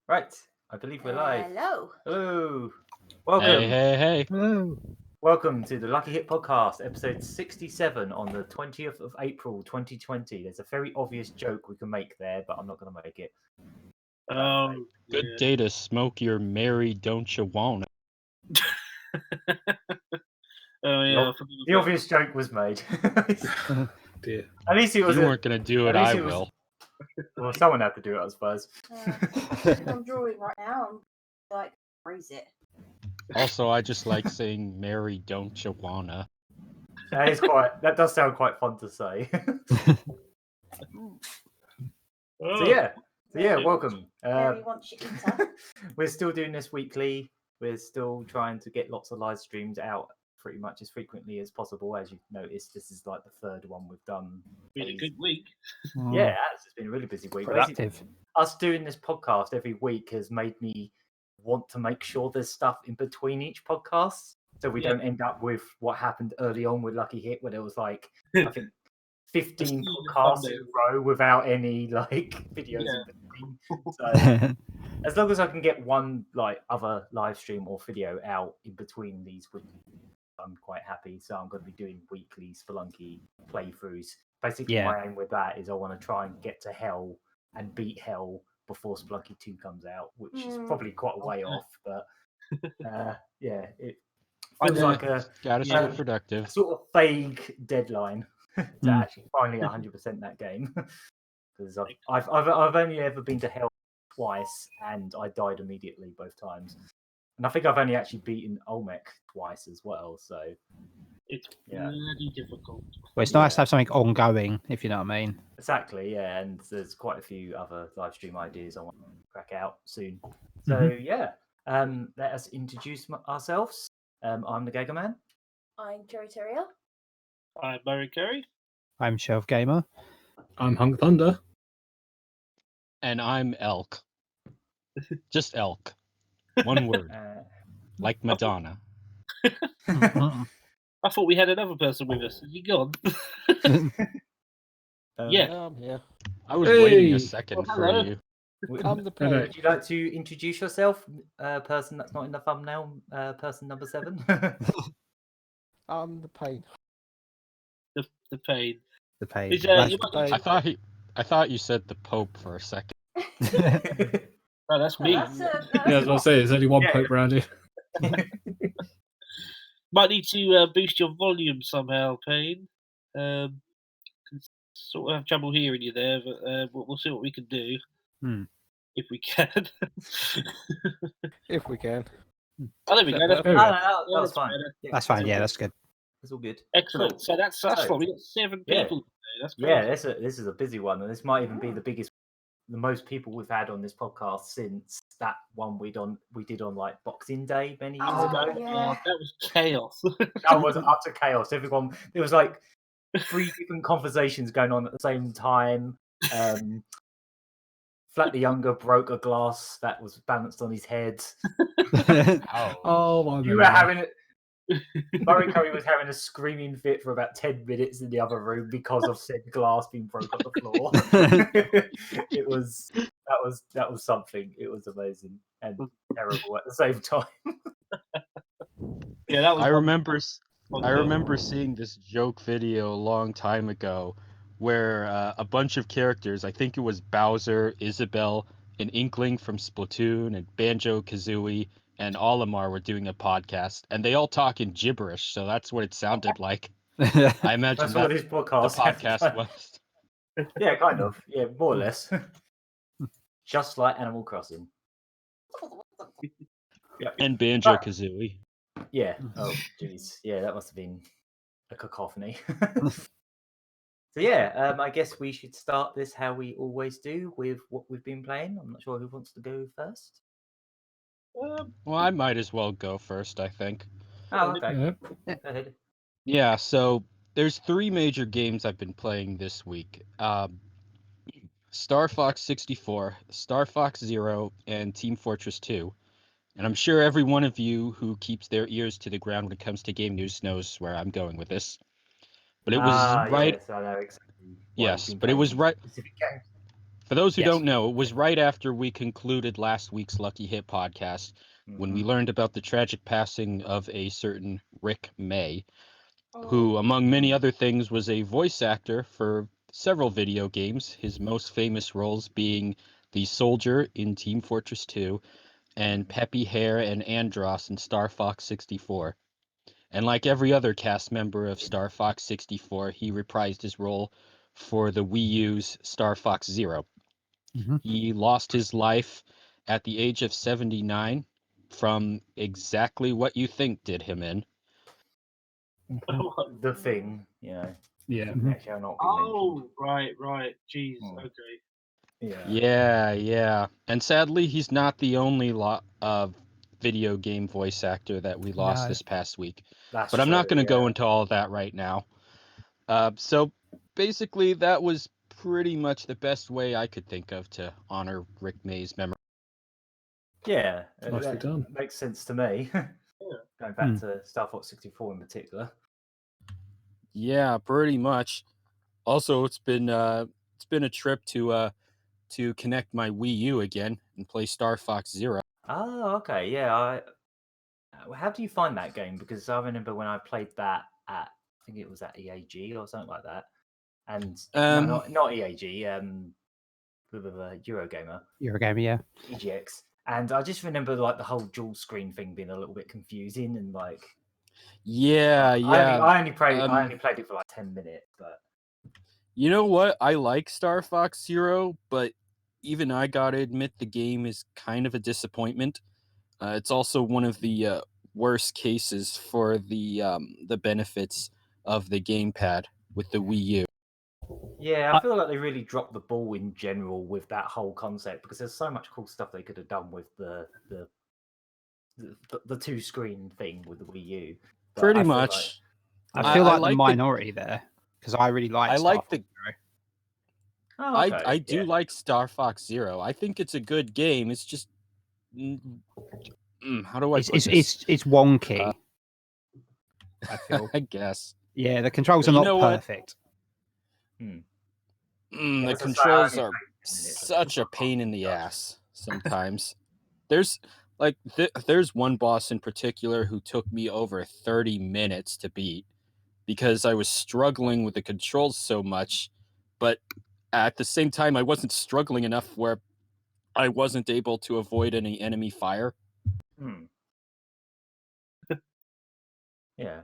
Right, I believe we're live. Hello. Hello. Hey, Welcome. hey. Hello. Welcome to the Lucky Hit Podcast, episode 67 on the 20th of April 2020. There's a very obvious joke we can make there, but I'm not going to make it. Good day to smoke your Mary don't you wanna. The obvious joke was made. Dear. At least it If was. you weren't going to do it, at least I it was- will. Well, someone had to do it, I suppose. I'm drawing right now. I'm like, freeze it. Also, I just like saying Mary don't you wanna. That does sound quite fun to say. So yeah, welcome. Mary wants you eater. We're still doing this weekly. We're still trying to get lots of live streams out pretty much as frequently as possible. As you've noticed, this is like the third one we've done. Been a good week. Yeah, it's been a really busy week. Productive. Basically, us doing this podcast every week has made me want to make sure there's stuff in between each podcast, so we don't end up with what happened early on with Lucky Hit, where there was like I think 15 podcasts in a row without any like videos in between. So as long as I can get one like other live stream or video out in between these weekly, I'm quite happy. So I'm going to be doing weekly Spelunky playthroughs. Basically, my aim with that is I want to try and get to Hell and beat Hell before Spelunky 2 comes out, which is probably quite a way off, but yeah, it feels like a Gotta stay productive. sort of vague deadline to actually finally 100% that game. Because I've only ever been to Hell twice, and I died immediately both times. And I think I've only actually beaten Olmec twice as well. So It's really difficult. Well, it's nice to have something ongoing, if you know what I mean. exactly, yeah. And there's quite a few other live stream ideas I want to crack out soon. So yeah, let us introduce ourselves. I'm the Gagaman. I'm Terrier. I'm Murry Curry. I'm Shelved Gamer. I'm Hunk Thunder. And I'm Elk. Just Elk. One word. Like Madonna. I thought we had another person with us. Is he gone? Yeah. Yeah. I was waiting Hey. a second for hello. you. I'm the Would player. you like to introduce yourself, person that's not in the thumbnail, person number 7? I'm the pain. The pain. The page. Is, That's- you might- I thought you said the Pope for a second. No, that's me. That's Yeah, I was going to say, there's only one Yeah. Pope around here. Might need to boost your volume somehow, Pain. Sort of have trouble hearing you there, but we'll see what we can do. If we can. If we can. Oh, there we go. That's, There we No, go. that was that's fine. better. That's fine. Yeah, that's good. It's all good. Excellent. So that's So, fun. We got 7 yeah. people today. That's Yeah, crazy. this is a busy one, and this might even be the most people we've had on this podcast since that one we did on like Boxing Day many years Oh my ago. Yeah. god, that was chaos. That was utter chaos. Everyone, there was like 3 different conversations going on at the same time. Flat the Younger broke a glass that was balanced on his head. Oh, my You were having Murry Curry was having a screaming fit for about 10 minutes in the other room because of said glass being broke on the floor. That was something. It was amazing and terrible at the same time. Yeah, that was. I remember seeing this joke video a long time ago where a bunch of characters, I think it was Bowser, Isabelle, an Inkling from Splatoon, and Banjo-Kazooie, and Olimar were doing a podcast, and they all talk in gibberish, so that's what it sounded like. I imagine That's what that his the podcast podcast was. Yeah, kind of. Yeah, more or less. Just like Animal Crossing. And Banjo-Kazooie. Yeah. Oh, jeez. Yeah, that must have been a cacophony. So yeah, I guess we should start this how we always do with what we've been playing. I'm not sure who wants to go first. Well, I might as well go first, I think. Oh, okay. Yeah. Go ahead. Yeah, so there's 3 major games I've been playing this week. Star Fox 64, Star Fox Zero, and Team Fortress 2. And I'm sure every one of you who keeps their ears to the ground when it comes to game news knows where I'm going with this. But it was right. Yes, I know exactly. Yes, but it was right Specific game. For those who Yes. don't know, it was right after we concluded last week's Lucky Hit podcast when we learned about the tragic passing of a certain Rick May, who, among many other things, was a voice actor for several video games, his most famous roles being the soldier in Team Fortress 2 and Peppy Hare and Andros in Star Fox 64. And like every other cast member of Star Fox 64, he reprised his role for the Wii U's Star Fox Zero. He lost his life at the age of 79 from exactly what you think did him in. The Thing, you know. Yeah. Actually, I'll not be mentioned. Right. Jeez. Okay. Yeah. And sadly, he's not the only video game voice actor that we lost this past week. But I'm not going to go into all of that right now. So basically, that was pretty much the best way I could think of to honor Rick May's memory. Yeah, Nicely done. Makes sense to me. Going back to Star Fox 64 in particular. Yeah, pretty much. Also, it's been a trip to connect my Wii U again and play Star Fox Zero. Oh, okay. Yeah. How do you find that game? Because I remember when I played that at, I think it was at EAG or something like that. And no, not EAG, Eurogamer. Eurogamer, yeah. EGX. And I just remember like the whole dual screen thing being a little bit confusing and like. Yeah. I only played it for like 10 minutes, but. You know what? I like Star Fox Zero, but even I gotta admit the game is kind of a disappointment. It's also one of the worst cases for the benefits of the gamepad with the Wii U. Yeah, I feel like they really dropped the ball in general with that whole concept because there's so much cool stuff they could have done with the two screen thing with the Wii U. But Pretty much. I feel like the minority there because I really like. I do like Star Fox Zero. I think it's a good game. It's just how do I put this? It's wonky. I feel. I guess. Yeah, the controls are not perfect. The controls are such a pain in the ass sometimes. There's one boss in particular who took me over 30 minutes to beat because I was struggling with the controls so much, but at the same time I wasn't struggling enough where I wasn't able to avoid any enemy fire. Yeah.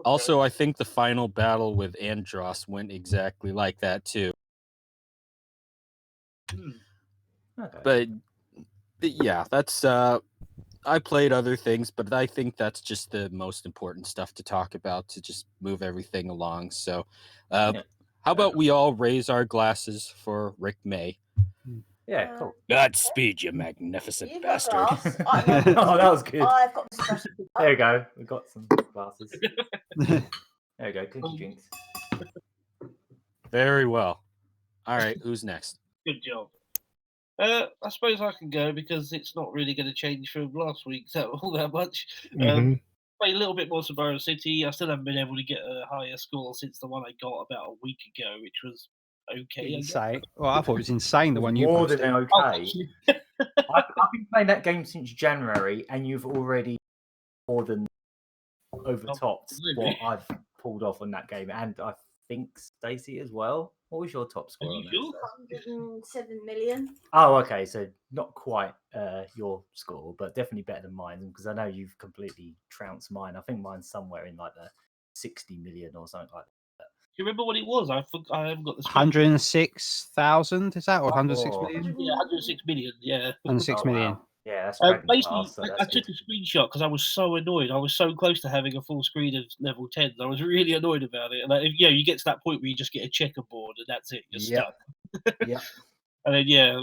Also, I think the final battle with Andros went exactly like that too. Okay. But yeah, that's I played other things, but I think that's just the most important stuff to talk about to just move everything along. So, how about we all raise our glasses for Rick May? Yeah, cool. Godspeed, you magnificent bastard. Oh, that was good. I've got this. There you go. We got some glasses. There you go. Cookie drinks. Very well. All right, who's next? Good job. I suppose I can go because it's not really going to change from last week all that much. Play a little bit more Subara City. I still haven't been able to get a higher score since the one I got about a week ago, which was okay. Insane. Well, I thought it was insane the one you more posted. than okay. I've been playing that game since January, and you've already more than overtopped what I've pulled off on that game, and I think Stacey as well. What was your top score on that? 107 million. Oh, okay. So not quite your score, but definitely better than mine because I know you've completely trounced mine. I think mine's somewhere in like the 60 million or something like that. Do you remember what it was? I haven't got the 106,000, is that? Or 106 million? Yeah, 106 million, yeah. 106 million. Wow. Yeah, that's basically, I took a screenshot because I was so annoyed. I was so close to having a full screen of level 10s. I was really annoyed about it. And you get to that point where you just get a checkerboard and that's it. You're stuck. Yeah. And then,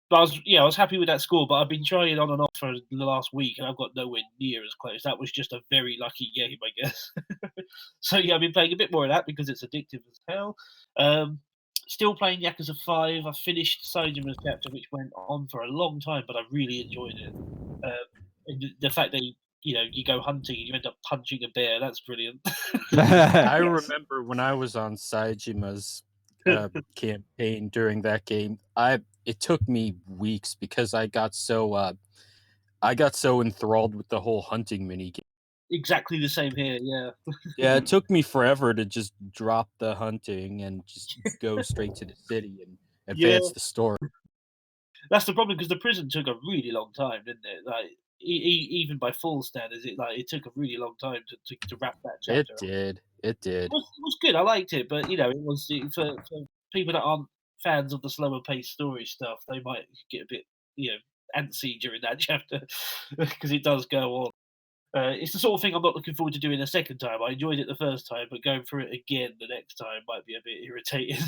I was happy with that score, but I've been trying on and off for the last week, and I've got nowhere near as close. That was just a very lucky game, I guess. So yeah, I've been playing a bit more of that because it's addictive as hell. Still playing Yakuza 5. I finished Saijima's chapter, which went on for a long time, but I really enjoyed it. And the fact that you go hunting and you end up punching a bear, that's brilliant. I remember when I was on Saijima's campaign during that game. It took me weeks because I got so enthralled with the whole hunting mini game. Exactly the same here. Yeah. Yeah, it took me forever to just drop the hunting and just go straight to the city and advance the story. That's the problem because the prison took a really long time, didn't it? Like even by full standards, it took a really long time to wrap that chapter. It did. It was good. I liked it, but it was for people that aren't fans of the slower paced story stuff, they might get a bit antsy during that chapter because it does go on. It's the sort of thing I'm not looking forward to doing a second time. I enjoyed it the first time, but going through it again the next time might be a bit irritating.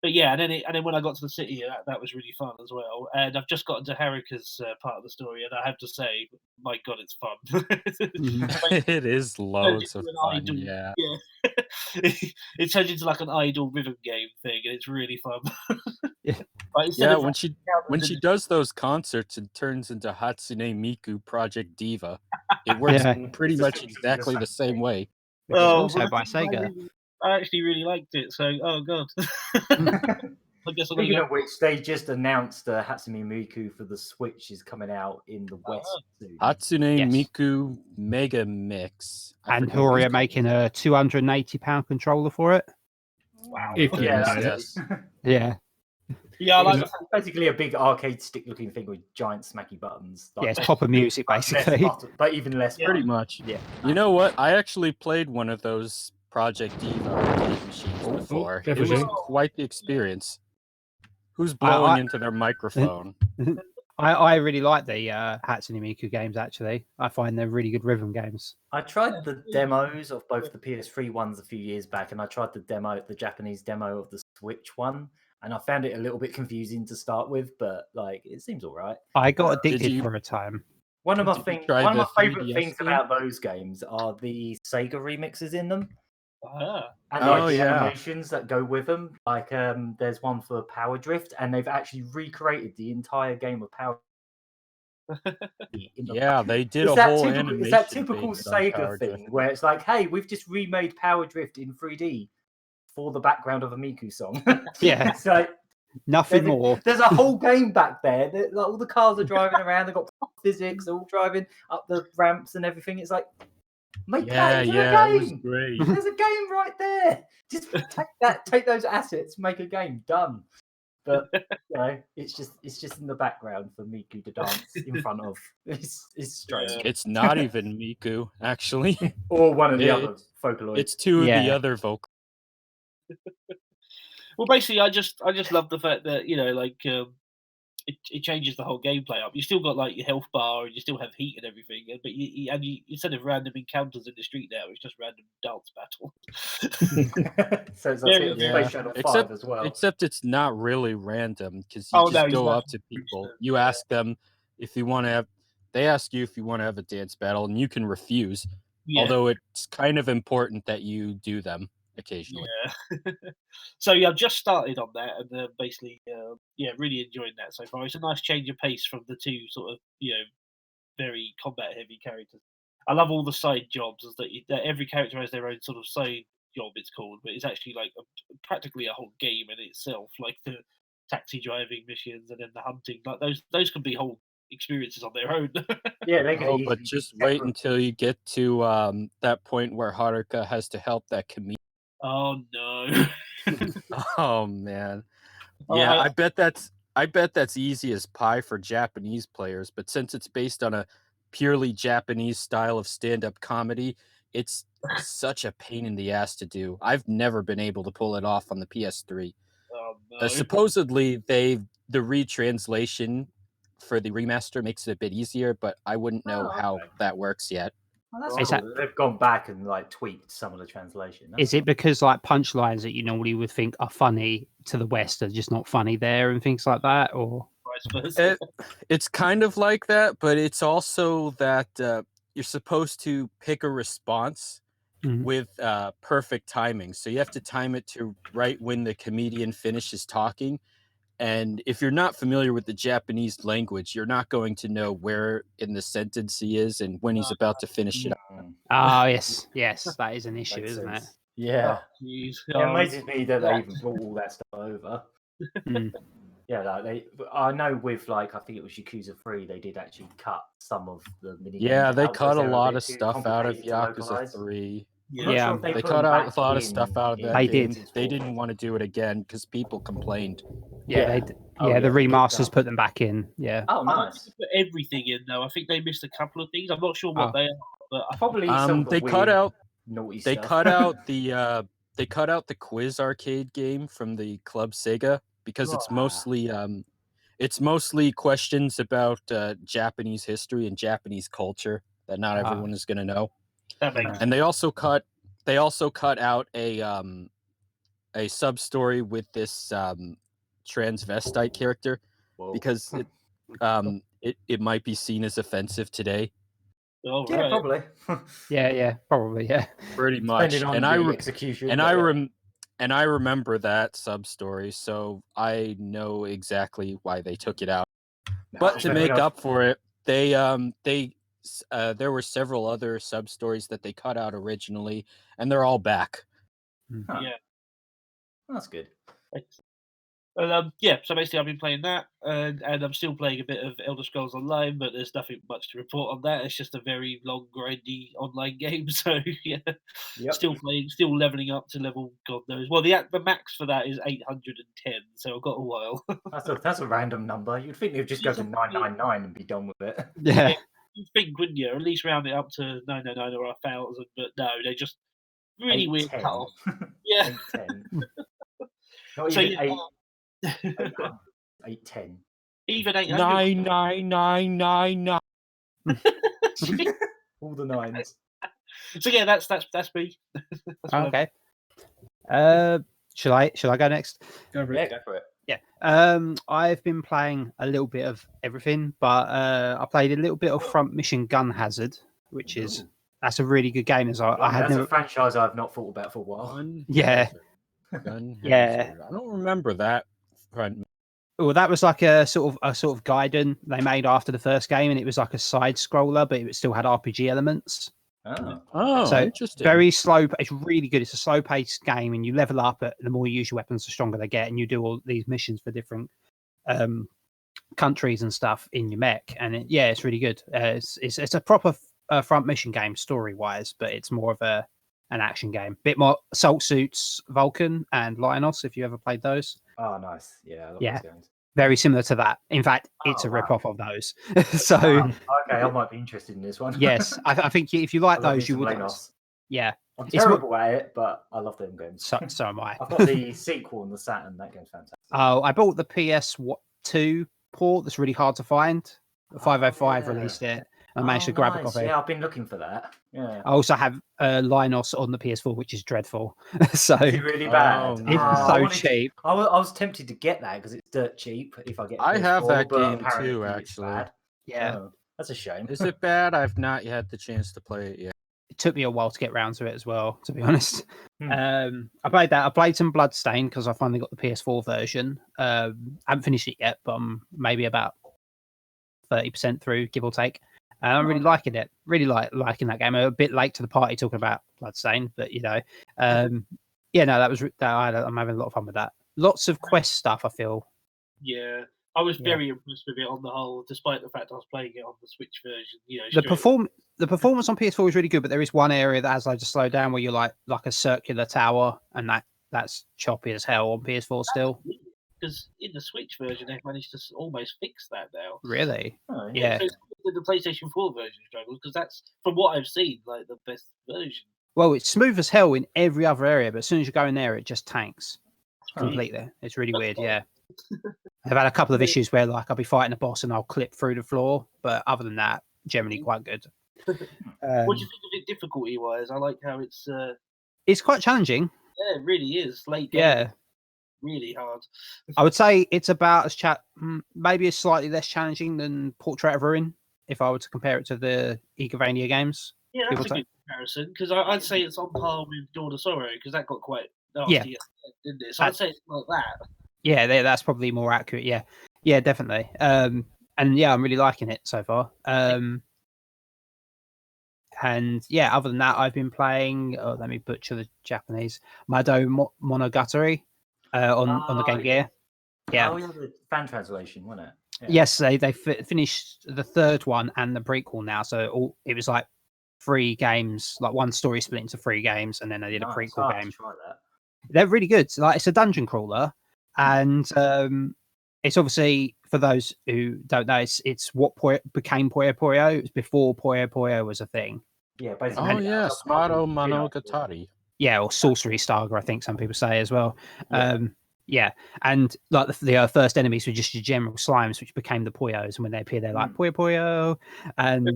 But yeah, and then when I got to the city, that was really fun as well. And I've just gotten to Haruka's part of the story, and I have to say, my God, it's fun. It is loads of fun. Yeah. It turns into like an idle rhythm game thing, and it's really fun. When she does those concerts, it turns into Hatsune Miku Project Diva. It works pretty much exactly the same way. Also by Sega. I actually really liked it. So, oh god. I guess Speaking of which, they just announced Hatsune Miku for the Switch is coming out in the West soon. Hatsune Miku Mega Mix. And Hori are making a £280 controller for it. Wow. Yes. Yeah. Yeah, I like it's basically a big arcade stick-looking thing with giant smacky buttons. Like, it's proper music, basically. But even less. Pretty much. Yeah. You know what? I actually played one of those Project Diva arcade machines before. It was quite the experience. Who's blowing into their microphone? I really like the Hatsune Miku games, actually. I find they're really good rhythm games. I tried the demos of both the PS3 ones a few years back, and I tried the Japanese demo of the Switch one, and I found it a little bit confusing to start with, but it seems all right. I got addicted for a time. One of my favorite things about those games are the Sega remixes in them. And the animations that go with them. There's one for Power Drift, and they've actually recreated the entire game of Power Yeah, they did a whole animation. It's that typical Sega thing where it's like, hey, we've just remade Power Drift in 3D for the background of a Miku song. Yeah. It's like, nothing more. There's a whole game back there. All the cars are driving around. They've got physics, all driving up the ramps and everything. It's like, make that into a game. It was great. There's a game right there. Just take those assets, make a game, done. But it's just in the background for Miku to dance in front of. It's strange. It's not even Miku, actually, or one of the other Vocaloids. It's two of the other Vocaloids. Well, basically, I just love the fact that it changes the whole gameplay up. You still got your health bar, and you still have heat and everything. But you instead of random encounters in the street now, it's just random dance battle. So it's like Space Shuttle 5 as well. Except it's not really random because you just go up to people. You ask them if you want to have. They ask you if you want to have a dance battle, and you can refuse. Yeah. Although it's kind of important that you do them occasionally. Yeah. So I've just started on that, and basically, really enjoying that so far. It's a nice change of pace from the two sort of, very combat-heavy characters. I love all the side jobs. That every character has their own sort of side job. It's called, but it's actually practically a whole game in itself. Like the taxi driving missions, and then the hunting. Like those can be whole experiences on their own. Yeah, they can. But just wait until you get to that point where Haruka has to help that comedian. Oh no! Oh man, yeah. I bet that's easy as pie for Japanese players, but since it's based on a purely Japanese style of stand-up comedy, it's such a pain in the ass to do. I've never been able to pull it off on the PS3. Oh no! Supposedly, the retranslation for the remaster makes it a bit easier, but I wouldn't know how that works yet. Oh, that's cool. They've gone back and tweaked some of the translation. Is it because punchlines that you normally would think are funny to the West are just not funny there and things like that, or? It's kind of like that, but it's also that you're supposed to pick a response with perfect timing. So you have to time it to right when the comedian finishes talking. And if you're not familiar with the Japanese language, you're not going to know where in the sentence he is and when he's about to finish it up. Oh, yes, that is an issue, isn't it? Yeah. Jeez. It amazes me that they even brought all that stuff over. Mm. Yeah, like I know with like I think it was Yakuza 3, they did actually cut some of the mini games Yeah, they out cut because a they're lot bit of too stuff out of complicated to Yakuza localize. 3. I'm not Yeah. sure if They put cut them out back a lot of in stuff out of in that They game. did. They didn't want to do it again because people complained. Yeah, Oh, the yeah, they kicked remasters out. put them back in. Yeah. Oh, I don't nice. think they put everything in though. I think they missed a couple of things. I'm not sure what Oh. they are, but Probably some of the They weird, cut out naughty they stuff. cut out the they cut out the quiz arcade game from the Club Sega because it's mostly questions about Japanese history and Japanese culture that not everyone is going to know. that makes And they also cut out a sub story with this transvestite character Whoa. because it might be seen as offensive today. all Yeah, right. probably. Yeah, probably, yeah. Pretty much. Depending on the execution. And but and I remember that sub story, so I know exactly why they took it out. But to fair make enough. up for it, there were several other sub stories that they cut out originally, and they're all back. Huh. Yeah. That's good. Yeah, so basically I've been playing that, and I'm still playing a bit of Elder Scrolls Online, but there's nothing much to report on that. It's just a very long, grindy online game. So yeah, Yep. still playing, still leveling up to level God knows. Well, the max for that is 810, so I've got a while. That's a random number. You'd think they'd just go to 999 and be done with it. Yeah. You think, wouldn't you? At least round it up to 999 or 1,000, but no, they just really weird 810. cut off. Yeah. 810. Not So even yeah, 810. even 800. 99999. All the nines. So yeah, that's me. That's what Okay. Should I go next? Go for Yeah, it. go for it. Yeah. I've been playing a little bit of everything, but I played a little bit of Front Mission Gun Hazard, which is that's a really good game. As I had That's never. a franchise I've not thought about for a while. Yeah. Gun Yeah. Hazard. I don't remember that. Well, that was like a sort of Gaiden they made after the first game, and it was like a side scroller, but it still had RPG elements. Oh. So Interesting. very slow. It's really good. It's a slow paced game, and you level up. The more you use your weapons, the stronger they get, and you do all these missions for different countries and stuff in your mech. And it's really good. It's a proper front mission game story wise, but it's more of an action game. Bit more Assault Suits, Vulcan, and Lionos. If you ever played those, Oh, nice. Yeah, I love Yeah. those games. very similar to that. In fact, it's Oh, a wow. rip off of those. So Okay, I might be interested in this one. yes, I think if you like I love those, me you some would. Lainos. Yeah, I'm It's mo- terrible at it, but I love them games. so am I. I've got the sequel on the Saturn. That game's fantastic. Oh, I bought the PS2 port that's really hard to find. The 505 yeah. released it. I managed to grab a Nice. copy. Yeah, I've been looking for that. Yeah. I also have Lionos on the PS4, which is dreadful. So Is it really bad? Oh, it's no. so cheap. I was tempted to get that because it's dirt cheap. If I get, I have PS4, that but game apparently too, it's actually. bad. Yeah, Oh, that's a shame. Is it bad? I've not had the chance to play it yet. it took me a while to get round to it as well, to be honest. Hmm. I played that. I played some Bloodstained because I finally got the PS4 version. I haven't finished it yet, but I'm maybe about 30% through, give or take. And I'm really liking it. Really liking that game. I'm a bit late to the party talking about Bloodstained, but yeah, no, I'm having a lot of fun with that. Lots of quest stuff, I feel. Yeah, I was Yeah. very impressed with it on the whole, despite the fact I was playing it on the Switch version. You know, The performance on PS4 is really good, but there is one area that has like to slow down where you're like a circular tower, and that's choppy as hell on PS4 still. because in the Switch version they've managed to almost fix that now. Really? Oh, Yeah. So the PlayStation 4 version struggles because that's, from what I've seen, like the best version. Well, it's smooth as hell in every other area, but as soon as you go in there, it just tanks Oh. completely. It's really weird. Yeah. I've had a couple of issues where like I'll be fighting a boss and I'll clip through the floor, but other than that, generally quite good. What do you think of it difficulty wise? I like how it's It's quite challenging. yeah, it really is late game. Yeah. Really hard. I would say it's about as maybe it's slightly less challenging than Portrait of Ruin if I were to compare it to the Igavania games. Yeah, that's People a good comparison because I'd say it's on par with Dawn of Sorrow because that got quite nasty, Yeah. didn't it? So I'd say it's like that. Yeah, that's probably more accurate. Yeah, definitely. And yeah, I'm really liking it so far. And yeah, other than that, I've been playing. Oh, let me butcher the Japanese. Madou Monogatari on the Game Gear. Yeah. Oh, yeah, the fan translation, wasn't it? Yeah. Yes, they finished the third one and the prequel now. So it was like 3 games, like one story split into 3 games, and then they did a prequel I have game. to try that. They're really good. So, like, it's a dungeon crawler, and it's obviously, for those who don't know, it's what became Puyo Puyo. It was before Puyo Puyo was a thing. Yeah, basically. Oh yes, Madou Monogatari. Yeah, or Sorcery Saga, I think some people say as well. Yeah. Yeah, and like the first enemies were just your general slimes, which became the Puyos, and when they appear, they're like Puyo Puyo, and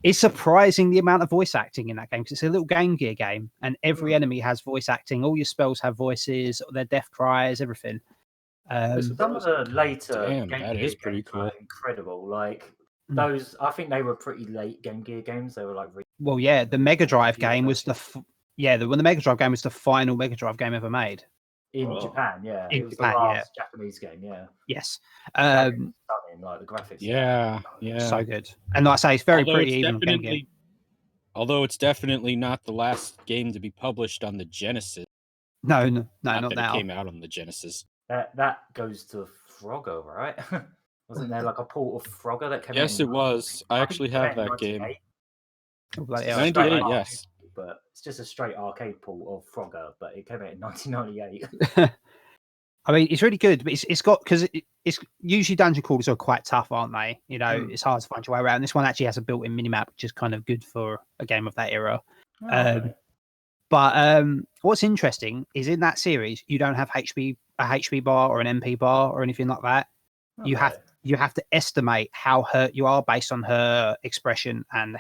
it's surprising the amount of voice acting in that game, because it's a little Game Gear game, and every enemy has voice acting. All your spells have voices, their death cries, everything. Some of the later Damn, Game that Gear is pretty games were cool. incredible. Like those, I think they were pretty late Game Gear games. They were like well, yeah, the Mega Drive game was the Mega Drive game was the final Mega Drive game ever made in Japan. Yeah, in it was Japan, the last Japanese game. Yeah, yes. stunning, like the graphics. Yeah, So good, and like I say, it's very Although pretty. it's Even Game Gear. Although it's definitely not the last game to be published on the Genesis. No, not that now. It came out on the Genesis. That goes to Frogger, right? Wasn't there like a port of Frogger that came out? Yes, it was. I actually have that game. Oh, bloody hell. 98, yes. But it's just a straight arcade port of Frogger, but it came out in 1998. I mean, it's really good, but it's got, because it's usually dungeon crawlers are quite tough, aren't they? You know, it's hard to find your way around. This one actually has a built-in minimap, which is kind of good for a game of that era. But what's interesting is in that series, you don't have a HP bar or an MP bar or anything like that. Okay. You have to estimate how hurt you are based on her expression and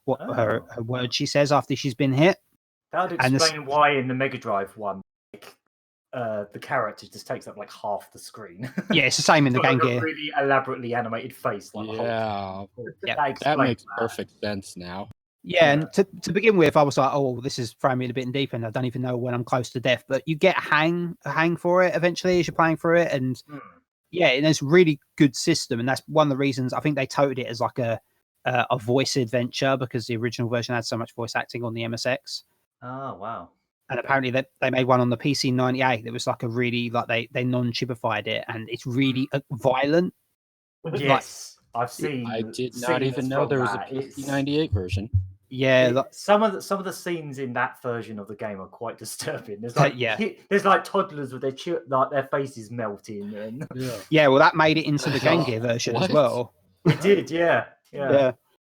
what her word she says after she's been hit. That would explain why in the Mega Drive one, the character just takes up like half the screen. Yeah, it's the same in the Game like Gear. A really elaborately animated face. Like that makes perfect sense now. Yeah, and to begin with, I was like, oh, this is throwing me a bit in deep end. I don't even know when I'm close to death. But you get a hang for it eventually as you're playing through it. And yeah, and it's a really good system. And that's one of the reasons I think they touted it as like a voice adventure, because the original version had so much voice acting on the MSX. Oh, wow. And apparently they made one on the PC 98 that was like a really, like they non-chibified it, and it's really violent. Yes, I've seen. I did not even know there was a PC 98 version. Yeah, some of the scenes in that version of the game are quite disturbing. There's like there's like toddlers with their faces melting, and well, that made it into the Game Gear version as well. It did, yeah.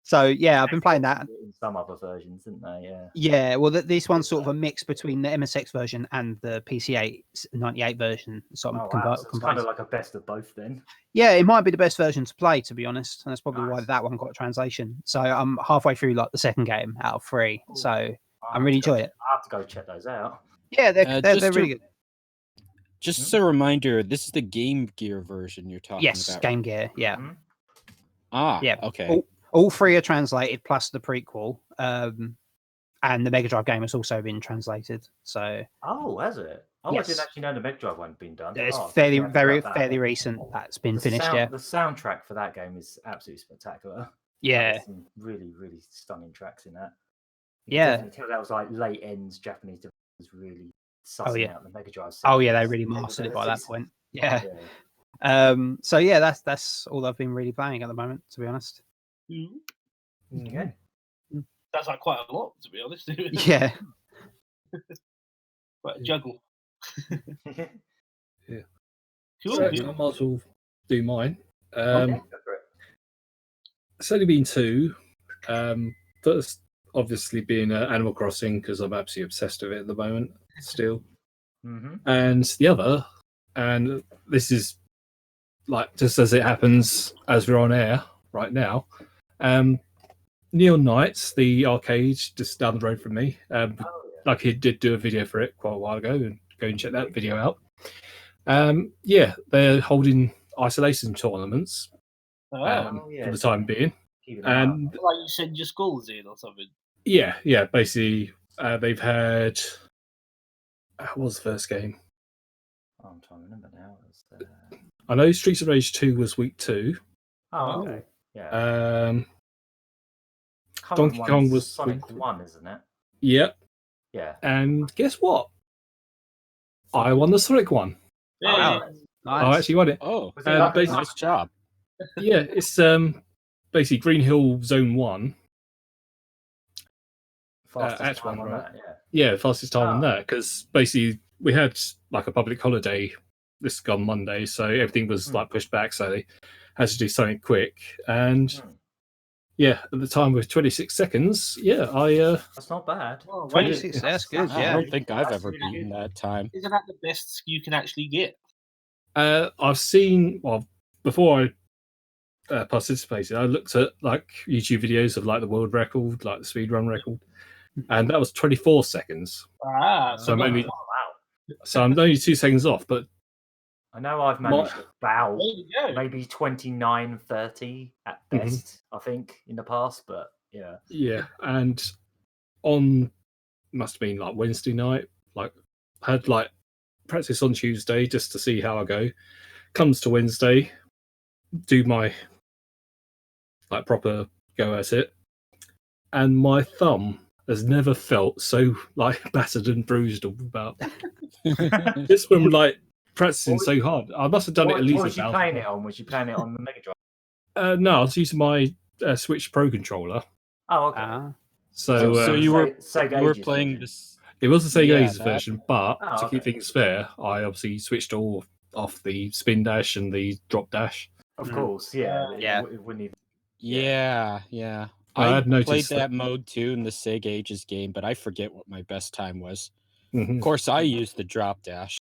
So yeah, I've been playing that in some other versions, didn't they? Yeah. Well, this one's sort of a mix between the MSX version and the PC 98 version. So it's kind of like a best of both then. Yeah, it might be the best version to play, to be honest, and that's probably why that one got a translation. So I'm halfway through like the second game out of 3, so I'm really enjoying it. I have to go check those out. Yeah, they're really good. Just a reminder, this is the Game Gear version you're talking about. Yes, Game Gear. Yeah. Okay. All 3 are translated, plus the prequel, and the Mega Drive game has also been translated. So. Oh, has it? Oh, yes. I didn't actually know the Mega Drive one had been done. It's fairly recent. That's been finished. Yeah. The soundtrack for that game is absolutely spectacular. Yeah. Some really, really stunning tracks in that. You definitely tell that was like late ends Japanese developers really sussing out the Mega Drive sound. Oh yeah, they really mastered it by that point. Yeah. So yeah, that's all I've been really playing at the moment, to be honest. Okay. That's like quite a lot, to be honest. Yeah. Quite a juggle. Yeah. Cool. So I might as well do mine. It's only been 2. First, obviously, being Animal Crossing, because I'm absolutely obsessed with it at the moment still. And the other, and this is like just as it happens as we're on air right now, Neon Knights, the arcade just down the road from me. Like he did do a video for it quite a while ago, and go and check that video out. They're holding isolation tournaments for the time being. And like you send your schools in or something. Yeah, basically they've had what was the first game? I'm trying to remember now. I know Streets of Rage 2 was week 2. Oh, okay. Yeah. current Donkey Kong one's was Sonic 1, isn't it? Yeah. Yeah. And guess what? I won the Sonic one. Wow. I Nice. actually won it. Oh, Was it like a nice job. Yeah, it's basically Green Hill Zone 1. fastest H1, time on right? that? Yeah. Yeah, fastest time on that, because basically we had like a public holiday this gone Monday, so everything was like pushed back, so they had to do something quick. And yeah, at the time with 26 seconds, That's not bad. Oh, 26, that's good, I yeah. don't think I've That's ever really beaten good. that time. Isn't that the best you can actually get? I've seen, well, before I participated, I looked at like YouTube videos of like the world record, like the speedrun record, and that was 24 seconds. So I'm only wow. So I'm only 2 seconds off, but I know I've managed about there you go. maybe 29, 30 at best, I think, in the past, but yeah. yeah. And on must have been like Wednesday night, like had like practice on Tuesday just to see how I go. Comes to Wednesday, do my like proper go at it, and my thumb has never felt so like battered and bruised about. Just from like practicing so hard. I must have done it at least. What was you playing it on? Was you playing it on the Mega Drive? No, I was using my Switch Pro controller. Oh, okay. So you were Sega playing version. this. It was the Sega Yeah, Ages that- version, but Oh, to keep okay. things fair, I obviously switched all off the spin dash and the drop dash. Of course, yeah. Yeah. It wouldn't even. Yeah. I I had played noticed that mode too in the Sega Ages game, but I forget what my best time was. Mhm. Of course, I used the drop dash.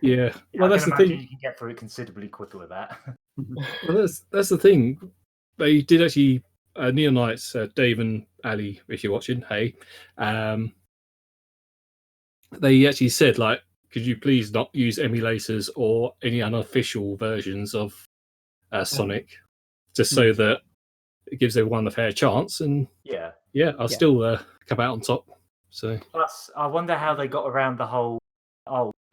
Yeah, well, I that's can the imagine thing. you can get through it considerably quicker with that. Well, that's the thing. They did actually. Neon Knights, Dave and Ali, if you're watching, hey, they actually said like, could you please not use emulators or any unofficial versions of Sonic, just so that it gives everyone a fair chance. And I'll still come out on top. So plus, I wonder how they got around the whole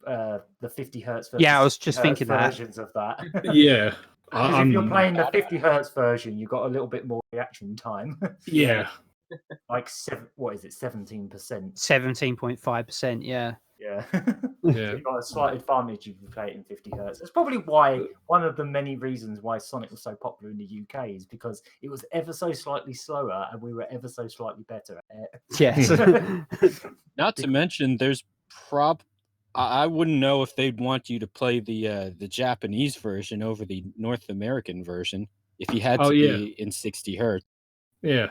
the 50 hertz versus Yeah, I was just 60 hertz thinking that. versions of that. yeah, Because if you're playing the 50 hertz version, you've got a little bit more reaction time. yeah, Like 17%? 17.5%, yeah. Yeah. yeah. You've got a slight advantage if you play it in 50 hertz. That's probably why one of the many reasons why Sonic was so popular in the UK is because it was ever so slightly slower and we were ever so slightly better at it. Yes. Not to mention, there's I wouldn't know if they'd want you to play the Japanese version over the North American version if you had to be in 60 hertz. Yeah,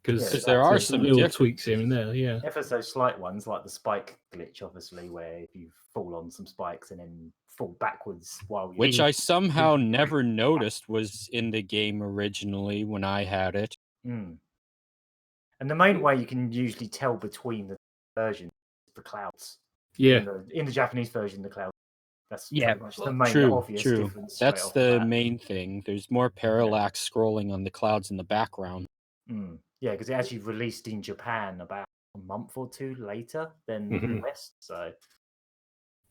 because there are some little different tweaks here and there. Yeah, Ever so slight ones like the spike glitch, obviously, where if you fall on some spikes and then fall backwards while you're which I somehow never noticed was in the game originally when I had it. And the main way you can usually tell between the versions is the clouds. Yeah. In the Japanese version, the clouds. That's pretty much the main True. obvious difference. That's straight off the bat. main thing. There's more parallax scrolling on the clouds in the background. Yeah, because it actually released in Japan about a month or two later than the West. So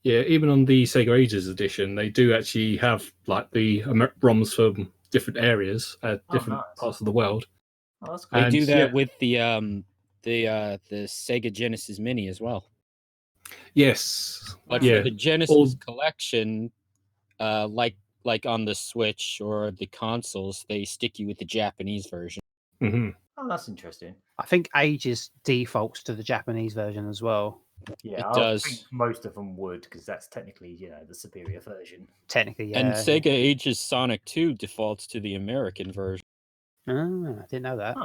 yeah, even on the Sega Ages edition, they do actually have like the ROMs from different areas, different parts of the world. Oh, that's cool. They do that with the Sega Genesis Mini as well. Yes, but for the Genesis collection, like on the Switch or the consoles, they stick you with the Japanese version. Oh, that's interesting. I think Ages defaults to the Japanese version as well. Yeah, it does. think most of them would because that's technically, the superior version. Technically, yeah. And Sega Ages Sonic 2 defaults to the American version. I didn't know that.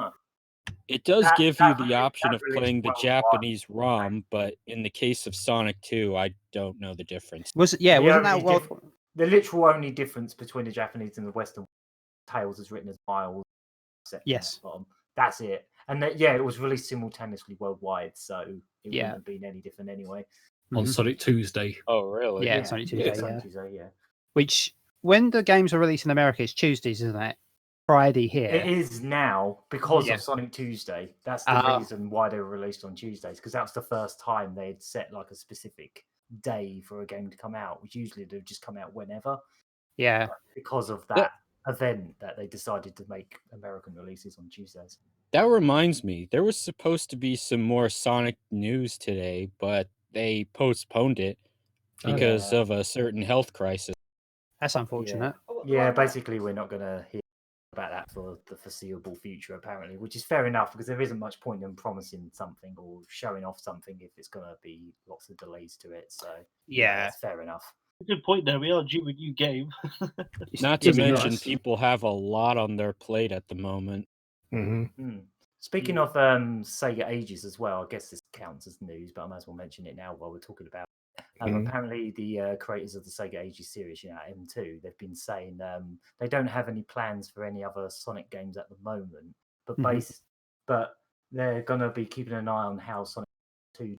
It does give you the option of playing the Japanese ROM, but in the case of Sonic 2, I don't know the difference. Wasn't that the literal only difference between the Japanese and the Western Tales is written as Miles. Yes. That's it. And it was released simultaneously worldwide, so it wouldn't have been any different anyway. On Sonic Tuesday. Oh, really? Yeah, Sonic Tuesday. Sonic Tuesday, yeah. Which, when the games are released in America, it's Tuesdays, isn't it? Friday here. It is now because of Sonic Tuesday. That's the reason why they were released on Tuesdays, because that was the first time they had set like a specific day for a game to come out, which usually they'd just come out whenever. Yeah. But because of that event that they decided to make American releases on Tuesdays. That reminds me, there was supposed to be some more Sonic news today, but they postponed it because of a certain health crisis. That's unfortunate. Yeah, basically we're not going to hear about that for the foreseeable future, apparently, which is fair enough because there isn't much point in promising something or showing off something if it's going to be lots of delays to it. So Yeah, that's fair enough. Good point there. We are due a new game. Not to It'd be mention, nice. people have a lot on their plate at the moment. Speaking of Sega Ages as well, I guess this counts as news, but I might as well mention it now while we're talking about it. Apparently, the creators of the Sega Ages series, M2, they've been saying they don't have any plans for any other Sonic games at the moment, but they're going to be keeping an eye on how Sonic 2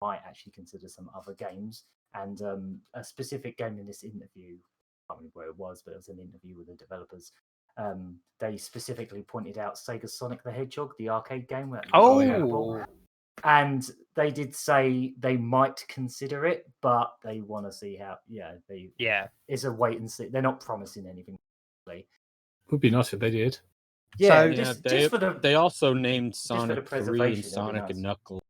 might actually consider some other games. And a specific game in this interview, I can't remember where it was, but it was an interview with the developers. They specifically pointed out Sega Sonic the Hedgehog, the arcade game. And they did say they might consider it, but they want to see how. It's a wait and see. They're not promising anything. Would be nice if they did. Yeah, they also named Sonic 3 and preservation, Sonic nice. and Knuckles.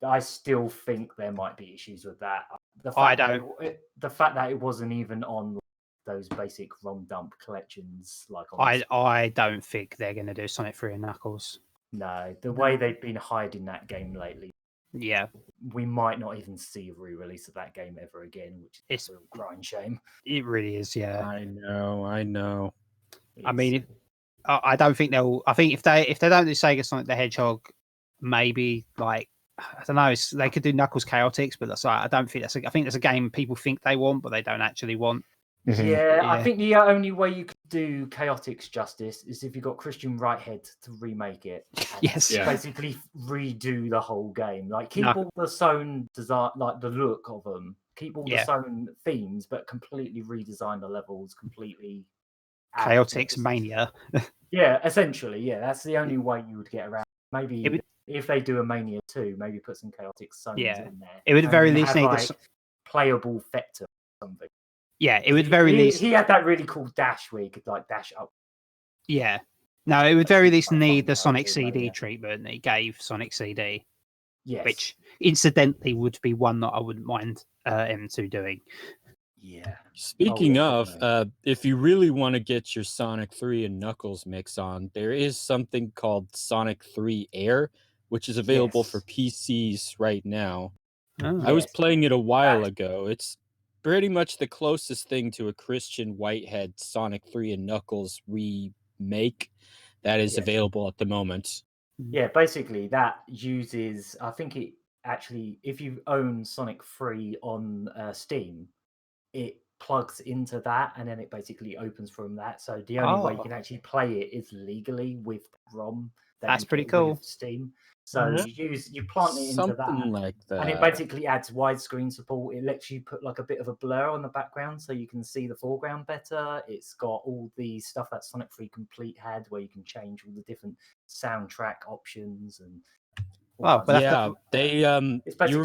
I still think there might be issues with that. The fact that it wasn't even on those basic ROM dump collections, I don't think they're going to do Sonic 3 and Knuckles. No, the way they've been hiding that game lately. Yeah, we might not even see a re-release of that game ever again, which is a real crying shame. It really is. Yeah, I know. I mean, I don't think they'll. I think if they don't do Sega Sonic the Hedgehog, maybe I don't know. They could do Knuckles Chaotix, but that's I don't think that's. I think that's a game people think they want, but they don't actually want. Yeah, I think the only way you could do Chaotix justice is if you got Christian Whitehead to remake it. And basically redo the whole game. Keep all the Sone design, the look of them. Keep all the Sone themes, but completely redesign the levels. Completely. Chaotix Mania. Yeah, essentially, that's the only way you would get around. Maybe if they do a Mania 2, maybe put some Chaotix Sones in there. It would very least need playable Vector or something. Yeah, it would very least. He had that really cool dash where you could dash up. Yeah, no, it would very least need the Sonic CD treatment that he gave Sonic CD. Yes, which incidentally would be one that I wouldn't mind M2 doing. Yeah. Speaking of, if you really want to get your Sonic 3 and Knuckles mix on, there is something called Sonic 3 Air, which is available for PCs right now. I was playing it a while ago. It's pretty much the closest thing to a Christian Whitehead Sonic 3 and Knuckles remake that is available at the moment. Yeah, basically that uses, I think it actually, if you own Sonic 3 on Steam, it plugs into that and then it basically opens from that. So the only way you can actually play it is legally with ROM. That's pretty cool. Steam. So you plant it into something like that, and it basically adds widescreen support. It lets you put a bit of a blur on the background so you can see the foreground better. It's got all the stuff that Sonic 3 Complete had, where you can change all the different soundtrack options and. They you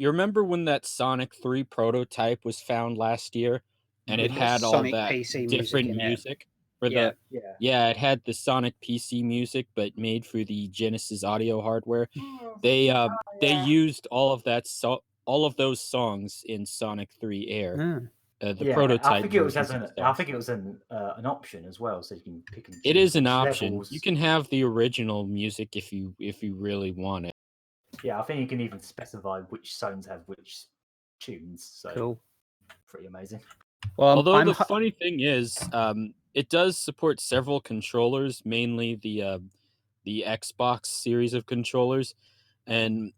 remember when that Sonic 3 prototype was found last year, and it had all that PC different music for it had the Sonic PC music, but made for the Genesis audio hardware. They used all of that all of those songs in Sonic 3 Air. The prototype. I think it was an option as well, so you can pick and choose. It is an option. Levels. You can have the original music if you really want it. Yeah, I think you can even specify which zones have which tunes. So cool. Pretty amazing. Well, although the funny thing is, it does support several controllers, mainly the Xbox series of controllers, and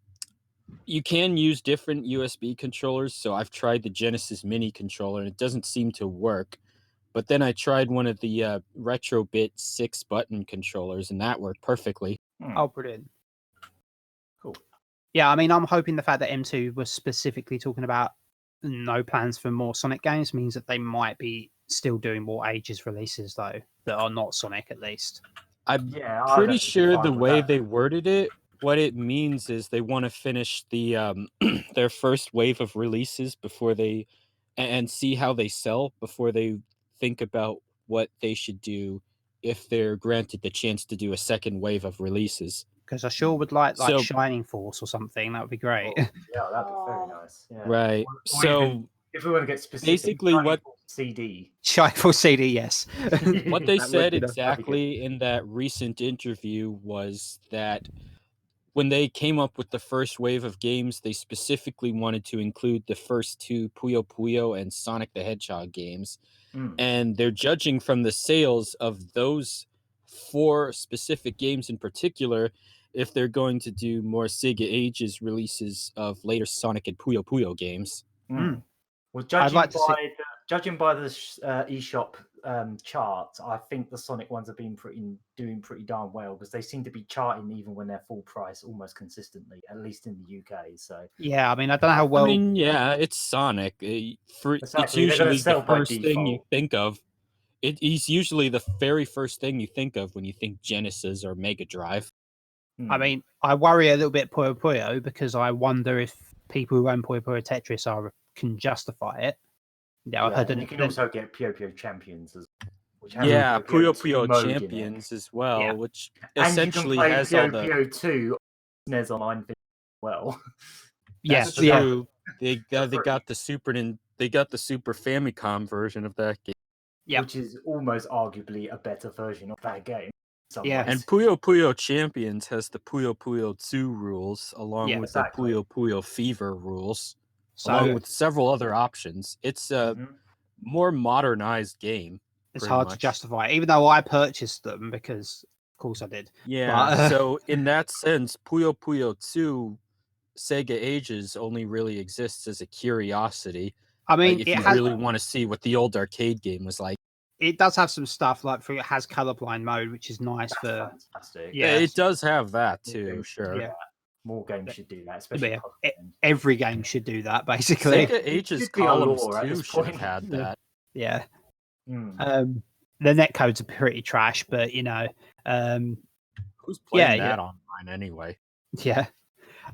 you can use different USB controllers. So I've tried the Genesis Mini controller, and it doesn't seem to work. But then I tried one of the Retrobit 6-button controllers, and that worked perfectly. Oh, brilliant. Cool. Yeah, I mean, I'm hoping the fact that M2 was specifically talking about no plans for more Sonic games means that they might be still doing more Ages releases, though, that are not Sonic, at least. I'm pretty sure the way they worded it, what it means is they want to finish the their first wave of releases before they and see how they sell before they think about what they should do if they're granted the chance to do a second wave of releases. Because I sure would like So- Shining Force or something. That would be great. Oh, yeah, that'd be very nice. Yeah. Right. Or So even, if we want to get specific, basically what- CD. Shining Force CD, yes. what they That would said be the- that'd be good. exactly in that recent interview was that when they came up with the first wave of games, they specifically wanted to include the first two Puyo Puyo and Sonic the Hedgehog games. And they're judging from the sales of those 4 specific games in particular if they're going to do more Sega Ages releases of later Sonic and Puyo Puyo games. Well, judging like to by the eShop charts, I think the Sonic ones have been doing pretty darn well because they seem to be charting even when they're full price almost consistently, at least in the UK. So Yeah, I mean, I don't know how well. I mean, yeah, it's Sonic. It's Exactly, they're gonna usually sell the by first thing you default. think of. He's usually the very first thing you think of when you think Genesis or Mega Drive. I mean, I worry a little bit Puyo Puyo because I wonder if people who own Puyo Puyo Tetris can justify it. Yeah, I've heard and that you can also get Puyo Puyo Champions as which has Yeah, a Puyo 2 Puyo mode in it. Champions as well, Yeah. which And essentially you can play has Puyo all the. Puyo 2 SNES Online as well. Yes, That's yeah. true. They got free. the Super Famicom version of that game. Yeah. Which is almost arguably a better version of that game. in some Yeah. ways. And Puyo Puyo Champions has the Puyo Puyo 2 rules, along Yeah, with exactly. the Puyo Puyo Fever rules, So along with several other options. It's a Mhm. more modernized game. it's pretty hard to much. justify, even though I purchased them because, of course, I did. Yeah, But, so in that sense, Puyo Puyo 2 Sega Ages only really exists as a curiosity. I mean, If it you has. really want to see what the old arcade game was like. It does have some stuff like it has colorblind mode, which is nice That's for. fantastic. Yeah. It does have that More too, games sure. Yeah. More games should do that, especially Yeah. custom games. Every game should do that, basically. Sega Ages should be a columns law at too this should have point. had Yeah. that. Yeah. Mm. The netcodes are pretty trash, but Who's playing yeah. that online anyway? yeah.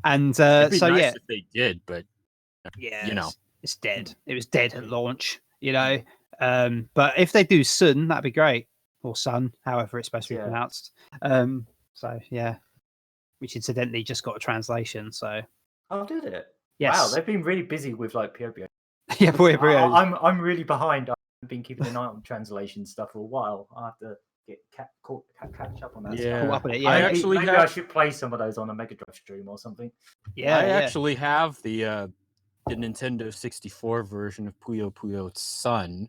And It'd be so nice yeah, if they did, but yeah, you know. it's dead. It was dead at launch, But if they do Sun, that'd be great, or Sun, however it's supposed to be Yeah. pronounced. So yeah, which incidentally just got a translation. So Oh, did it? yes, Wow, they've been really busy with like Puyo Puyo. yeah, Puyo Puyo. I'm really behind. I've been keeping an eye on translation stuff for a while. I have to get catch up on that. Yeah. stuff. Up with it, I yeah, actually maybe have- I should play some of those on a Mega Drive stream or something. yeah, I yeah. actually have the Nintendo 64 version of Puyo Puyo Sun,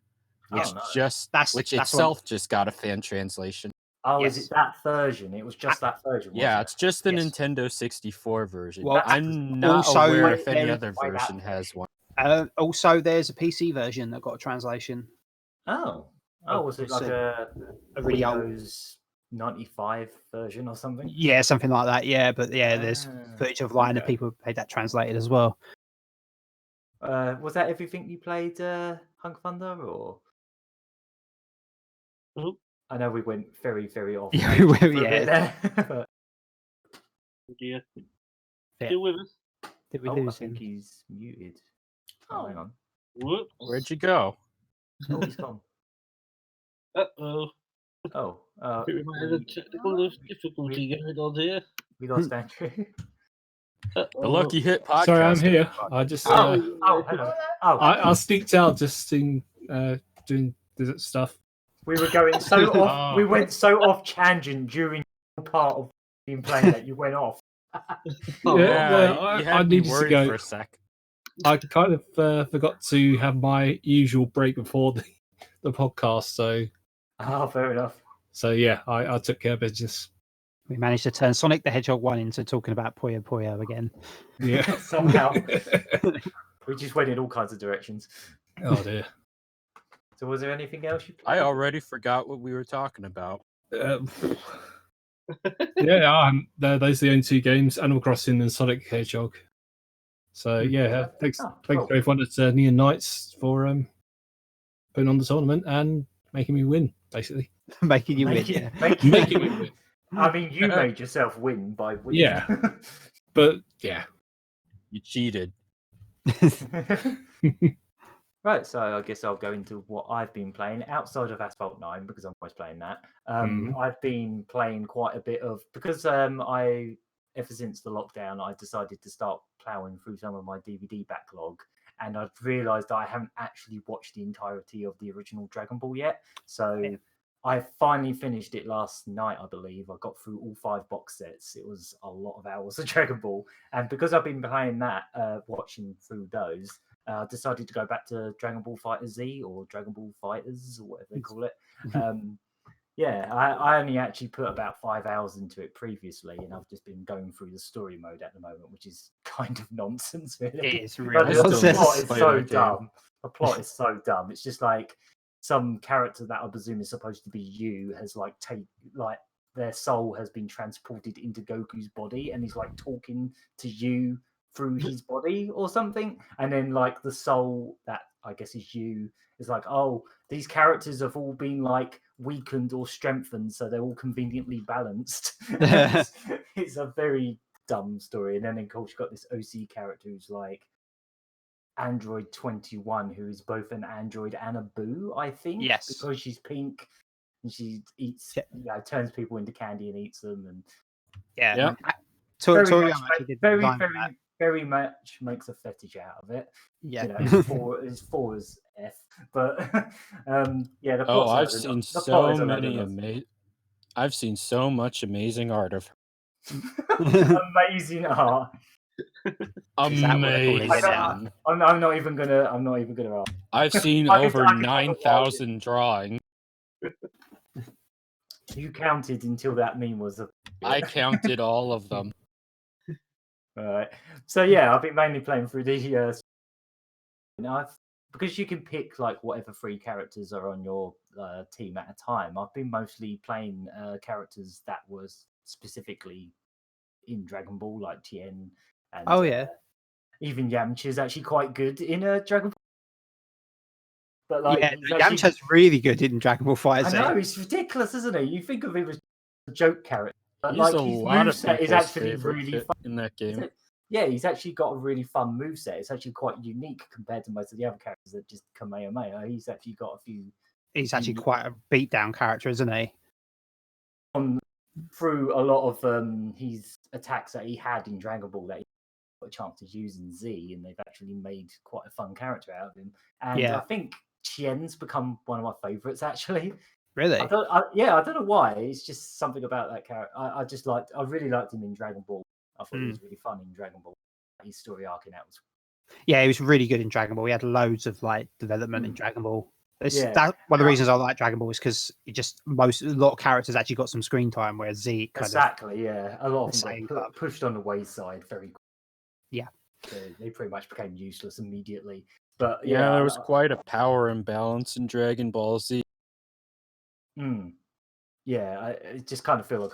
which Oh, nice. That's itself just got a fan translation. Oh, is Yes. it that version? It was just that version. Yeah, wasn't it's just the Yes. Nintendo 64 version. Well, I'm not also, aware if any there- other why that version has one. Also, there's a PC version that got a translation. it? Oh, was it like a a really old- Windows 95 version or something? Yeah, something like that. Yeah, but yeah, there's Ah, footage of line of okay. people who paid that translated as well. Was that everything you played, Hunk Thunder, or? Oop. I know we went very, very off. Yeah, tangent for a yeah. bit there, but- Yeah. Yeah. Still with us? Did we I lose think him? he's muted. Oh, hang on. Whoops. Where'd you go? Oh, he's gone. Uh-oh. Oh, I think we might have a technical difficulty going on here. we lost Andrew. The Lucky Hit podcast. Sorry, I'm here. I just Oh, hello. Oh, I sneaked out just in doing this stuff. we were going so off. We went so off tangent during part of being playing that you went off. Oh, Yeah, well, you I had me needed to worried go. for a sec. I kind of forgot to have my usual break before the podcast, Oh, fair enough. so yeah, I took care of business. We managed to turn Sonic the Hedgehog 1 into talking about Puyo Puyo again. Yeah. Somehow. We just went in all kinds of directions. Oh dear. So, was there anything else you I played? already forgot what we were talking about. Yeah, those are the only 2 games: Animal Crossing and Sonic the Hedgehog. So yeah, thanks Oh, to cool. everyone at Neon Knights for putting on the tournament and making me win, basically. Making you win. Make Yeah. it, make it- Making me win. I mean, you made yourself win by winning. Yeah. But yeah, You cheated. Right, so I guess I'll go into what I've been playing outside of Asphalt 9 because I'm always playing that. I've been playing quite a bit of because I ever since the lockdown I decided to start ploughing through some of my DVD backlog, and I've realised I haven't actually watched the entirety of the original Dragon Ball yet. So I finally finished it last night, I believe. I got through all 5 box sets. It was a lot of hours of Dragon Ball, and because I've been playing that, watching through those. Decided to go back to Dragon Ball FighterZ or Dragon Ball FighterZ or whatever they call it. I only actually put about 5 hours into it previously, and I've just been going through the story mode at the moment, which is kind of nonsense, really. It is really The nonsense. plot is so dumb. The plot is so dumb. It's just like some character that I presume is supposed to be you has their soul has been transported into Goku's body, and he's like talking to you through his body or something, and then like the soul that I guess is you is like, oh, these characters have all been like weakened or strengthened, so they're all conveniently balanced. It's a very dumb story. And then of course you've got this OC character who's like Android 21, who is both an android and a boo, I think. Yes, because she's pink and she eats turns people into candy and eats them. And very much makes a fetish out of it. Yeah, it's four as F, but the plot's I've seen so much amazing art of her. Amazing art. Amazing. I'm not even gonna ask. I've seen over 9,000 drawings. You counted until that meme was I counted all of them. All right. So I've been mainly playing through the because you can pick like whatever 3 characters are on your team at a time. I've been mostly playing characters that was specifically in Dragon Ball, like Tien and even Yamcha's actually quite good in Dragon Ball. But Yamcha's really good in Dragon Ball FighterZ. I know, it's ridiculous, isn't it? You think of him as a joke character. But his moveset is actually really fun in that game. Yeah, he's actually got a really fun moveset. It's actually quite unique compared to most of the other characters that just Kamehameha. He's actually got a few. He's actually quite a beatdown character, isn't he? Through a lot of his attacks that he had in Dragon Ball that he got a chance to use in Z, and they've actually made quite a fun character out of him. And I think Tien's become one of my favourites, actually. Really? I don't know why. It's just something about that character. I really liked him in Dragon Ball. I thought he was really fun in Dragon Ball. His story arc in that was. Yeah, he was really good in Dragon Ball. He had loads of like development in Dragon Ball. That's one of the reasons I like Dragon Ball is because a lot of characters actually got some screen time, whereas Z a lot of them got pushed on the wayside very quickly. Yeah, they pretty much became useless immediately. But there was quite a power imbalance in Dragon Ball Z. I just kind of feel like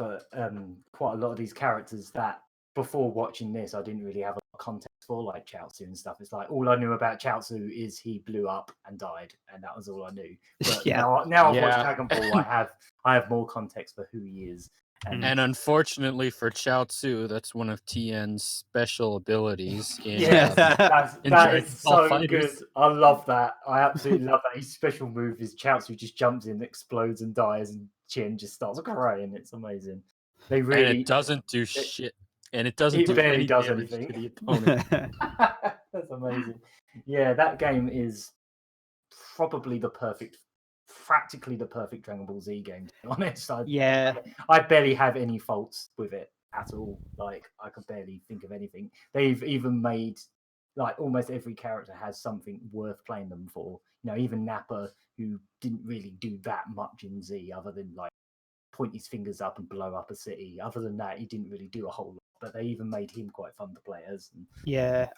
quite a lot of these characters that before watching this I didn't really have a lot of context for, like Chaozu and stuff. It's like all I knew about Chaozu is he blew up and died, and that was all I knew. But now I've watched Dragon Ball, I have more context for who he is. And unfortunately for Chaozu, that's one of Tien's special abilities. That is so good. I love that. I absolutely love that. His special move is Chaozu just jumps in, explodes, and dies, and Tien just starts crying. It's amazing. And it doesn't do shit. And it doesn't do barely does damage anything to the opponent. That's amazing. Yeah, that game is probably practically the perfect Dragon Ball Z game, to be honest. I barely have any faults with it at all. Like, I could barely think of anything. They've even made, like, almost every character has something worth playing them for. Even Nappa, who didn't really do that much in Z, other than, like, point his fingers up and blow up a city. Other than that, he didn't really do a whole lot. But they even made him quite fun to play as.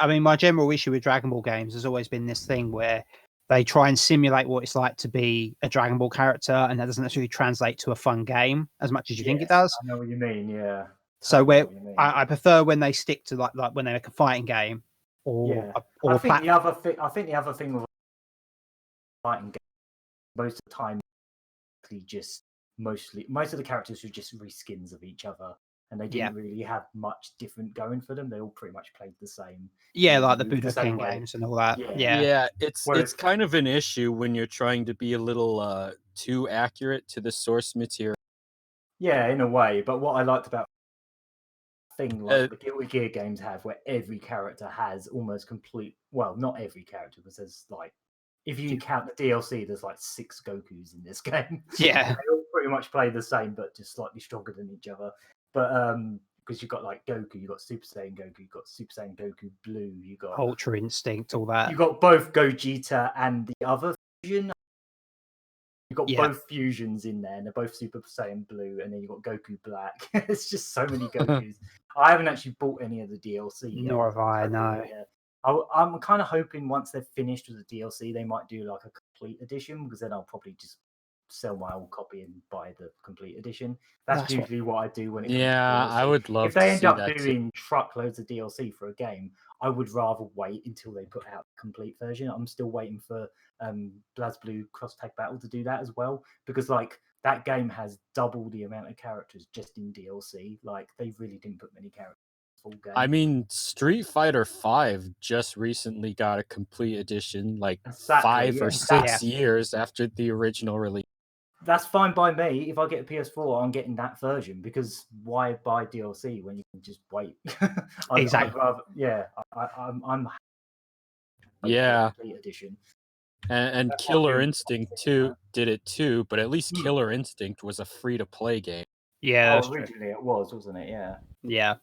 I mean, my general issue with Dragon Ball games has always been this thing where they try and simulate what it's like to be a Dragon Ball character, and that doesn't actually translate to a fun game as much as you think it does. I know what you mean, yeah. So I prefer when they stick to like when they make a fighting game I think the other thing with a fighting game, most of the time, most of the characters are just reskins of each other, and they didn't really have much different going for them. They all pretty much played the same. Yeah, like the the same Budokan way. games and all that. Yeah, it's Whereas- kind of an issue when you're trying to be a little too accurate to the source material. Yeah, in a way. But what I liked about thing like the Guilty Gear games have, where every character has almost complete. Well, not every character, because there's like, if you count the DLC, there's like 6 Gokus in this game. Yeah. They all pretty much play the same, but just slightly stronger than each other. But because you've got like Goku, you've got Super Saiyan Goku, you've got Super Saiyan Goku Blue, you got Ultra Instinct, all that. You got both Gogeta and the other fusion. You've got both fusions in there, and they're both Super Saiyan Blue, and then you've got Goku Black. It's just so many Gokus. I haven't actually bought any of the DLC yet. Nor have I, no. I'm kind of hoping once they're finished with the DLC, they might do like a complete edition, because then I'll probably just sell my old copy and buy the complete edition. That's usually what I do when it comes to DLC. I would love if they to end see up that doing truckloads of DLC for a game, I would rather wait until they put out the complete version. I'm still waiting for BlazBlue Cross Tag Battle to do that as well, because like that game has double the amount of characters just in DLC. Like they really didn't put many characters in the full game. I mean, Street Fighter V just recently got a complete edition, like 5 or 6 years after the original release. That's fine by me. If I get a PS4, I'm getting that version, because why buy DLC when you can just wait? Exactly. I'm complete edition. And Killer Instinct 2 did it too, but at least Killer Instinct was a free-to-play game. Yeah, originally it was, wasn't it? Yeah. Yeah.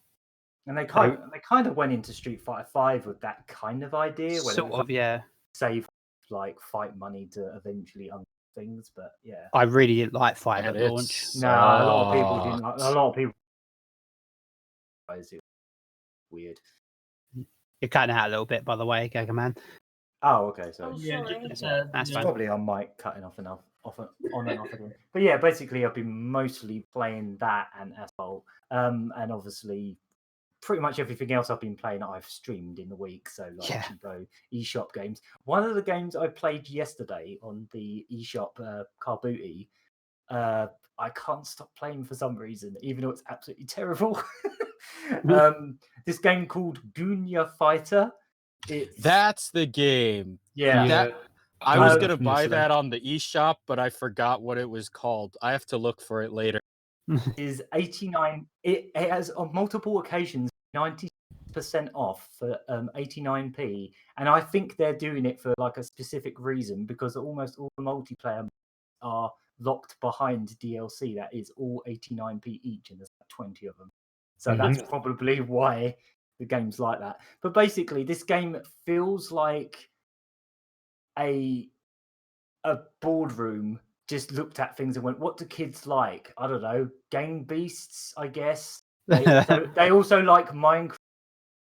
And they kind of went into Street Fighter 5 with that kind of idea, where sort of, yeah. Save like fight money to eventually unlock things, but yeah. I really didn't like 5 at launch. No, a lot of people didn't. A lot of people. Weird. You're cutting out a little bit, by the way, Gagaman. Oh, okay. So that's fine. Probably on mic cutting off enough, on and off again. But yeah, basically, I've been mostly playing that and Asphalt, and obviously, pretty much everything else I've been playing, I've streamed in the week. So like Chibo eShop games. One of the games I played yesterday on the eShop Car Booty, I can't stop playing for some reason, even though it's absolutely terrible. This game called Goonya Fighter. That's the game. Yeah. I was going to buy that on the eShop, but I forgot what it was called. I have to look for it later. Is 89. It has on multiple occasions 90% off for 89p, and I think they're doing it for like a specific reason, because almost all the multiplayer are locked behind DLC that is all 89p each, and there's like 20 of them. So that's probably why the game's like that. But basically, this game feels like a boardroom just looked at things and went, what do kids like? I don't know, Game Beasts, I guess. They also like Minecraft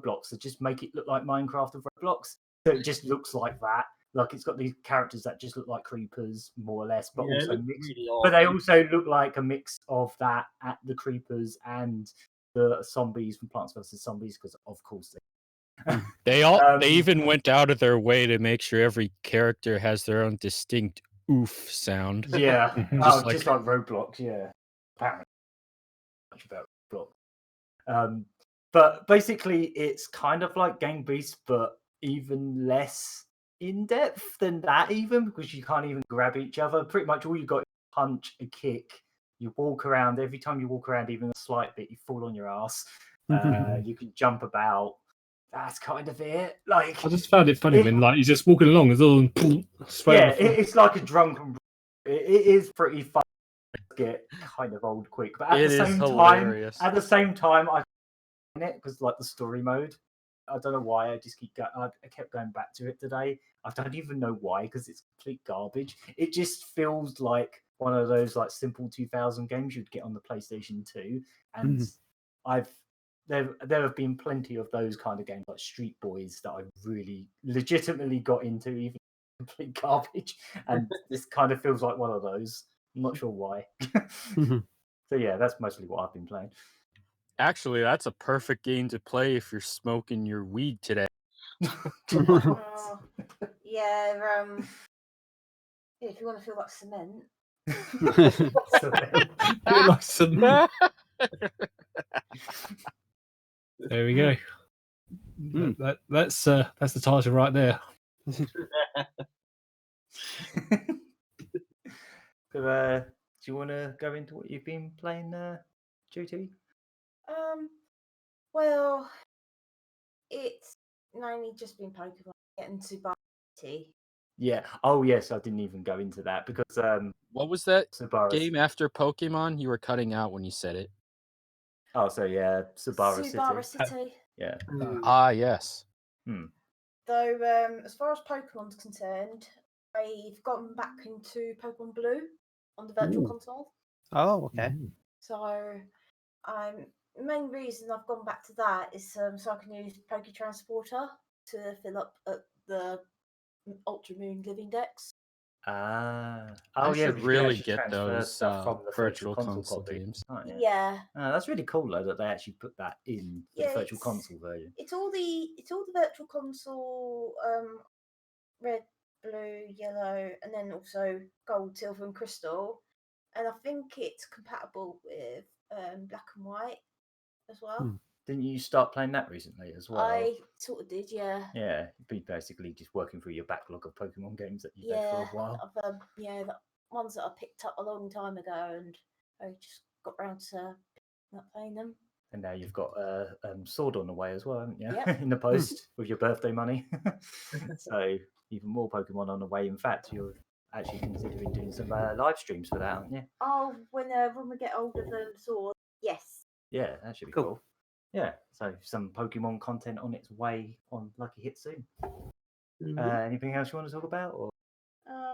blocks, so just make it look like Minecraft of Roblox. So it just looks like that. Like it's got these characters that just look like creepers, more or less, but also mixed. Really but they also look like a mix of that at the creepers and the zombies from Plants vs Zombies, because of course they even went out of their way to make sure every character has their own distinct oof sound. Yeah, just like Roblox. Yeah, apparently much about Roblox. But basically, it's kind of like Game Beast, but even less in depth than that. Even because you can't even grab each other. Pretty much all you got is a punch, a kick. You walk around. Every time you walk around, even a slight bit, you fall on your ass. You can jump about. That's kind of it. Like I just found it funny when like you're just walking along, it's all it's like a drunken. It is pretty fun. Get kind of old quick, but at the same time, I in it because like the story mode. I don't know why. I just keep I kept going back to it today. I don't even know why, because it's complete garbage. It just feels like one of those like simple 2000 games you'd get on the PlayStation 2, and there have been plenty of those kind of games like Street Boys that I really legitimately got into, even complete garbage, and this kind of feels like one of those. I'm not sure why. So yeah, that's mostly what I've been playing. Actually, that's a perfect game to play if you're smoking your weed today. Yeah, if you want to feel like cement. Feel like cement. There we go. That's the title right there. So, do you want to go into what you've been playing, Judy? Well, it's mainly just been Pokemon getting Subara City. Yeah. Oh, yes. I didn't even go into that because What was that Subara game after Pokemon? You were cutting out when you said it. Oh, so yeah, Subara Subara City. City. Yeah. Ah, yes. Though, as far as Pokemon's concerned, I've gotten back into Pokemon Blue on the Virtual Console. Oh, okay. So, the main reason I've gone back to that is so I can use Poke Transporter to fill up at the Ultra Moon Living Dex. Oh, I yeah. should you can really actually get transfer those stuff from the Virtual Console Console copy, games. can't you? Yeah. That's really cool though that they actually put that in the Yeah, Virtual Console version. It's all the Virtual Console, red, blue, yellow, and then also gold, silver, and crystal. And I think it's compatible with black and white as well. Didn't you start playing that recently as well? I sort of did, yeah. Yeah, you'd be basically just working through your backlog of Pokemon games that you've had for a while. I've the ones that I picked up a long time ago, and I just got round to not playing them. And now you've got Sword on the way as well, haven't you? Yep. In the post with your birthday money. So even more Pokemon on the way. In fact, you're actually considering doing some live streams for that, aren't you? Oh, when we get older than Sword, yes. Yeah, that should be Cool. cool. Yeah, so some Pokemon content on its way on Lucky Hit soon. Anything else you want to talk about? Or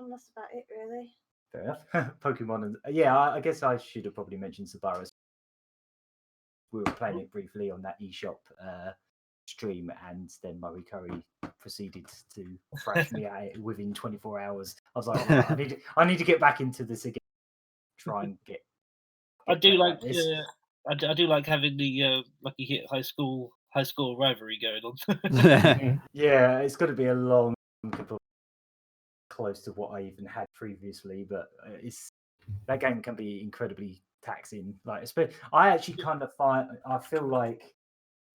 That's about it, really. fair enough. Pokemon and yeah, I guess I should have probably mentioned Subara. We were playing it briefly on that eShop stream, and then Murry Curry proceeded to thrash me at it within 24 hours. I was like, oh, I need to get back into this again. Try and get. I do better like at this. I do like having the Lucky Hit high school rivalry going on. Yeah, it's got to be a long, close to what I even had previously, but that game can be incredibly taxing. Like, I actually kind of I feel like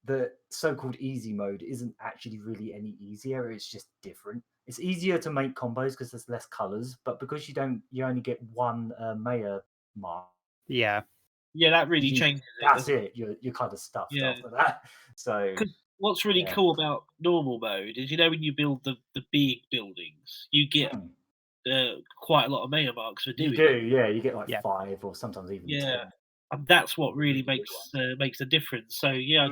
the so-called easy mode isn't actually really any easier. It's just different. It's easier to make combos because there's less colors, but because you only get one Maya mark. Yeah. Yeah, that really changes it. That's it. You're kind of stuffed after that. So what's really cool about normal mode is, when you build the big buildings, you get quite a lot of Maya marks for doing it. You do, yeah. You get like 5 or sometimes even 10. And that's what really makes the difference. So yeah, I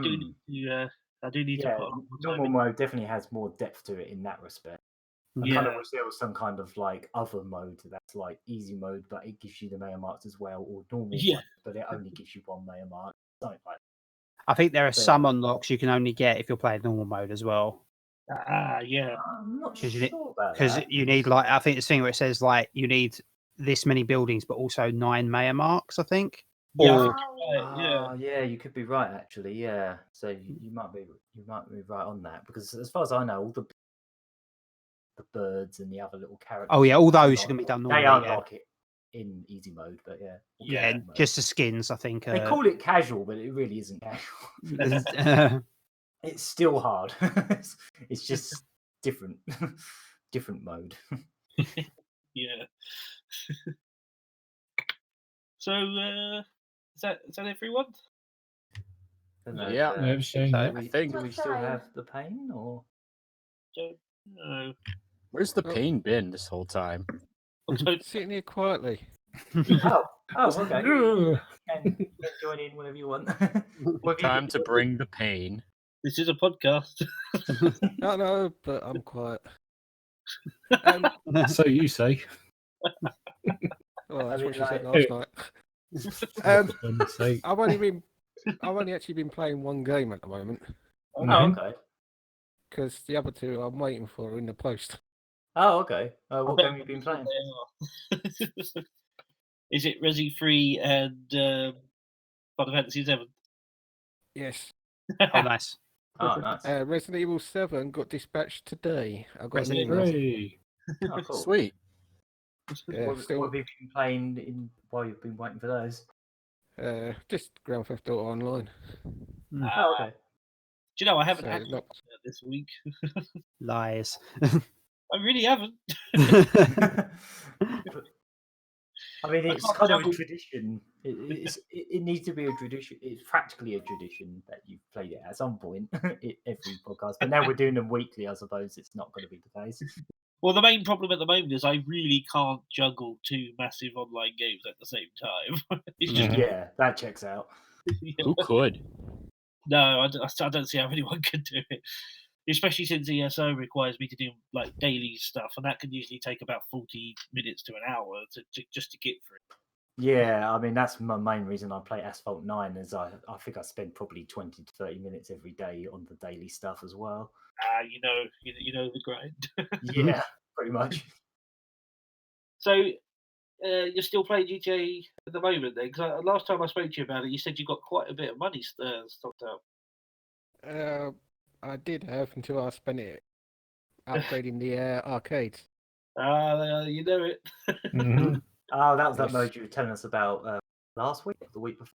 do need to put on normal mode definitely has more depth to it in that respect. I kind of wish there was some kind of like other mode that's like easy mode, but it gives you the Maya marks as well, or normal mode, but it only gives you one Maya mark. Something like that. I think there are some unlocks you can only get if you're playing normal mode as well. Yeah. I'm not sure about because that. you need I think it's thing where it says like you need this many buildings, but also 9 Maya marks. I think. Yeah. Yeah, you could be right actually. Yeah, so you might be right on that, because as far as I know, all the birds and the other little characters. Oh yeah, all those can be done normally. They unlock it in easy mode, but yeah, just the skins. I think they call it casual, but it really isn't casual. It's still hard. It's just different mode. Yeah. So is that everyone? Yeah, I think we still have the pain, or don't know. Where's the pain been this whole time? Sitting here quietly. Oh, okay. And join in whenever you want. Time to bring the pain. This is a podcast. I know, but I'm quiet. So you say. Well, that's what she said last night. I've only actually been playing one game at the moment. Oh, okay. Because the other two I'm waiting for in the post. Oh, okay. What game have you been playing? Is it Resi 3 and Final Fantasy 7? Yes. Oh, nice. Oh, nice. Resident Evil 7 got dispatched today. I got an email. Oh, cool. Sweet. Yeah, what have you been playing while you've been waiting for those? Just Grand Theft Auto Online. Oh, okay. Do you know I haven't So actually not- done that this week. Lies. I really haven't. I mean, I it's can't kind of a juggle. tradition. It needs to be a tradition. It's practically a tradition that you've played it at some point every podcast. But now we're doing them weekly. I suppose it's not going to be the case. Well, the main problem at the moment is I really can't juggle two massive online games at the same time. It's just Yeah, that checks out. Who could? no, I don't see how anyone could do it. Especially since ESO requires me to do like daily stuff, and that can usually take about 40 minutes to an hour just to get through. Yeah, I mean that's my main reason I play Asphalt 9 is I think I spend probably 20 to 30 minutes every day on the daily stuff as well. You know the grind. Yeah, pretty much. So you're still playing GTA at the moment, then? Because last time I spoke to you about it, you said you got quite a bit of money stocked up. I did have until I spent it upgrading the arcades. You know it. Oh, that was that Yes. mode you were telling us about last week or the week before.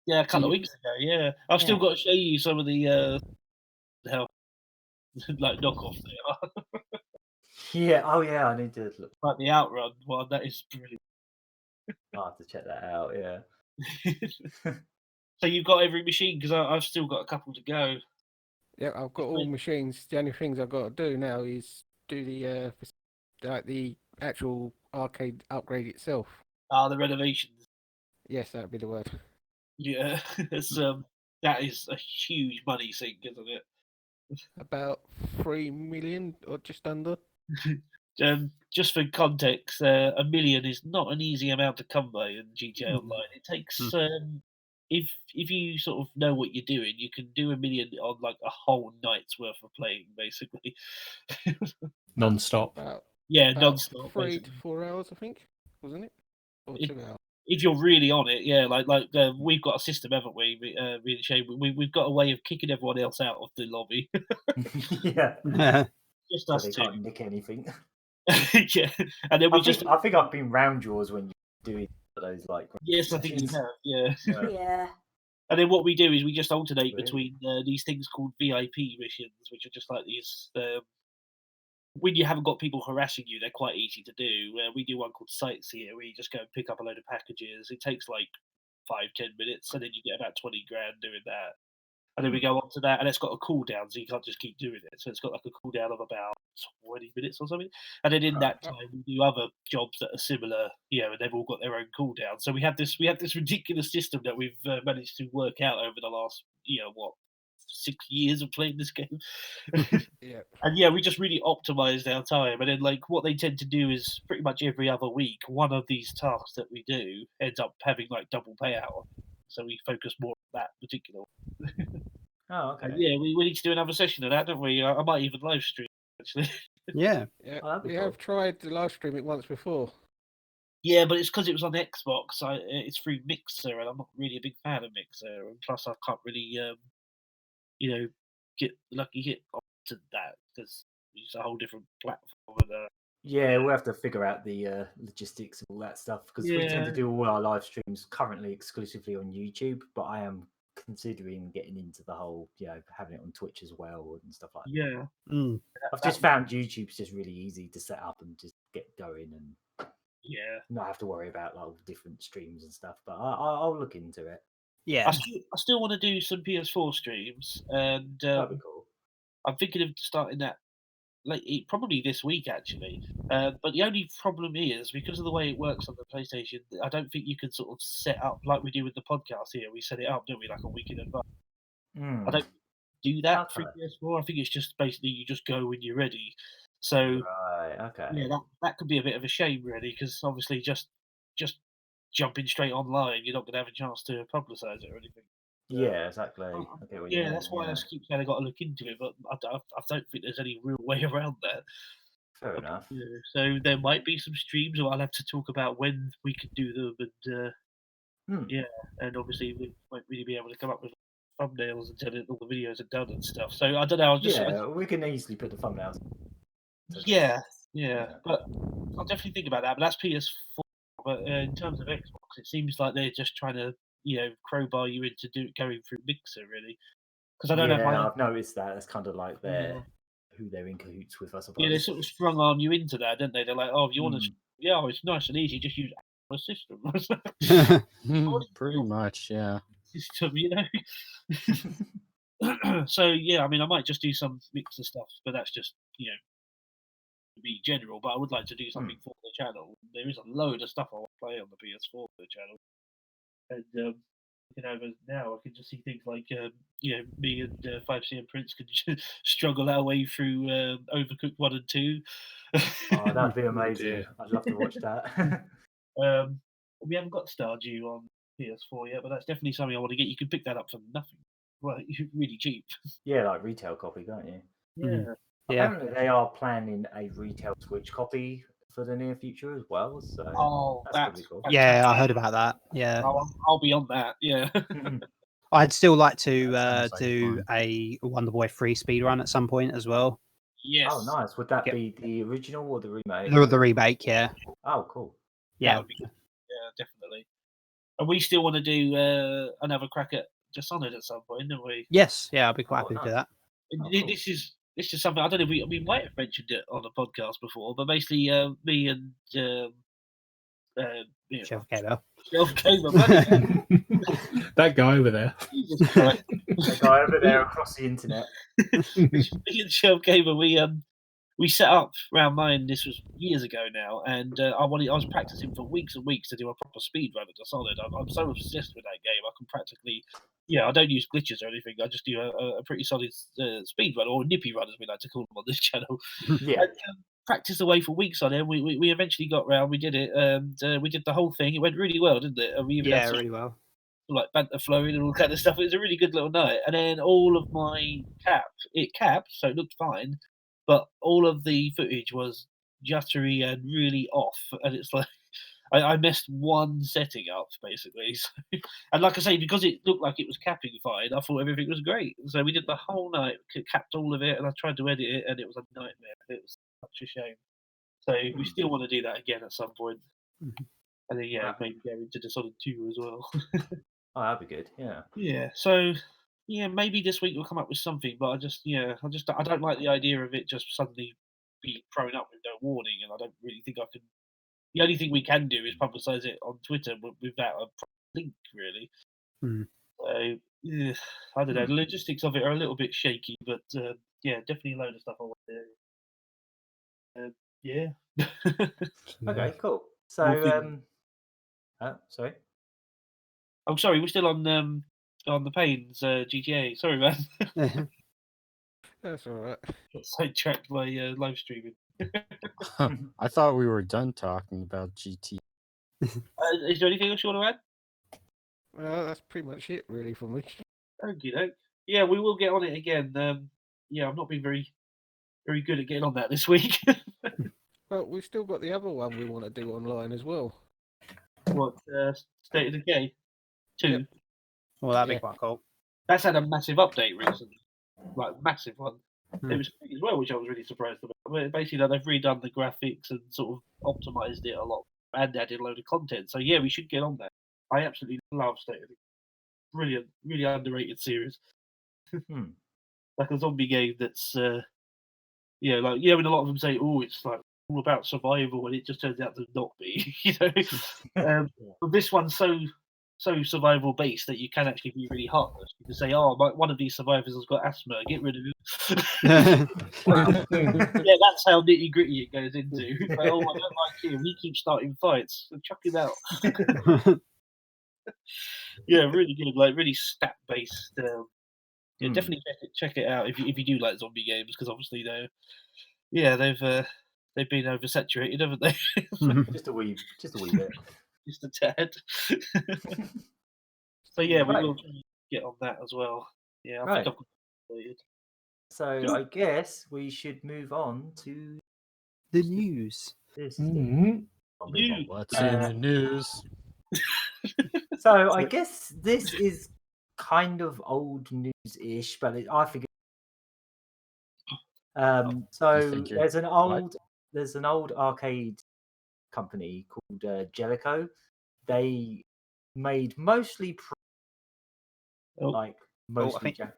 Yeah, a couple of weeks ago. Yeah, I've still got to show you some of the how like knockoffs they are. Yeah, oh yeah, I need to look. Like the Outrun one, that is brilliant. I'll have to check that out. Yeah. So you've got every machine because I've still got a couple to go. Yeah, I've got all machines. The only things I've got to do now is do the actual arcade upgrade itself. The renovations. Yes, that'd be the word. Yeah, it's that is a huge money sink, isn't it? About 3 million or just under. Just for context, 1 million is not an easy amount to come by in GTA Online. It takes if you sort of know what you're doing, you can do 1 million on like a whole night's worth of playing, basically. Non-stop. About Non-stop. 3 basically. to 4 hours, I think, wasn't it? Or 2 hours. If you're really on it, yeah, we've got a system, haven't we? Me and Shane, we've got a way of kicking everyone else out of the lobby. Yeah. Just So us they two. can't nick anything. Yeah, and then we I think I've been round yours when you're doing those like. Yes, I think you have. Yeah. Yeah. And then what we do is we just alternate between these things called VIP missions, which are just like these. When you haven't got people harassing you, they're quite easy to do. We do one called Sightseer, where you just go and pick up a load of packages. It takes like 5-10 minutes, and then you get about 20 grand doing that. And then we go on to that, and it's got a cooldown, so you can't just keep doing it. So it's got like a cooldown of about 20 minutes or something. And then in that time, we do other jobs that are similar, and they've all got their own cooldown. So we have this ridiculous system that we've managed to work out over the last, 6 years of playing this game. Yeah. And we just really optimized our time. And then like what they tend to do is pretty much every other week, one of these tasks that we do ends up having like double payout. So we focus more on that particular. Oh, okay. We need to do another session of that, don't we? I might even live stream actually. Yeah. Yeah, Oh, that'd be we cool. have tried to live stream it once before. Yeah, but it's because it was on Xbox. It's through Mixer, and I'm not really a big fan of Mixer. And plus, I can't really, get lucky hit onto that because it's a whole different platform. Yeah, we'll have to figure out the logistics and all that stuff because we tend to do all our live streams currently exclusively on YouTube, but I am considering getting into the whole, having it on Twitch as well and stuff like that. Yeah. I've just found YouTube's just really easy to set up and just get going and not have to worry about like all the different streams and stuff. But I'll look into it. Yeah. I still want to do some PS4 streams, and That'd be cool. I'm thinking of starting that probably this week actually. But the only problem is because of the way it works on the PlayStation, I don't think you can sort of set up like we do with the podcast here. We set it up, don't we, like a week in advance. I don't do that for PS4. I think it's just basically you just go when you're ready. So that could be a bit of a shame really, because obviously just jumping straight online, you're not going to have a chance to publicize it or anything. Yeah, exactly. Okay, that's why I keep saying I got to look into it, but I don't think there's any real way around that. Fair enough. So there might be some streams, or I'll have to talk about when we could do them, and and obviously we won't really be able to come up with thumbnails until all the videos are done and stuff. So I don't know. We can easily put the thumbnails. Yeah, but I'll definitely think about that. But that's PS4. but in terms of Xbox, it seems like they're just trying to, crowbar you into going through Mixer, really. Because I don't know if I've noticed that. That's kind of like who they're in cahoots with, I suppose. Yeah, they sort of sprung on you into that, didn't they? They're like, oh, if you want to, it's nice and easy, just use a system. Pretty much, yeah. System, So yeah, I mean, I might just do some Mixer stuff, but that's just to be general. But I would like to do something for the channel. There is a load of stuff I want to play on the PS4 for the channel, and over now I can just see things like me and 5C and Prince can struggle our way through Overcooked 1 and 2. Oh, that'd be amazing. I'd love to watch that. We haven't got Stardew on PS4 yet, but that's definitely something I want to get. You can pick that up for nothing. Well, really cheap. Yeah, like retail copy, don't you? Yeah. Apparently they are planning a retail Switch copy for the near future as well. So that's cool. Yeah, I heard about that. Yeah, I'll be on that. Yeah. I'd still like to do a Wonder Boy 3 speedrun at some point as well. Yes. Oh, nice. Would that be the original or the remake? The remake, yeah. Oh, cool. Yeah. Yeah, definitely. And we still want to do another crack at Dishonored at some point, don't we? Yes, yeah, I'll be quite happy to do that. Cool. This is something I don't know. We might have mentioned it on the podcast before, but basically, me and Shelved Gamer. That guy over there. That guy over there across the internet. Me and Shelved Gamer, we set up round mine. This was years ago now, and I was practicing for weeks and weeks to do a proper speed run at Dishonored. I'm so obsessed with that game. I can practically, I don't use glitches or anything. I just do a pretty solid speed run, or nippy run, as we like to call them on this channel. Yeah. And, practiced away for weeks on it. We eventually got round. We did it, and we did the whole thing. It went really well, didn't it? And we even had really well. Like banter flowing and all kind of stuff. It was a really good little night. And then all of my it capped, so it looked fine. But all of the footage was jittery and really off. And it's like, I messed one setting up, basically. So, and like I say, because it looked like it was capping fine, I thought everything was great. So we did the whole night, capped all of it, and I tried to edit it, and it was a nightmare. It was such a shame. So we still want to do that again at some point. And then, maybe go into Dishonored 2 as well. Oh, that'd be good. Yeah. Yeah. So, maybe this week we'll come up with something. But I don't like the idea of it just suddenly being thrown up with no warning, and I don't really think I can. The only thing we can do is publicise it on Twitter without a link, really. So, I don't know. The logistics of it are a little bit shaky, but definitely a load of stuff I want to do. Okay, cool. So, sorry. Oh, sorry, we're still on thePain's GTA. Sorry, man. That's all right. Got sidetracked by live streaming. I thought we were done talking about GT. Is there anything else you want to add? Well, that's pretty much it, really, for me. Okay, yeah, we will get on it again. I've not been very, very good at getting on that this week. Well, we've still got the other one we want to do online as well. What, State of Decay 2? Yep. Well, that'd be quite cool. That's had a massive update recently, like massive one. It was big as well, which I was really surprised about. Basically, they've redone the graphics and sort of optimized it a lot and added a load of content. So yeah, we should get on that. I absolutely love State of Decay. Brilliant, really underrated series. Like a zombie game that's, when a lot of them say, "Oh, it's like all about survival," and it just turns out to not be. But this one's so survival based that you can actually be really heartless. You can say, "Oh, one of these survivors has got asthma. Get rid of him." That's how nitty gritty it goes into. Like, oh, I don't like him. He keeps starting fights. So chuck him out. Really good. Like really stat based. Definitely check it out if you do like zombie games, because obviously they've been oversaturated, haven't they? Just a wee bit. Just a tad. So we will get on that as well. Yeah, I think I've completed. So I guess we should move on to the news. What's in the news? So I guess this is kind of old news-ish, but I figured. So there's an old arcade company called Jaleco. They made mostly I mostly. think-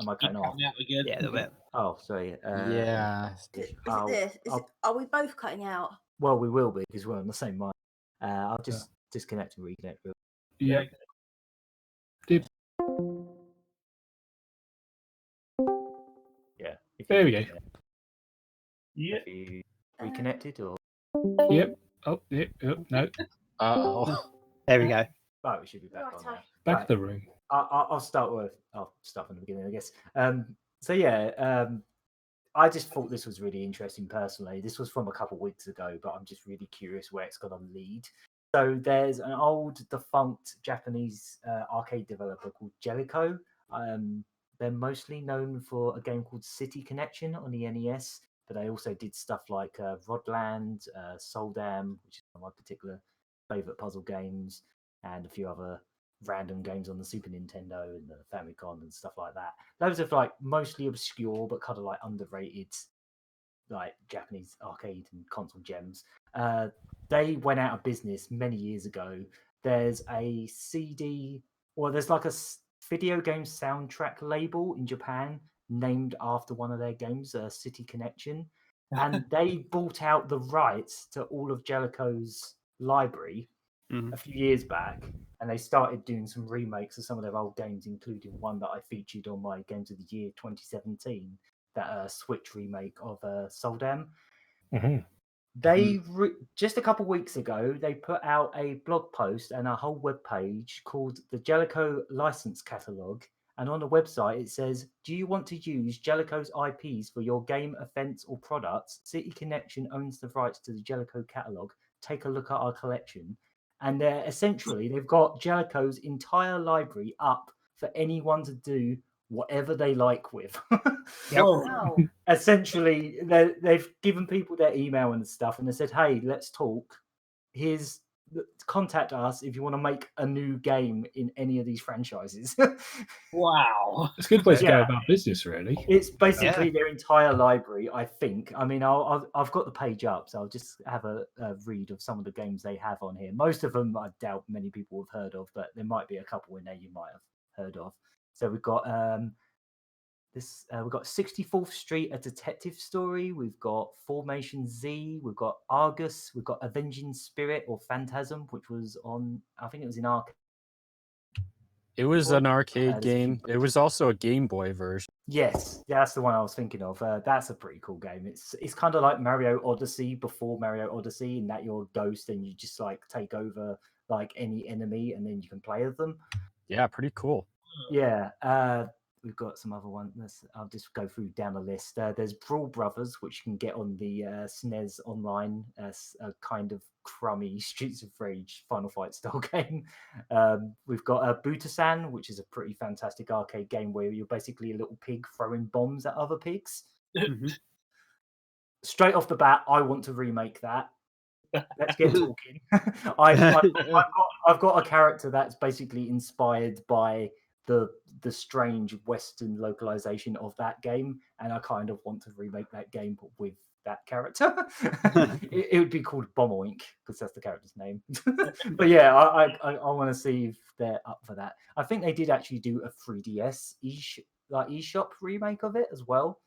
Am I cutting off? Out again. Yeah, a little bit. Oh, sorry. Yeah. Is it this? Are we both cutting out? Well, we will be because we're on the same mic. I'll just disconnect and reconnect. Yeah. Yeah. There we go. Yeah. Have you reconnected or? Yep. Oh, yep. Oh, no. Oh. There we go. Right, we should be back on Righto. now. Back Right. to the room. I'll start from the beginning, I guess. So yeah, I just thought this was really interesting personally. This was from a couple of weeks ago, but I'm just really curious where it's going to lead. So there's an old defunct Japanese arcade developer called Jaleco. They're mostly known for a game called City Connection on the NES, but they also did stuff like Rodland, Soldam, which is one of my particular favorite puzzle games, and a few other random games on the Super Nintendo and the Famicom and stuff like that. Those are like mostly obscure but kind of like underrated, like Japanese arcade and console gems. They went out of business many years ago. There's a CD, or there's like a video game soundtrack label in Japan named after one of their games, City Connection, and they bought out the rights to all of Jaleco's library a few years back, and they started doing some remakes of some of their old games, including one that I featured on my Games of the Year 2017, that Switch remake of Soldam. They just a couple of weeks ago, they put out a blog post and a whole web page called the Jaleco License Catalog. And on the website, it says, "Do you want to use Jaleco's IPs for your game, offense, or products? City Connection owns the rights to the Jaleco catalog. Take a look at our collection." And they've got Jaleco's entire library up for anyone to do whatever they like with. Wow. Essentially, they've given people their email and stuff, and they said, "Hey, let's talk. Contact us if you want to make a new game in any of these franchises." Wow. It's a good way to go about business, really. It's basically their entire library, I think. I mean, I've got the page up, so I'll just have a read of some of the games they have on here. Most of them, I doubt many people have heard of, but there might be a couple in there you might have heard of. So we've got we've got 64th Street, a detective story. We've got Formation Z. We've got Argus. We've got Avenging Spirit or Phantasm, which was on, I think it was in arcade. It was an arcade game. It was also a Game Boy version. Yes, that's the one I was thinking of. That's a pretty cool game. It's kind of like Mario Odyssey before Mario Odyssey, in that you're a ghost and you just like take over like any enemy and then you can play with them. Yeah, pretty cool. Yeah. We've got some other ones. I'll just go through down the list. There's Brawl Brothers, which you can get on the SNES online as a kind of crummy Streets of Rage Final Fight style game. We've got Butasan, which is a pretty fantastic arcade game where you're basically a little pig throwing bombs at other pigs. Straight off the bat, I want to remake that. Let's get talking. I've got a character that's basically inspired by the strange Western localization of that game, and I kind of want to remake that game with that character. It would be called Bomboink because that's the character's name. But yeah, I want to see if they're up for that. I think they did actually do a 3DS eShop remake of it as well.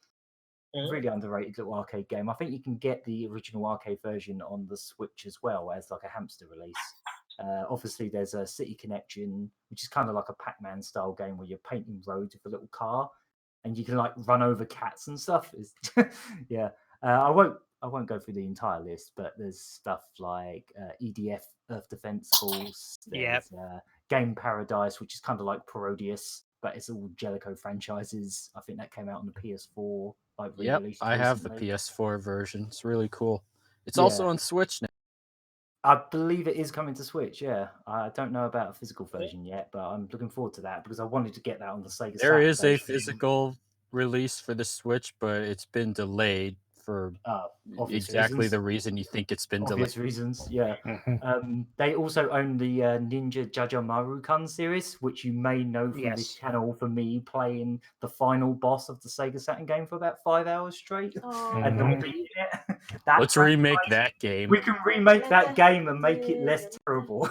Really underrated little arcade game. I think you can get the original arcade version on the Switch as well as like a hamster release. Obviously, there's a City Connection, which is kind of like a Pac-Man style game where you're painting roads with a little car, and you can like run over cats and stuff. Yeah, I won't go through the entire list, but there's stuff like EDF Earth Defense Force. There's Game Paradise, which is kind of like Parodius, but it's all Jaleco franchises. I think that came out on the PS4. Yep, I have the PS4 version. It's really cool. It's also on Switch now. I believe it is coming to Switch, yeah. I don't know about a physical version yet, but I'm looking forward to that because I wanted to get that on the Sega Saturn. There is a physical release for the Switch, but it's been delayed for exactly the reason you think it's been delayed. Obvious reasons, yeah. They also own the Ninja Jajamaru-kun series, which you may know from this channel for me playing the final boss of the Sega Saturn game for about 5 hours straight and not beating it. Let's remake that game. We can remake that game and make it less terrible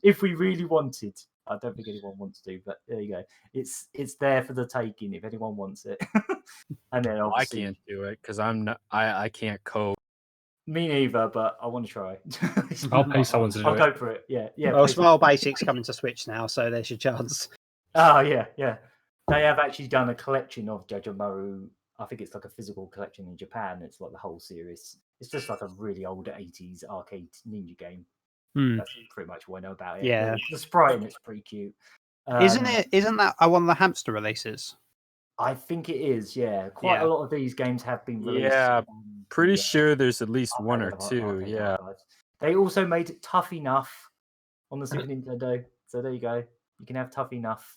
if we really wanted. I don't think anyone wants to, but there you go. It's there for the taking if anyone wants it. And then obviously I can't do it because I'm not. I can't code. Me neither, but I want to try. I'll pay someone to do I'll it. go for it. Yeah. Well, Smile Basics coming to Switch now, so there's your chance. Oh yeah. They have actually done a collection of Jajomaru. I think it's like a physical collection in Japan. It's like the whole series. It's just like a really old 80s arcade ninja game. That's pretty much what I know about it. Yeah. The sprite in it's pretty cute. Isn't that one of the hamster releases? I think it is, yeah. Quite a lot of these games have been released. Yeah, pretty sure there's at least one or two. arcade Yeah. archives. They also made it Tough Enough on the Super Nintendo. So there you go. You can have Tough Enough.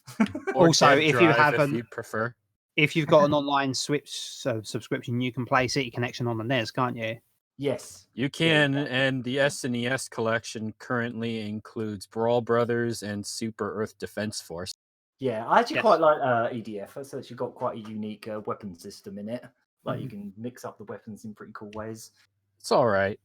Or Also, Dead if you Drive, haven't- if you prefer. If you've got an online Switch subscription, you can play City Connection on the NES, can't you? Yes. You can, and the SNES collection currently includes Brawl Brothers and Super Earth Defense Force. Yeah, I actually quite like EDF. It's actually got quite a unique weapon system in it. Like you can mix up the weapons in pretty cool ways. It's all right.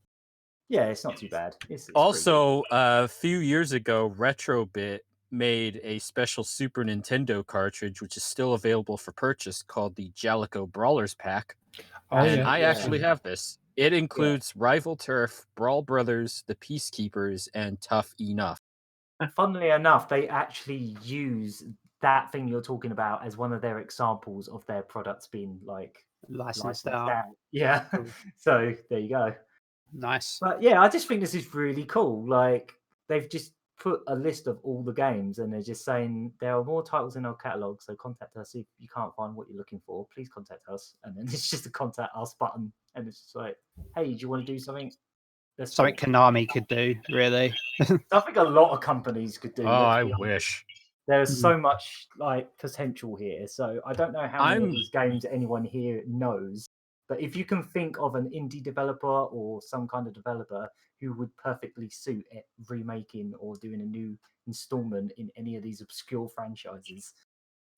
Yeah, it's not too bad. It's Also, a few years ago, Retrobit made a special Super Nintendo cartridge, which is still available for purchase, called the Jaleco Brawlers Pack. And I actually have this. It includes Rival Turf, Brawl Brothers, the Peacekeepers, and Tough Enough. Funnily enough, they actually use that thing you're talking about as one of their examples of their products being like Licensed out. Yeah. So there you go. Nice. But yeah, I just think this is really cool. Like they've just put a list of all the games and they're just saying there are more titles in our catalogue, so contact us if you can't find what you're looking for. Please contact us. And then it's just a contact us button, and it's just like, hey, do you want to do something? Something Konami could do, really. I think a lot of companies could do. Oh, I wish. There's so much like potential here. So I don't know how many of these games anyone here knows, but if you can think of an indie developer or some kind of developer who would perfectly suit it remaking or doing a new installment in any of these obscure franchises.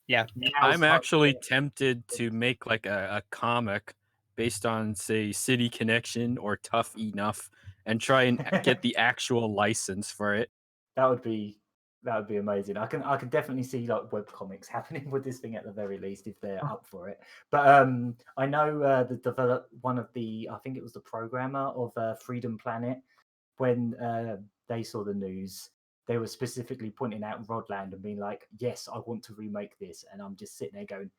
Yeah. I'm actually tempted to make like a comic based on, say, City Connection or Tough Enough and try and get the actual license for it. That would be amazing. I can definitely see like webcomics happening with this thing at the very least if they're up for it. But I know I think it was the programmer of Freedom Planet, when they saw the news, they were specifically pointing out Rodland and being like, yes, I want to remake this. And I'm just sitting there going,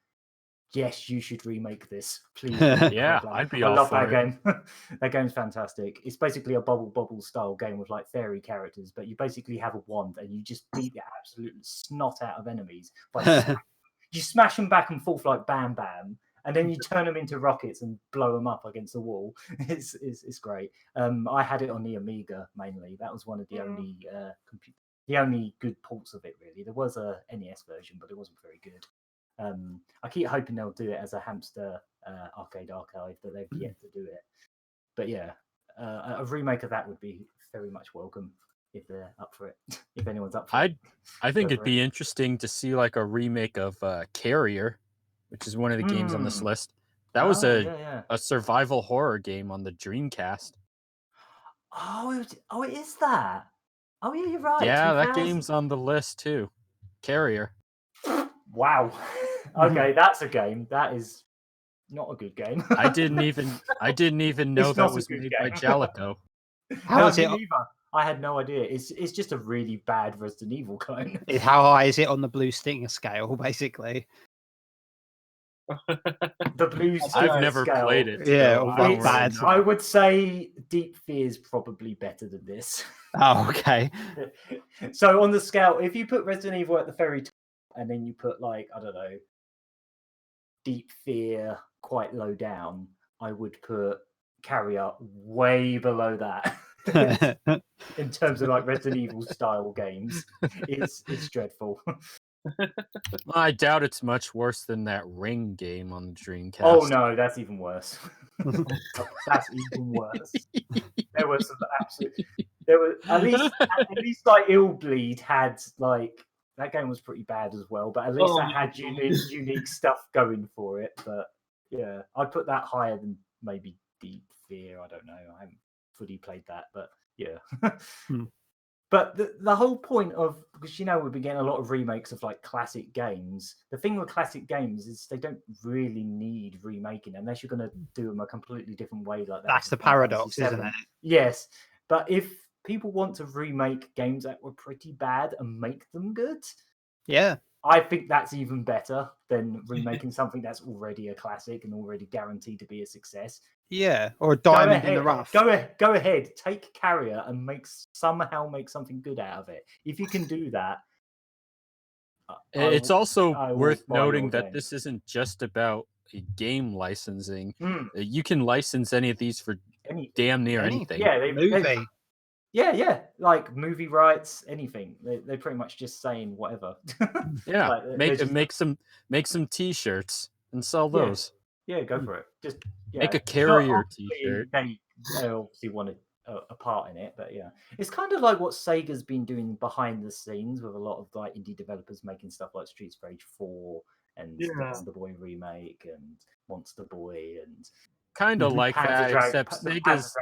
yes, you should remake this, please. Yeah, I'd be all love for that it. game. That game's fantastic. It's basically a bubble style game with like fairy characters, but you basically have a wand and you just beat the absolute snot out of enemies. You smash them back and forth like Bam Bam, and then you turn them into rockets and blow them up against the wall. It's great. I had it on the Amiga mainly. That was one of the only good ports of it, really. There was a NES version, but it wasn't very good. I keep hoping they'll do it as a hamster arcade archive, but they've yet to do it. But yeah, a remake of that would be very much welcome if they're up for it. If anyone's up for it. I think it'd be interesting to see like a remake of Terrier, which is one of the games on this list. That was a survival horror game on the Dreamcast. Oh, it is that. Oh yeah, you're right. Yeah, 2000. that game's on the list too. Terrier. Wow. Okay, that's a game. That is not a good game. I didn't even know that was made by Jaleco. How is it? I had no idea. It's just a really bad Resident Evil clone. How high is it on the Blue Stinger scale, basically? The Blue Stinger I've never scale. played it. Yeah, so well, bad. I would say Deep Fear is probably better than this. Oh, okay. So on the scale, if you put Resident Evil at the very top, and then you put like, I don't know, Deep Fear quite low down, I would put Carrier way below that. In terms of like Resident Evil style games, it's dreadful. I doubt it's much worse than that Ring game on the Dreamcast. Oh no, that's even worse. That's even worse. There was some at least like Illbleed had like, that game was pretty bad as well, but at least that had unique stuff going for it. But yeah, I'd put that higher than maybe Deep Fear. I don't know. I haven't fully played that, but yeah. Hmm. But the whole point of, because we've been getting a lot of remakes of like classic games. The thing with classic games is they don't really need remaking unless you're going to do them a completely different way like that. That's the paradox, isn't it? Yes, but if people want to remake games that were pretty bad and make them good, Yeah. I think that's even better than remaking something that's already a classic and already guaranteed to be a success. Yeah, or a diamond in the rough. Go ahead, take Carrier and somehow make something good out of it. If you can do that, it's also worth noting that game. this isn't just about game licensing. Mm. You can license any of these for damn near anything. Yeah, movie. Yeah, like movie rights, anything. They're pretty much just saying whatever. Yeah, like, make some T-shirts and sell those. Yeah, go for it. Just make a Carrier T-shirt. They obviously wanted a part in it, but yeah, it's kind of like what Sega's been doing behind the scenes with a lot of like indie developers making stuff like Streets of Rage 4 and the Wonder Boy remake and Monster Boy and kind of like that, except Sega's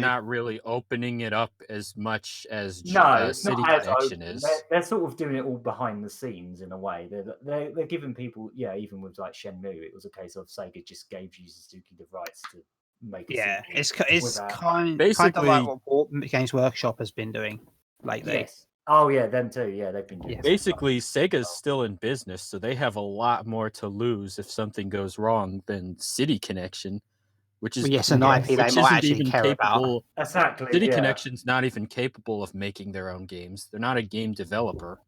not really opening it up as much as City Connection is. They're sort of doing it all behind the scenes in a way. They're giving people, even with like Shenmue, it was a case of Sega just gave Yu Suzuki the rights to make. It's kind of like what Games Workshop has been doing lately. Yes. Oh yeah, them too. Yeah, they've been doing. Basically, Sega's still in business, so they have a lot more to lose if something goes wrong than City Connection, which is an IP they might actually care about. Exactly. City Connection's not even capable of making their own games. They're not a game developer.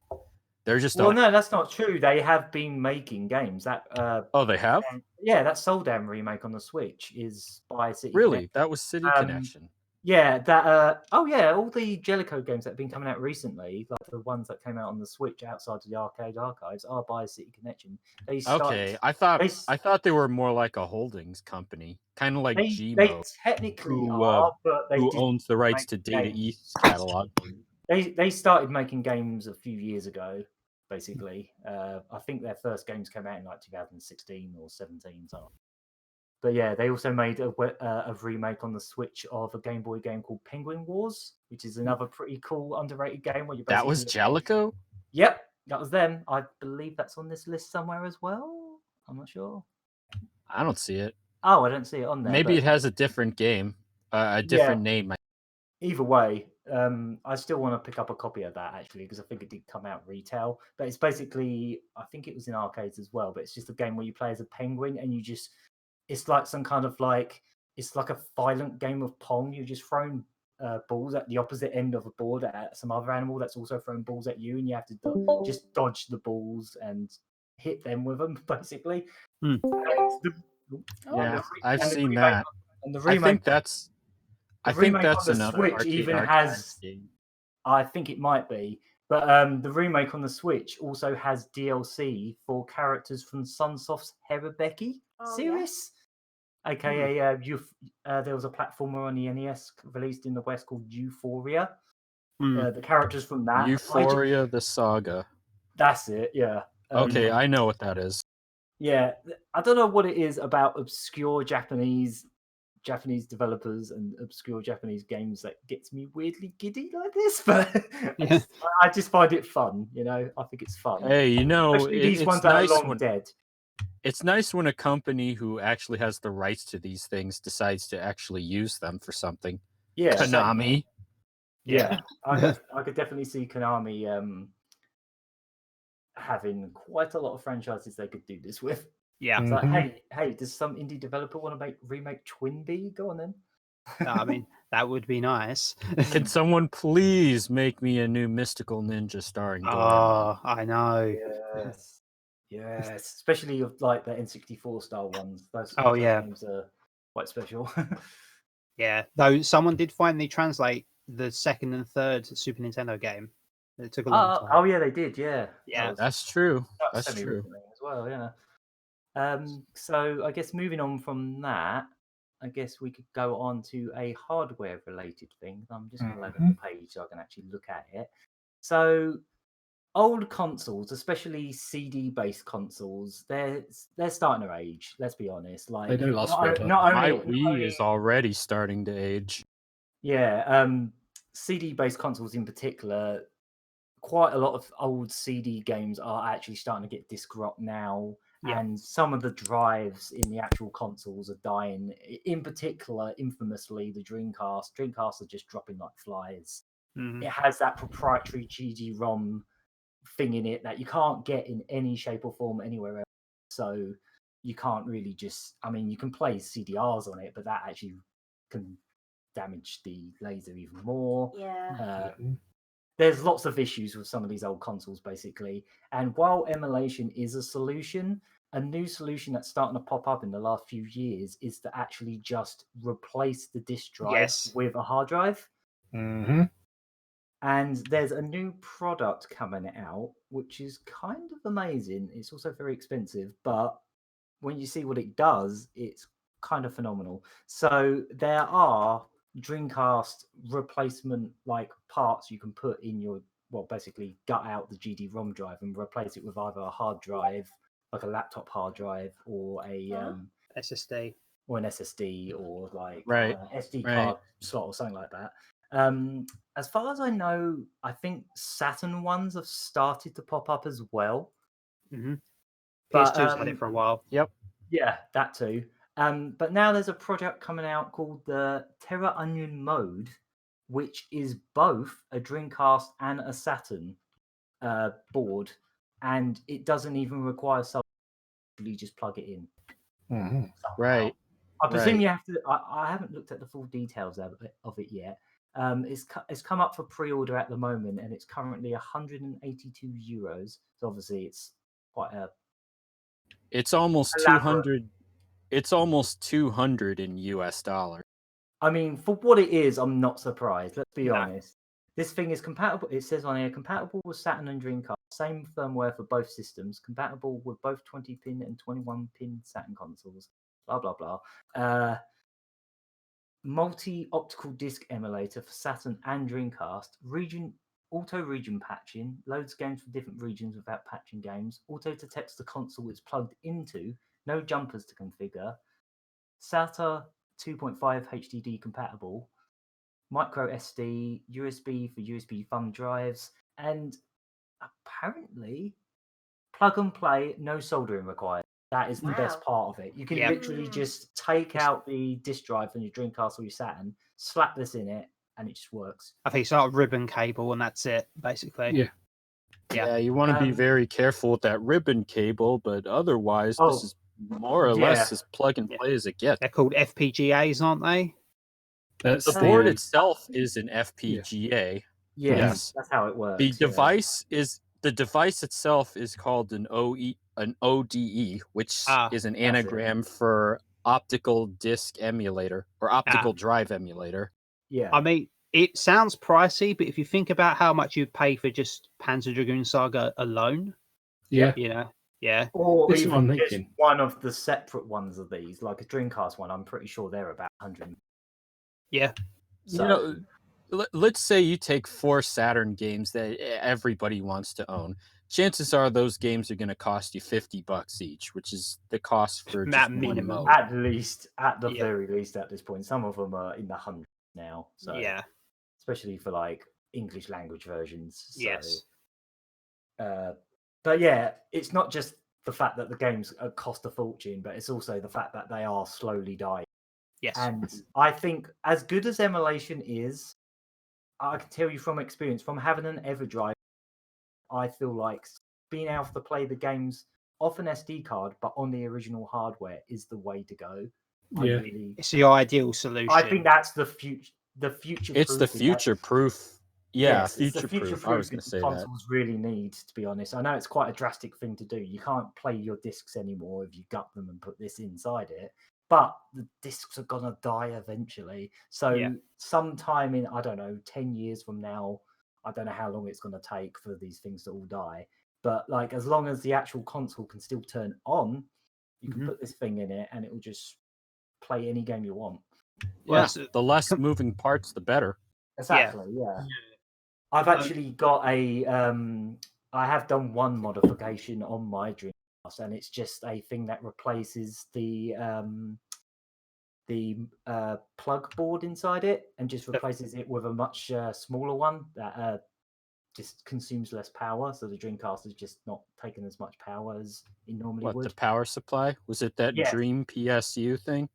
They're just no, that's not true. They have been making games. That they have? Yeah, that Souldown remake on the Switch is by City. Really? That was City Connection. Yeah, that. All the Jaleco games that have been coming out recently, like the ones that came out on the Switch outside of the arcade archives, are by City Connection. I thought they were more like a holdings company, kind of like Gmo. They technically are, but who owns the rights to Data East's catalog? They started making games a few years ago, basically. I think their first games came out in like 2016 or 17. So. But yeah, they also made a remake on the Switch of a Game Boy game called Penguin Wars, which is another pretty cool, underrated game. Where you that was Jaleco? Yep, that was them. I believe that's on this list somewhere as well. I'm not sure. I don't see it. Oh, I don't see it on there. Maybe it has a different game, a different name. Either way, I still want to pick up a copy of that actually because I think it did come out retail. But it's basically, I think it was in arcades as well. But it's just a game where you play as a penguin and you just. It's like some kind of it's like a violent game of Pong. You're just throwing balls at the opposite end of a board at some other animal that's also throwing balls at you, and you have to just dodge the balls and hit them with them, basically. I've seen that. And the remake, I think that's another Switch even has. Game. I think it might be, but the remake on the Switch also has DLC for characters from Sunsoft's Herebeki series. AKA, there was a platformer on the NES released in the West called Euphoria. The characters from that. Euphoria, the Saga. That's it, yeah. Okay, I know what that is. Yeah, I don't know what it is about obscure Japanese developers and obscure Japanese games that gets me weirdly giddy like this, but I just find it fun, I think it's fun. Hey, especially these ones that are long dead. It's nice when a company who actually has the rights to these things decides to actually use them for something. Yeah, Konami. Yeah, I could definitely see Konami having quite a lot of franchises they could do this with. Yeah. It's like, hey, does some indie developer want to remake Twinbee? Go on then. I mean, that would be nice. Can someone please make me a new Mystical Ninja starring Doraemon? Oh, I know. Yes, especially of like the N64 style ones. Those games are quite special. Yeah, though someone did finally translate the second and third Super Nintendo game. It took a long time. Oh yeah, they did. Yeah, that's true. That's true as well. Yeah. So I guess moving on from that, I guess we could go on to a hardware related thing. I'm just going to load up the page so I can actually look at it. So old consoles, especially CD-based consoles, they're starting to age. Let's be honest. Like They don't last not, forever. not My only, Wii is already starting to age. yeah, CD-based consoles in particular. Quite a lot of old CD games are actually starting to get disc rot now, and some of the drives in the actual consoles are dying. In particular, infamously, the Dreamcast. Dreamcasts are just dropping like flies. Mhm. It has that proprietary GD-ROM thing in it that you can't get in any shape or form anywhere else. So you can't really just. I mean, you can play CDRs on it, but that actually can damage the laser even more. Yeah. There's lots of issues with some of these old consoles, basically. And while emulation is a solution, a new solution that's starting to pop up in the last few years is to actually just replace the disk drive with a hard drive. Mm-hmm. And there's a new product coming out, which is kind of amazing. It's also very expensive, but when you see what it does, it's kind of phenomenal. So there are Dreamcast replacement like parts you can put in your, well, basically gut out the GD-ROM drive and replace it with either a hard drive, like a laptop hard drive, or a SSD, or an SSD, or like SD Right. card slot or something like that. As far as I know, I think Saturn ones have started to pop up as well. Mm-hmm. But, PS2's had it for a while. Yep. Yeah, that too. But now there's a project coming out called the Terraonion MODE, which is both a Dreamcast and a Saturn board, and it doesn't even require you just plug it in. Mm-hmm. Right. I presume you have to. I haven't looked at the full details of it yet. It's come up for pre-order at the moment, and it's currently €182. So obviously, it's quite a. It's almost elaborate. 200. It's almost 200 in US dollars. I mean, for what it is, I'm not surprised. Let's be honest. This thing is compatible. It says on here, compatible with Saturn and Dreamcast. Same firmware for both systems. Compatible with both 20-pin and 21-pin Saturn consoles. Blah, blah, blah. Multi-optical disc emulator for Saturn and Dreamcast. Auto-region patching. Loads games for different regions without patching games. Auto-detects the console it's plugged into. No jumpers to configure. SATA 2.5 HDD compatible, micro SD, USB for USB thumb drives, and apparently plug and play, no soldering required. That is the best part of it. You can literally just take out the disk drive from your Dreamcast or your Saturn, slap this in it, and it just works. I think it's like a ribbon cable, and that's it, basically. Yeah, you want to be very careful with that ribbon cable, but otherwise, this is more or less as plug and play as it gets. They're called FPGAs, aren't they? The board itself is an FPGA. Yes, that's how it works. The device itself is called an ODE, which is an anagram for optical disc emulator or optical drive emulator. Yeah. I mean, it sounds pricey, but if you think about how much you'd pay for just Panzer Dragoon Saga alone, or this even just one of the separate ones of these, like a Dreamcast one, I'm pretty sure they're about 100. Yeah. So, let's say you take 4 Saturn games that everybody wants to own. Chances are those games are going to cost you $50 each, which is the cost for just one mode. At least, at the very least, at this point. Some of them are in the hundreds now. So especially for like English language versions. So, yes. But yeah, it's not just the fact that the games cost a fortune, but it's also the fact that they are slowly dying. Yes. And I think as good as emulation is, I can tell you from experience, from having an EverDrive, I feel like being able to play the games off an SD card, but on the original hardware is the way to go. Yeah. It's the ideal solution. I think that's the future. It's the future-proof. Yeah, yes, future-proof. I was going to say that. Consoles really need, to be honest. I know it's quite a drastic thing to do. You can't play your discs anymore if you gut them and put this inside it. But the discs are going to die eventually. So sometime in, I don't know, 10 years from now, I don't know how long it's going to take for these things to all die. But like, as long as the actual console can still turn on, you can put this thing in it and it will just play any game you want. Yeah, the less moving parts, the better. Exactly, yeah. I've actually got a I have done one modification on my Dreamcast, and it's just a thing that replaces the plug board inside it, and just replaces it with a much smaller one that just consumes less power. So the Dreamcast is just not taking as much power as it normally would. The power supply? Was it that Dream PSU thing?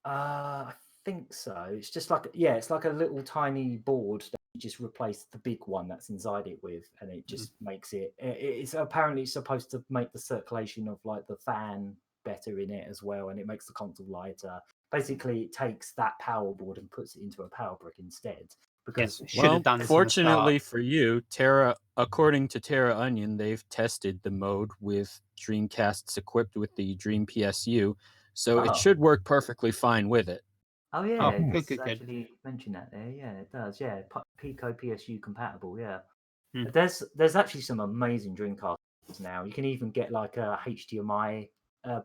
I think so. It's just like it's like a little tiny board that you just replace the big one that's inside it with, and it just makes it. It's apparently supposed to make the circulation of like the fan better in it as well, and it makes the console lighter. Basically, it takes that power board and puts it into a power brick instead. Because fortunately for you, according to Terraonion, they've tested the mode with Dreamcasts equipped with the Dream PSU, so it should work perfectly fine with it. Oh yeah, good. Actually mentioned that there. Yeah, it does. Yeah, Pico PSU compatible. Yeah, Hmm. There's actually some amazing Dreamcasts now. You can even get like a HDMI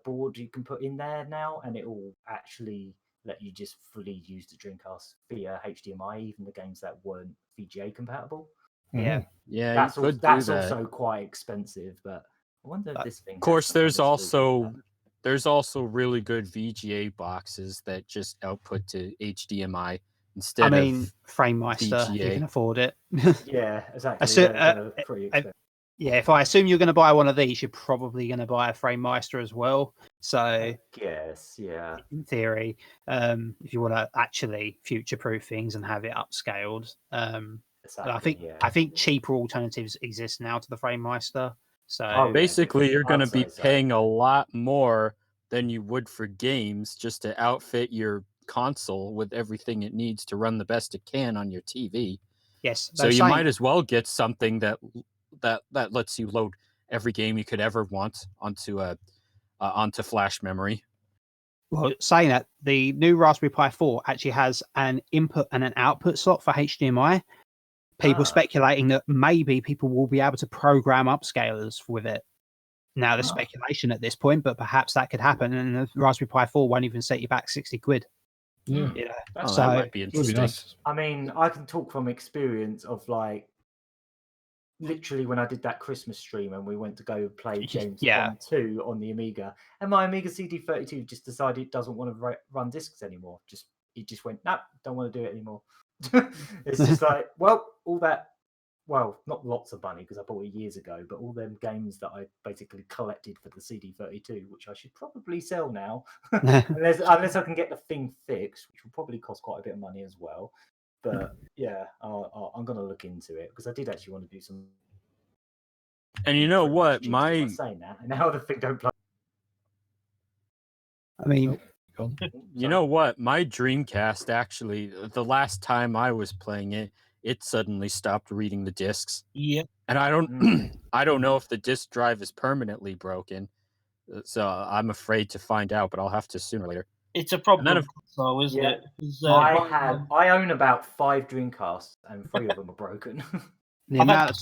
board you can put in there now, and it will actually let you just fully use the Dreamcast via HDMI, even the games that weren't VGA compatible. Yeah, that's also quite expensive, but I wonder if this thing. Of course, there's also really good VGA boxes that just output to HDMI instead of FrameMeister, VGA. you can afford it. Yeah, exactly. They're pretty expensive. If I assume you're going to buy one of these, you're probably going to buy a FrameMeister as well. So, yes, yeah. In theory, if you want to actually future-proof things and have it upscaled, exactly, I think cheaper alternatives exist now to the FrameMeister. So basically, you're going to be paying a lot more than you would for games just to outfit your console with everything it needs to run the best it can on your TV. Yes, so you might as well get something that lets you load every game you could ever want onto flash memory. Well, saying that, the new Raspberry Pi 4 actually has an input and an output slot for HDMI. People speculating that maybe people will be able to program upscalers with it. Now, there's speculation at this point, but perhaps that could happen, and the Raspberry Pi 4 won't even set you back 60 quid. Yeah. So that might be interesting. Nice. I mean, I can talk from experience of like literally when I did that Christmas stream and we went to go play James Bond 2 on the Amiga, and my Amiga CD32 just decided it doesn't want to run discs anymore. It just went, nope, don't want to do it anymore. It's just like, not lots of money because I bought it years ago, but all them games that I basically collected for the CD32, which I should probably sell now, unless I can get the thing fixed, which will probably cost quite a bit of money as well. But yeah, I'm going to look into it because I did actually want to do some. And you know what? Saying that, and now the thing don't play. I mean, you know what? My Dreamcast actually, the last time I was playing it, it suddenly stopped reading the discs. Yeah. And I don't know if the disk drive is permanently broken. So I'm afraid to find out, but I'll have to sooner or later. It's a problem, though, isn't it? I own about 5 Dreamcasts, and 3 of them are broken. I had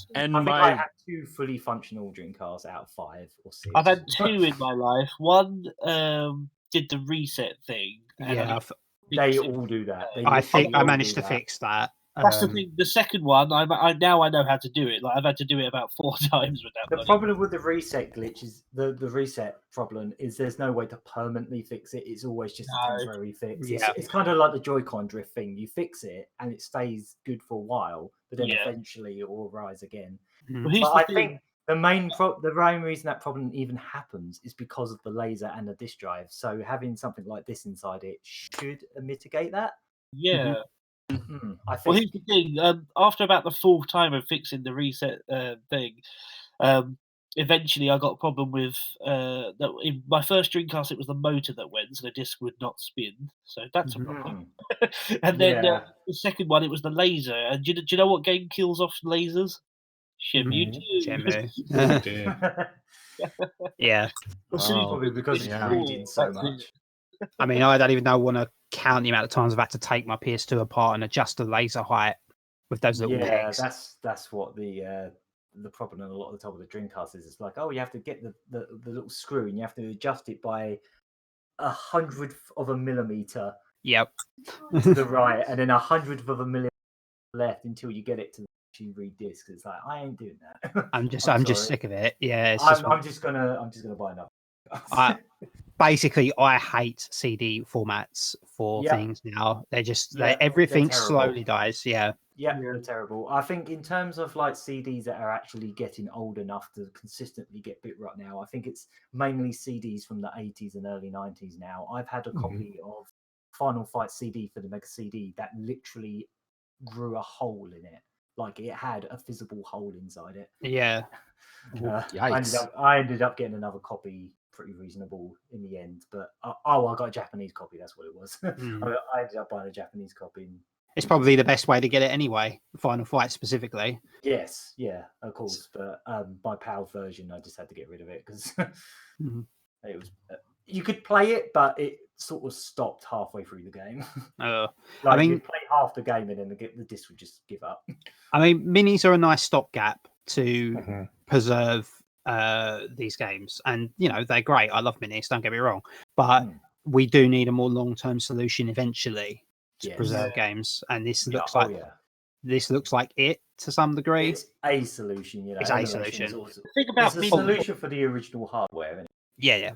2 fully functional Dreamcasts out of 5 or 6. I've had 2 in my life. One did the reset thing. They all do that. I think I managed to fix that. That's the thing. The second one, I now know how to do it. Like I've had to do it about 4 times with that. The problem with the reset glitch is the reset problem is there's no way to permanently fix it. It's always just a temporary fix. Yeah. It's kind of like the Joy-Con drift thing. You fix it and it stays good for a while, but then eventually it will rise again. Mm-hmm. But I think the main reason that problem even happens is because of the laser and the disk drive. So having something like this inside it should mitigate that. Yeah. Mm-hmm. I think. Well, here's the thing. After about the 4th time of fixing the reset thing, eventually I got a problem with that. In my first Dreamcast, it was the motor that went, so the disc would not spin. So that's a problem. And then the second one, it was the laser. And do you know what game kills off lasers? Shenmue 2. Yeah. Probably because it's reading so much. I mean, I don't even want to count the amount of times I've had to take my PS2 apart and adjust the laser height with those little pegs. That's what the problem in a lot of the top of the Dreamcast is. It's like, you have to get the little screw and you have to adjust it by 100th of a millimeter. Yep. To the right, and then 100th of a millimeter left until you get it to actually read discs. It's like I ain't doing that. I'm just sorry. sick of it. Yeah, it's I'm just gonna buy another. Basically, I hate CD formats for things now. They're just everything slowly dies. Yeah, they're terrible. I think in terms of like CDs that are actually getting old enough to consistently get bitrot now, I think it's mainly CDs from the 80s and early 90s now. I've had a copy of Final Fight CD for the Mega CD that literally grew a hole in it. Like it had a visible hole inside it. Yeah. I ended up getting another copy, pretty reasonable in the end. But I got a Japanese copy. That's what it was. I ended up buying a Japanese copy. It's probably the best way to get it anyway. Final Fight specifically. Yes, yeah, of course. But my PAL version, I just had to get rid of it because it was. You could play it, but it sort of stopped halfway through the game. I mean, you'd play half the game and then the disc would just give up. I mean, minis are a nice stopgap to preserve these games, and you know they're great. I love minis. Don't get me wrong, but we do need a more long-term solution eventually to preserve games. And this looks this looks like it to some degree. It's a solution. You know, it's a solution. It's a solution for the original hardware. Isn't it? Yeah.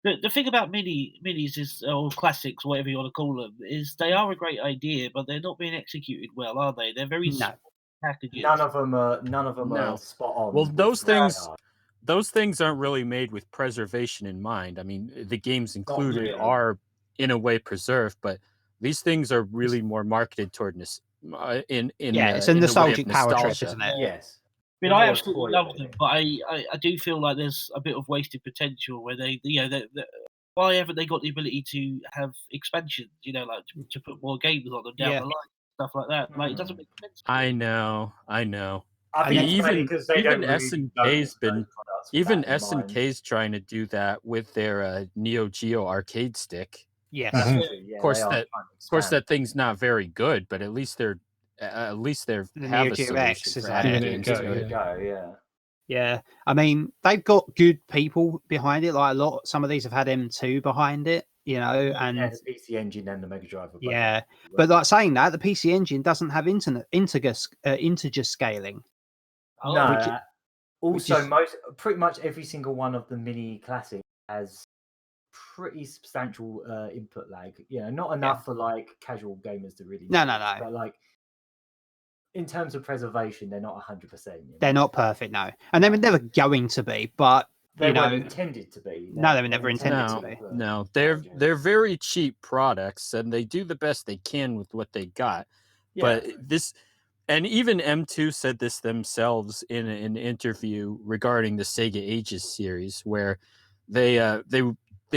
The thing about minis is, or classics, whatever you want to call them, is they are a great idea, but they're not being executed well, are they? They're very packages. None of them are spot on. Well, those things aren't really made with preservation in mind. I mean, the games included are in a way preserved, but these things are really more marketed toward it's a nostalgic power trip, isn't it? Yes. I mean, I absolutely love them, but I do feel like there's a bit of wasted potential where they why haven't they got the ability to have expansions? You know, like to put more games on them down the line, stuff like that. Like it doesn't make sense. I know. I think even SNK's trying to do that with their Neo Geo arcade stick. Yes, of course that thing's not very good, but at least they're have a solution for having games go. Yeah, I mean they've got good people behind it. Like some of these have had M2 behind it, you know, and the PC Engine and the Mega Drive. But like saying that, the PC Engine doesn't have integer scaling. Pretty much every single one of the mini classics has pretty substantial input lag. You know, not enough for like casual gamers to really. No. But like. In terms of preservation, they're not 100%. They're not perfect, no, and they were never going to be. But they weren't intended to be. No, they were never intended to be. No, they're very cheap products, and they do the best they can with what they got. But and even M2 said this themselves in an interview regarding the Sega Ages series, where they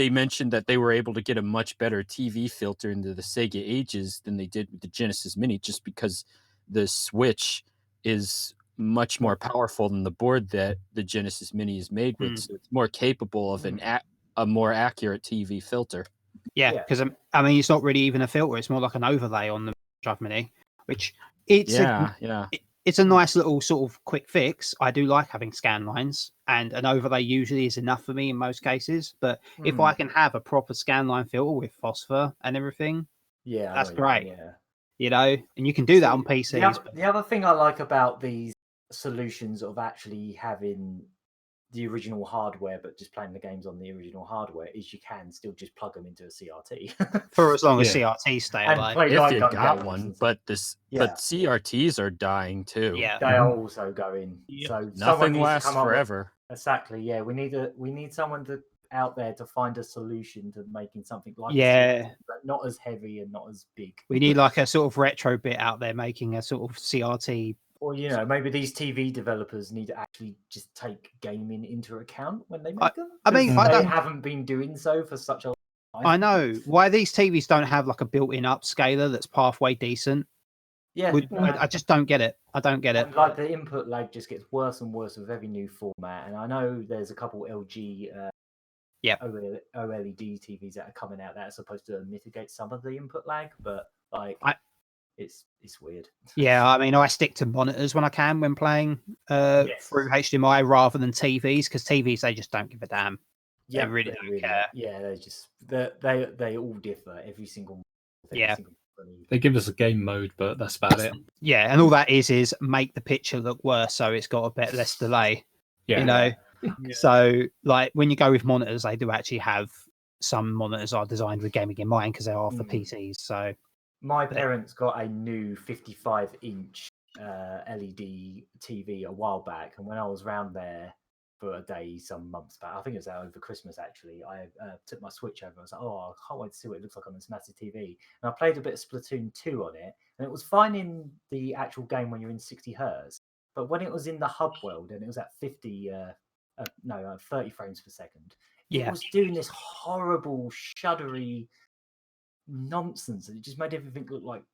mentioned that they were able to get a much better TV filter into the Sega Ages than they did with the Genesis Mini, just because the Switch is much more powerful than the board that the Genesis Mini is made with, so it's more capable of a more accurate TV filter. Yeah, because I mean, it's not really even a filter; it's more like an overlay on the Drive Mini, which it's a nice little sort of quick fix. I do like having scan lines, and an overlay usually is enough for me in most cases. But if I can have a proper scan line filter with phosphor and everything, that's great. Yeah. You know, and you can do that on PCs. The other thing I like about these solutions of actually having the original hardware but just playing the games on the original hardware is you can still just plug them into a CRT for as long as CRTs stay alive. If you got one, but CRTs are dying too. Yeah, they are also going. So nothing lasts forever. Exactly. Yeah, we need someone out there to find a solution to making something like but not as heavy and not as big. We need like a sort of retro bit out there making a sort of CRT. Or you know, maybe these TV developers need to actually just take gaming into account when they make them. I mean, they haven't been doing so for such a long time. I know why these TVs don't have like a built-in upscaler that's halfway decent. Yeah, I just don't get it. I don't get it. And like the input lag just gets worse and worse with every new format. And I know there's a couple LG OLED TVs that are coming out that are supposed to mitigate some of the input lag, but like it's weird. Yeah, I mean, I stick to monitors when I can when playing through HDMI rather than TVs, because TVs they just don't give a damn. Yeah, they really don't care. Yeah, they all differ every single. They give us a game mode, but that's about it. Yeah, and all that is make the picture look worse, so it's got a bit less delay. Yeah. You know, Yeah. so like when you go with monitors, they do actually have some monitors are designed with gaming in mind because they are for PCs. So my parents got a new 55-inch LED TV a while back, and when I was round there for a day some months back, I think it was over Christmas actually, I took my Switch over. I was like, oh, I can't wait to see what it looks like on this massive TV. And I played a bit of Splatoon 2 on it, and it was fine in the actual game when you're in 60 hertz, but when it was in the hub world and it was at 30 frames per second, it was doing this horrible shuddery nonsense, and it just made everything look like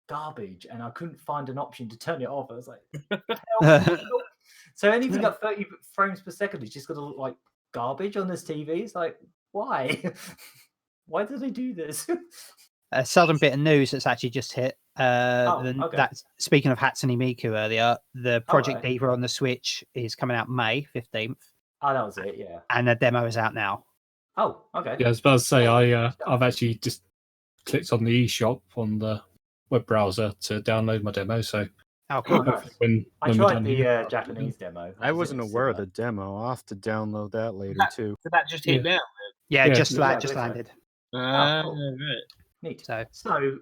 garbage, and I couldn't find an option to turn it off. I was like, hell. So anything at 30 frames per second is just going to look like garbage on this TV. It's like, why? Why do they do this? A sudden bit of news that's actually just hit. That's speaking of Hatsune Miku earlier, the Project Diva on the Switch is coming out May 15th. Oh, that was it, yeah. And the demo is out now. Oh, okay. Yeah, I was about to say, I've actually just clicked on the eShop on the web browser to download my demo. So, cool. when I tried the Japanese demo. I wasn't aware of the demo. I'll have to download that later too. Did that just hit now? Yeah, just landed. Cool. Right. Neat. So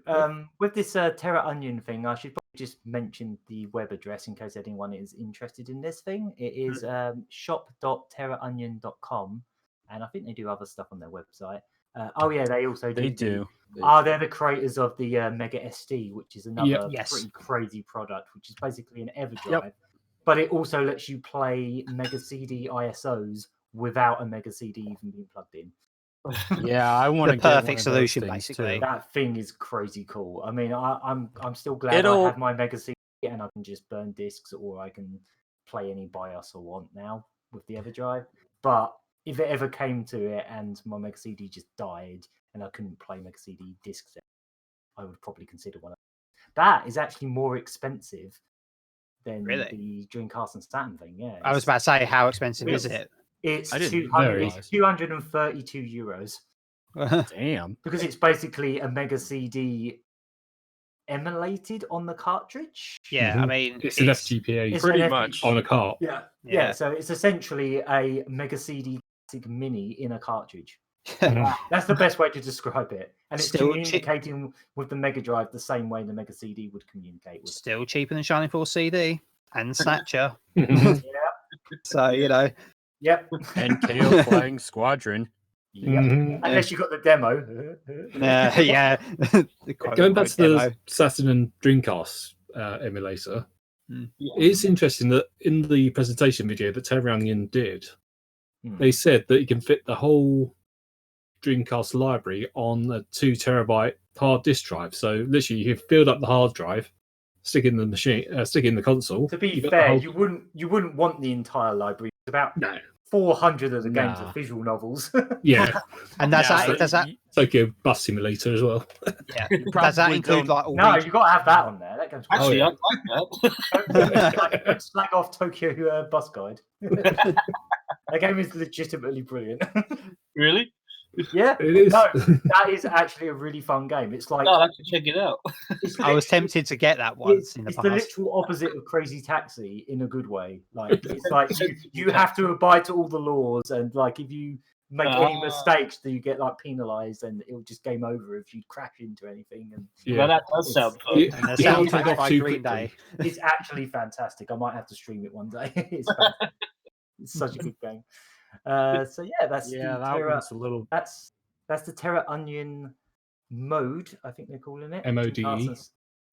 with this Terraonion thing, I should probably just mention the web address in case anyone is interested in this thing. It is shop.terraonion.com, and I think they do other stuff on their website. They also do. They do. They're the creators of the Mega SD, which is another pretty crazy product, which is basically an EverDrive, but it also lets you play Mega CD ISOs without a Mega CD even being plugged in. Yeah, I want to the get perfect solution, basically. That thing is crazy cool. I mean, I'm still glad I have my Mega CD and I can just burn discs, or I can play any BIOS I want now with the EverDrive. But if it ever came to it and my Mega CD just died and I couldn't play Mega CD discs, I would probably consider one of them. That is actually more expensive than the Dreamcast and Saturn thing. Yeah, I was about to say, how expensive is it? It's 232 euros. Damn. Because it's basically a Mega CD emulated on the cartridge. Yeah, I mean, it's an FGPA pretty much on a cart. Yeah. So it's essentially a Mega CD Classic Mini in a cartridge. That's the best way to describe it. And it's still communicating with the Mega Drive the same way the Mega CD would communicate with. Still cheaper than Shining Force CD and Snatcher. So, Yep. And KO Flying Squadron. Yep. Unless you got the demo. Yeah. Going back to the Saturn and Dreamcast emulator, it's interesting that in the presentation video that Terraonion did, they said that you can fit the whole Dreamcast library on a 2 terabyte hard disk drive. So literally, you can fill up the hard drive, stick in the machine, stick in the console. To be fair, you wouldn't want the entire library. It's about 400 of the games are visual novels. Yeah, and does that Tokyo Bus Simulator as well? Yeah, does that include like all? No, you got to have that on there. That goes. Actually, I like that. Don't slag off Tokyo Bus Guide. That game is legitimately brilliant. Really? Yeah, it is. No, that is actually a really fun game. It's like I'll have to check it out. I was tempted to get that once in the past. past. The literal opposite of Crazy Taxi in a good way. Like it's like you have to abide to all the laws, and like if you make any mistakes, then you get like penalised, and it'll just game over if you crash into anything. And well, that does sound fun. And the soundtrack by Green Day. It's actually fantastic. I might have to stream it one day. It's such a good game. That's the Terraonion mode. I think they're calling it MODE.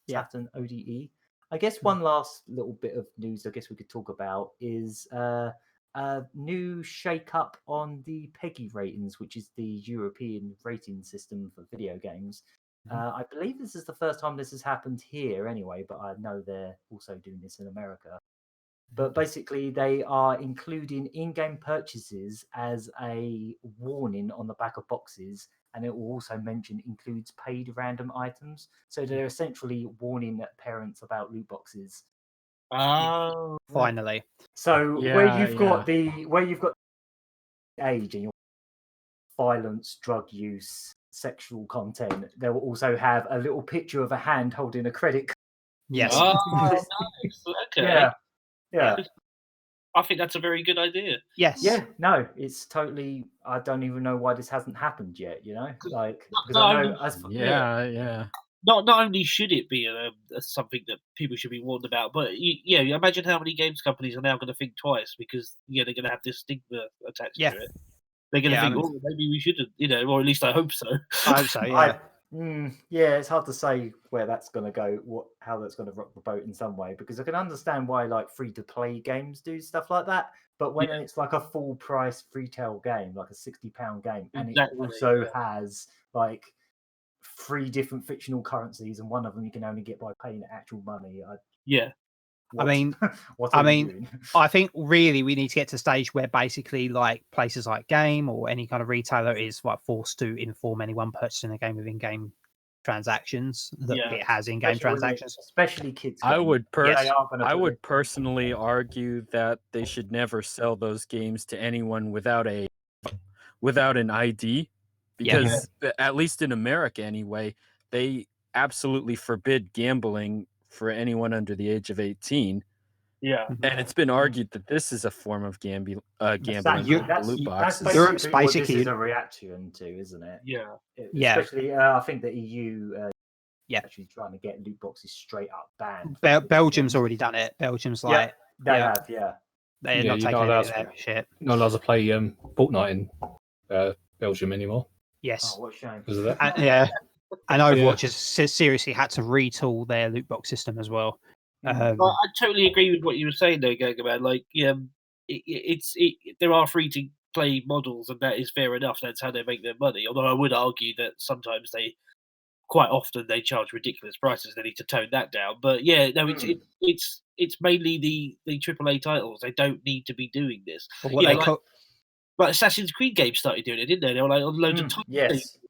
Saturn ODE. I guess one last little bit of news I guess we could talk about is a new shake-up on the PEGI ratings, which is the European rating system for video games. I believe this is the first time this has happened here anyway, but I know they're also doing this in America. But basically, they are including in-game purchases as a warning on the back of boxes, and it will also mention includes paid random items. So they're essentially warning parents about loot boxes. Oh, finally. So where you've got age and your violence, drug use, sexual content, they will also have a little picture of a hand holding a credit card. Yes. Oh, nice. Okay. Yeah. I think that's a very good idea. Yes. Yeah, no, it's totally. I don't even know why this hasn't happened yet. Like because No, I know Yeah. Not only should it be something that people should be warned about, but you imagine how many games companies are now going to think twice because they're going to have this stigma attached to it. They're going to think, oh, maybe we shouldn't, or at least I hope so. I hope so. Yeah. Yeah, it's hard to say where that's going to go, how that's going to rock the boat in some way, because I can understand why like free-to-play games do stuff like that, but when it's like a full-price retail game, like a £60 game, and it also has like 3 different fictional currencies, and one of them you can only get by paying actual money. I mean, I think really we need to get to the stage where basically like places like Game or any kind of retailer is like forced to inform anyone purchasing a game with in-game transactions that it has in-game transactions, especially kids. I would personally argue that they should never sell those games to anyone without an ID, because at least in America anyway, they absolutely forbid gambling for anyone under the age of 18. Yeah, and it's been argued that this is a form of gambling. That's loot boxes. Europe's basically what this is a reaction to, isn't it? Yeah. Especially, I think the EU. Actually trying to get loot boxes straight up banned. Belgium's already done it. Belgium's like they have. They're not taking any of that shit. Not allowed to play Fortnite in Belgium anymore. Yes. Oh, what a shame. Because of that. And Overwatch has seriously had to retool their loot box system as well. I totally agree with what you were saying though, Gagaman. Like, there are free to play models, and that is fair enough. That's how they make their money. Although I would argue that sometimes quite often they charge ridiculous prices. They need to tone that down. But it's mainly the AAA titles. They don't need to be doing this. Like Assassin's Creed games started doing it, didn't they? They were like on loads of time.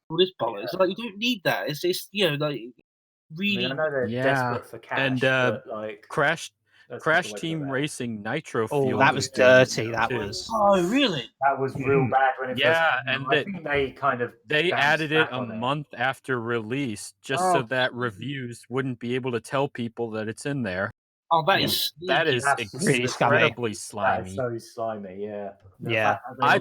All this bollocks. Like, you don't need that. It's like really. I know they're desperate for cash, and but like Crash Team Racing Nitro Fuel. Oh, that was dirty. That was. Oh, really? That was real bad when it first and I think they added it a month after release just so that reviews wouldn't be able to tell people that it's in there. Oh, that is really incredibly slimy. That's so slimy, yeah. I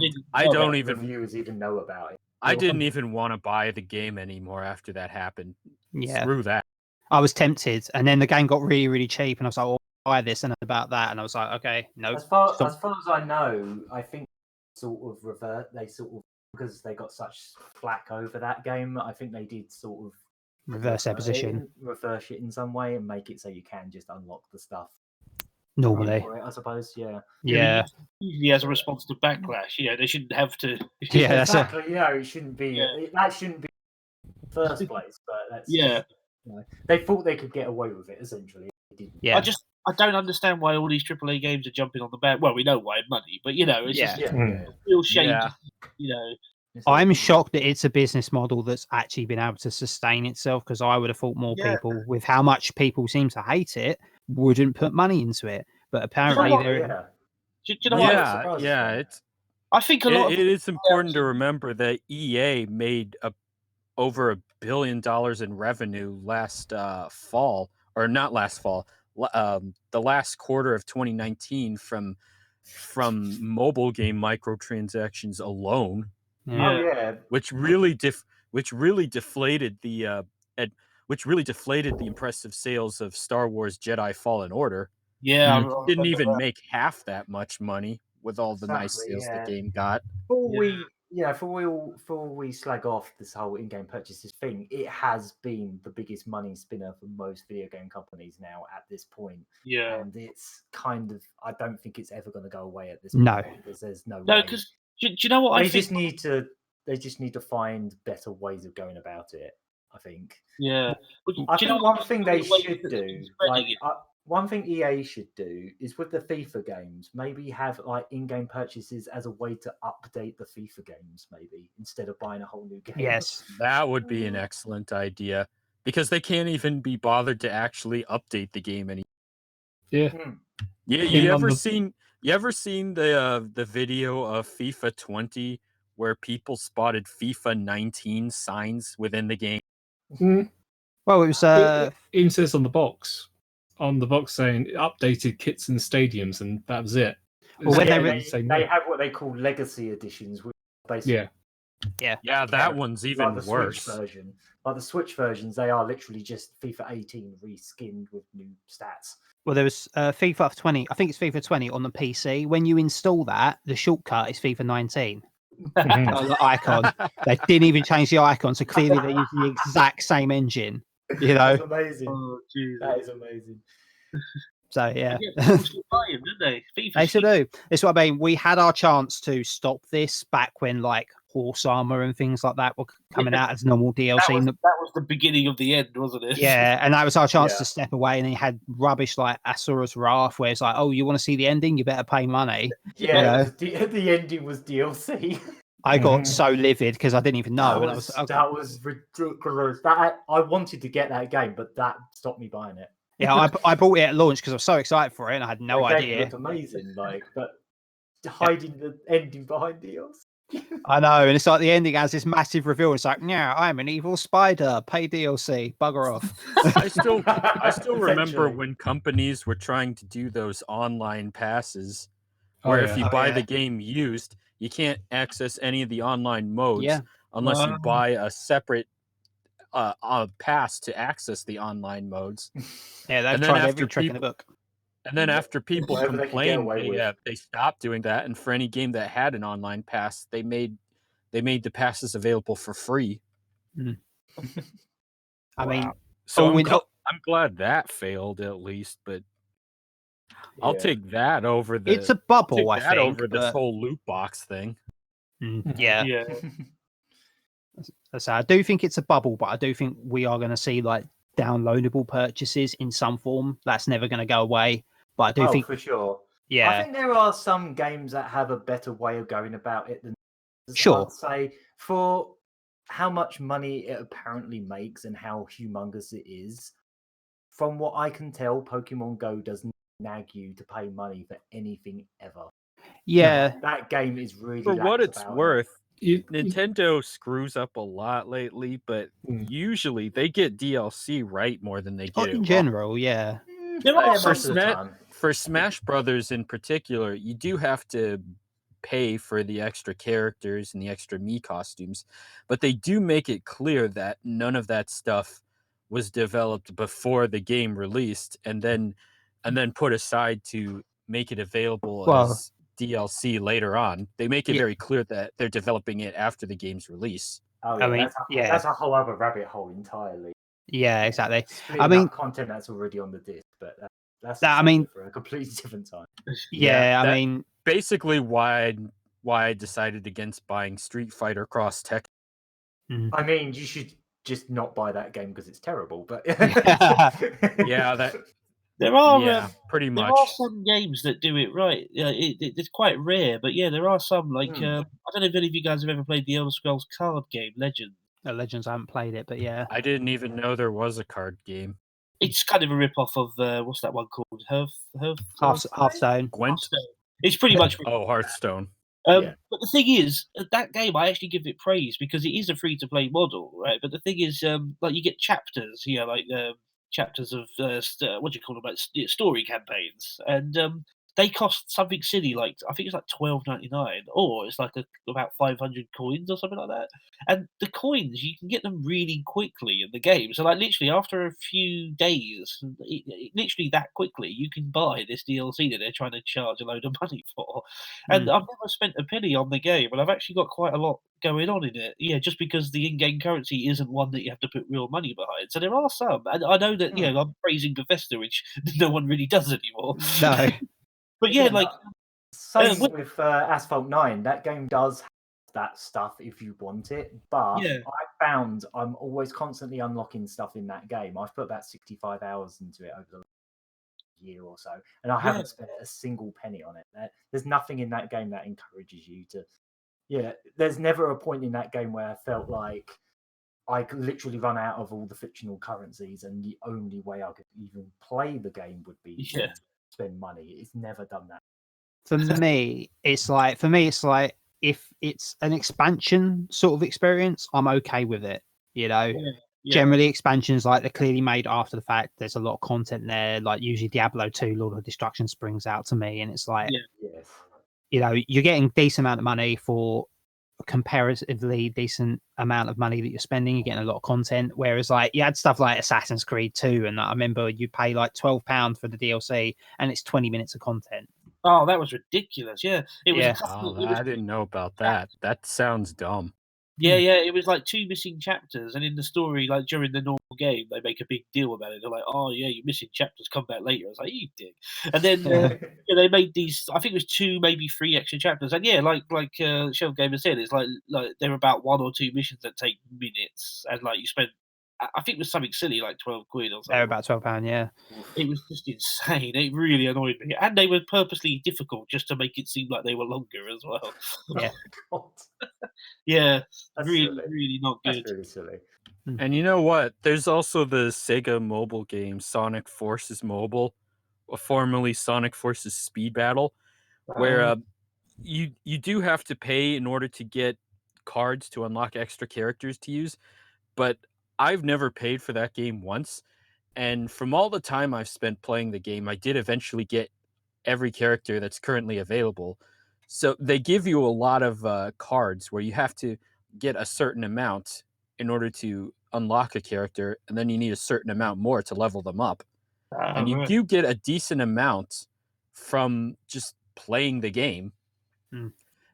don't even reviewers even know about it. I didn't even want to buy the game anymore after that happened. Screw that. I was tempted, and then the game got really, really cheap, and I was like, "Oh, buy this," and about that, and I was like, "Okay, no." As far as I know, I think because they got such flack over that game. I think they did sort of reverse it in some way, and make it so you can just unlock the stuff normally. I suppose, yeah. Usually as a response to backlash, they shouldn't have to. Yeah, exactly. It shouldn't be. That shouldn't be in the first place. But that's they thought they could get away with it. Essentially, they didn't. Yeah. I don't understand why all these AAA games are jumping on the back. Well, we know why, money, but it's just a real shame. I'm shocked that it's a business model that's actually been able to sustain itself, because I would have thought more people, with how much people seem to hate it, wouldn't put money into it. But apparently, I think a lot. It is important to remember that EA made over $1 billion in revenue last fall, or not last fall, the last quarter of 2019 from mobile game microtransactions alone. Which really deflated the impressive sales of Star Wars Jedi Fallen Order. It didn't even make half that much money with all the nice sales the game got. Before we slag off this whole in-game purchases thing, it has been the biggest money spinner for most video game companies now at this point. And it's kind of, I don't think it's ever going to go away at this point, because there's no way. Because do you know what they just need to find better ways of going about it, I think. I think one thing they should do, one thing EA should do is with the FIFA games, maybe have like in-game purchases as a way to update the FIFA games, maybe instead of buying a whole new game. Yes, that would be an excellent idea, because they can't even be bothered to actually update the game anymore. You ever seen the video of FIFA 20 where people spotted FIFA 19 signs within the game? Well, it was It even says on the box saying updated kits and stadiums, and that was it. Well, when they have what they call legacy editions, which basically Yeah, that one's even like the worse. Switch version. Like the Switch versions, they are literally just FIFA 18 reskinned with new stats. Well, there was FIFA 20. I think it's FIFA 20 on the PC. When you install that, the shortcut is FIFA 19. The icon. They didn't even change the icon, so clearly they're using the exact same engine. You know, That's amazing. Oh, Jesus. That is amazing. so yeah. People still buy 'em, didn't they? FIFA They still shit. do. That's what I mean. We had our chance to stop this back when like horse armor and things like that were coming out as normal DLC. That was the beginning of the end, wasn't it? Yeah, and that was our chance Yeah. to step away. And then you had rubbish like Asura's Wrath, where it's like, oh, you want to see the ending? You better pay money. Yeah, the ending was DLC. I got so livid because I didn't even know. That was ridiculous. I wanted to get that game, but that stopped me buying it. Yeah, I bought it at launch because I was so excited for it, and I had no The game idea. looked amazing, but hiding the ending behind DLC. I know, and it's like the ending has this massive reveal. It's like, yeah, I'm an evil spider. Pay DLC. Bugger off. I still remember Essentially. when companies were trying to do those online passes, where if you buy the game used, you can't access any of the online modes unless you buy a separate pass to access the online modes. Yeah, they've tried every trick in the book. And then after people Whatever they could get complained, away with. they stopped doing that. And for any game that had an online pass, they made the passes available for free. I mean, so I'm glad that failed at least, but I'll take that over the. It's a bubble, I think. Over this whole loot box thing. Yeah. So I do think it's a bubble, but I do think we are going to see like downloadable purchases in some form. That's never going to go away. But I do think for sure. Yeah. I think there are some games that have a better way of going about it than Sure. I'd say for how much money it apparently makes and how humongous it is. From what I can tell, Pokemon Go doesn't nag you to pay money for anything ever. Yeah. That game is really For what it's about worth. Nintendo screws up a lot lately, but usually they get DLC right more than they get in general, yeah. For Smash Brothers in particular, you do have to pay for the extra characters and the extra Mii costumes, but they do make it clear that none of that stuff was developed before the game released and then put aside to make it available as DLC later on. They make it very clear that they're developing it after the game's release. Oh, yeah, that's a whole other rabbit hole entirely. Yeah, exactly. Splitting up content that's already on the disc, but that's for a completely different time. Yeah, I mean, basically why I decided against buying Street Fighter Cross Tech. I mean, you should just not buy that game because it's terrible. But there are pretty much. There are some games that do it right. It's quite rare, but yeah, there are some. Like I don't know if any of you guys have ever played the Elder Scrolls card game, Legends. Legends, I haven't played it, but yeah, I didn't even know there was a card game. It's kind of a rip-off of what's that one called? Hearthstone. Gwent. It's pretty much. Hearthstone. But the thing is, that game I actually give it praise because it is a free-to-play model, right? But the thing is, like you get chapters, like chapters of what do you call them, like story campaigns, and they cost something silly, like I think it's like $12.99, or it's like about 500 coins or something like that. And the coins you can get them really quickly in the game. So like literally after a few days, literally that quickly, you can buy this DLC that they're trying to charge a load of money for. And I've never spent a penny on the game, and I've actually got quite a lot going on in it. Yeah, just because the in-game currency isn't one that you have to put real money behind. So there are some, and I know that I'm praising Bethesda, which no one really does anymore. No. But yeah, like same with Asphalt 9. That game does have that stuff if you want it, but I found I'm always constantly unlocking stuff in that game. I've put about 65 hours into it over the last year or so, and I haven't spent a single penny on it. There's nothing in that game that encourages you to. Yeah, there's never a point in that game where I felt like I could literally run out of all the fictional currencies, and the only way I could even play the game would be to spend money. It's never done that. For me, it's like if it's an expansion sort of experience, I'm okay with it. Yeah. Generally, expansions like they're clearly made after the fact. There's a lot of content there. Like usually Diablo 2, Lord of Destruction springs out to me, and it's like, Yes. you're getting decent amount of money for a comparatively decent amount of money that you're spending. You're getting a lot of content. Whereas like you had stuff like Assassin's Creed 2, and I remember you pay like £12 for the DLC, and it's 20 minutes of content. Oh, that was ridiculous. Yeah, it was. Yeah. I didn't know about that. That sounds dumb. Yeah, it was like 2 missing chapters, and in the story, like during the normal game, they make a big deal about it. They're like, "Oh yeah, you're missing chapters. Come back later." I was like, "You dick." And then they made these. I think it was 2, maybe 3 extra chapters. And yeah, like Shelved Gamer said, it's like they're about 1 or 2 missions that take minutes, and like you spend. I think it was something silly like £12 or something. They're about £12, yeah. It was just insane. It really annoyed me, and they were purposely difficult just to make it seem like they were longer as well. Yeah. Yeah, That's really, silly. really not good. That's really silly. And you know what? There's also the Sega mobile game Sonic Forces Mobile, or formerly Sonic Forces Speed Battle, where you do have to pay in order to get cards to unlock extra characters to use, but I've never paid for that game once. And from all the time I've spent playing the game, I did eventually get every character that's currently available. So they give you a lot of cards where you have to get a certain amount in order to unlock a character, and then you need a certain amount more to level them up. And you do get a decent amount from just playing the game.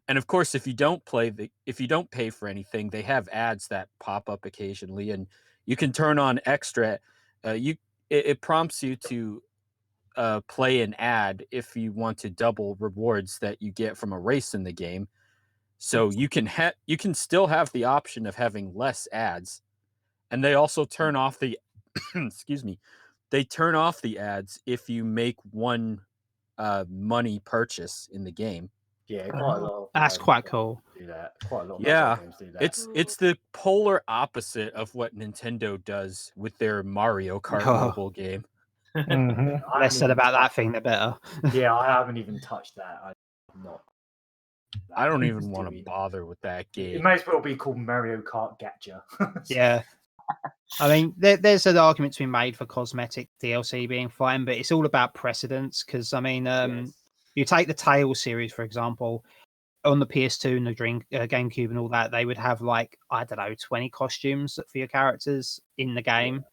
And of course, if you don't pay for anything, they have ads that pop up occasionally, and you can turn on extra. It prompts you to play an ad if you want to double rewards that you get from a race in the game. So you can still have the option of having less ads, and they also turn off the excuse me. They turn off the ads if you make one money purchase in the game. Yeah, quite a lot. Of, That's quite cool. Do that. Quite a lot of Yeah, games do that. it's the polar opposite of what Nintendo does with their Mario Kart mobile game. Less said about that thing, the better. Yeah, I haven't even touched that. I'm not. I don't even want to bother with that game. It may as well be called Mario Kart Gacha. Yeah. I mean, there's an argument to be made for cosmetic DLC being fine, but it's all about precedence. Because I mean, you take the Tales series, for example, on the PS2 and the GameCube and all that, they would have like, I don't know, 20 costumes for your characters in the game.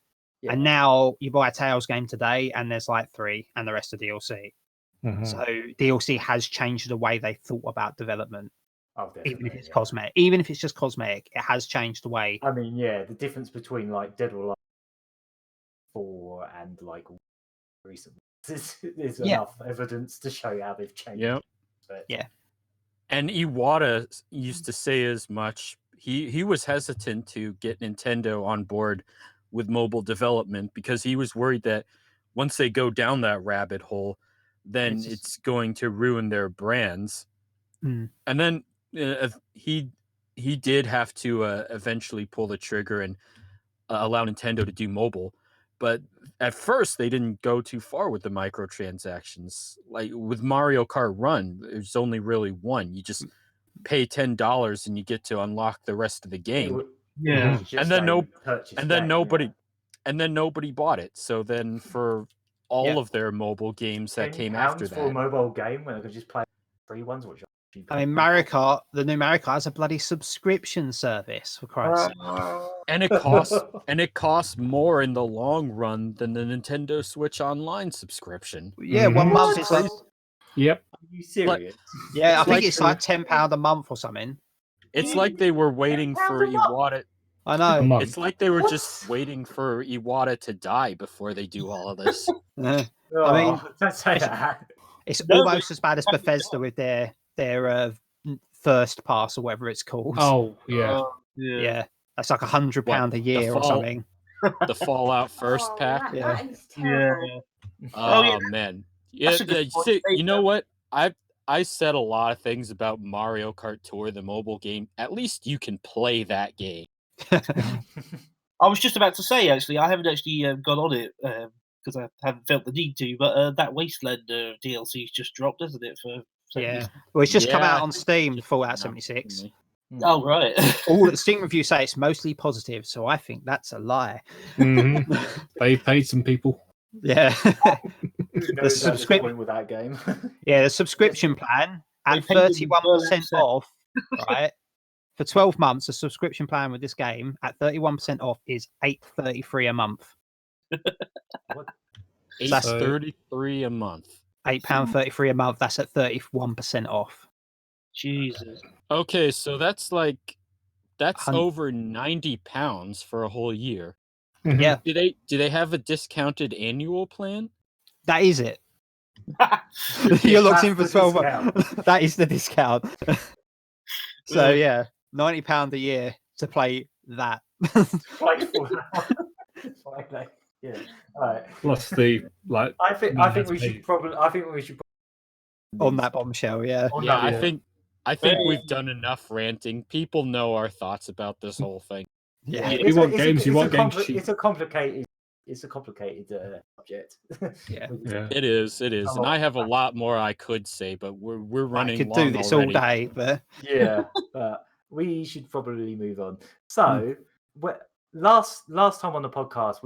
Yeah. And now you buy a Tales game today and there's like 3 and the rest are DLC. So DLC has changed the way they thought about development. Even if it's cosmetic, even if it's just cosmetic, it has changed the way. I mean, yeah, the difference between like Dead or Alive 4 and like recent is enough evidence to show you how they've changed. Yep. Yeah. And Iwata used to say as much. He was hesitant to get Nintendo on board with mobile development because he was worried that once they go down that rabbit hole, then it's going to ruin their brands. And then he did have to eventually pull the trigger and allow Nintendo to do mobile. But at first, they didn't go too far with the microtransactions. Like with Mario Kart Run, there's only really one. You just pay $10 and you get to unlock the rest of the game. And then nobody bought it. So then for all of their mobile games that came after that, for a mobile game when I could just play free ones, which I mean, Mario Kart, the new Mario Kart has a bloody subscription service, for Christ's sake. And it costs more in the long run than the Nintendo Switch Online subscription. Yeah, 1 month is like. Yep. Are you serious? Yeah, I think it's like £10 a month or something. It's like they were waiting for Iwata. I know. It's like they were just waiting for Iwata to die before they do all of this. I mean, don't say that. It's almost as bad as Bethesda with their first pass or whatever it's called. Oh yeah, yeah. That's like £100 a year or something. The Fallout first pack. That is terrible. Oh man, yeah. You know what? I said a lot of things about Mario Kart Tour, the mobile game. At least you can play that game. I was just about to say, actually, I haven't actually got on it because I haven't felt the need to. But that Wasteland DLC's just dropped, hasn't it, for Yeah. Well, it's just come out on Steam, Fallout 76. Oh, right. All the Steam reviews say it's mostly positive, so I think that's a lie. They paid some people. Yeah. The subscription with that game. Yeah, the subscription plan at 31% off, right? For 12 months, a subscription plan with this game at 31% off is $8.33 a month. What? $8.33 a month. £8.33 a month. That's at 31% off. Jesus. Okay, so that's over £90 for a whole year. Yeah. Do they have a discounted annual plan? That is it. You're locked in for 12 discount. months. That is the discount. So yeah, £90 a year to play that. Yeah. All right. Plus the I think we should probably on that bombshell. Yeah. Yeah, I think we've done enough ranting. People know our thoughts about this whole thing. Yeah. You want games. It's a complicated subject. Yeah. It is, and I have a lot more I could say, but we're running. I could long do this already. all day, but yeah, but we should probably move on. So, last time on the podcast,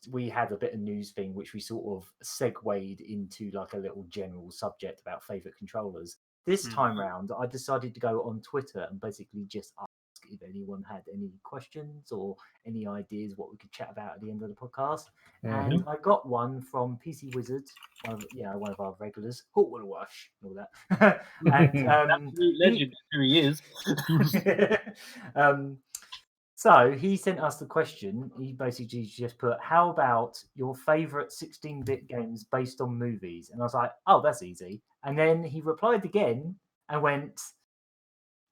we had a bit of news thing, which we sort of segued into like a little general subject about favorite controllers. This time round, I decided to go on Twitter and basically just ask if anyone had any questions or any ideas what we could chat about at the end of the podcast. And I got one from PC Wizard, one of our regulars, Wash and all that. And legend, who he is. So he sent us the question. He basically just put, how about your favorite 16-bit games based on movies? And I was like, oh, that's easy. And then he replied again and went,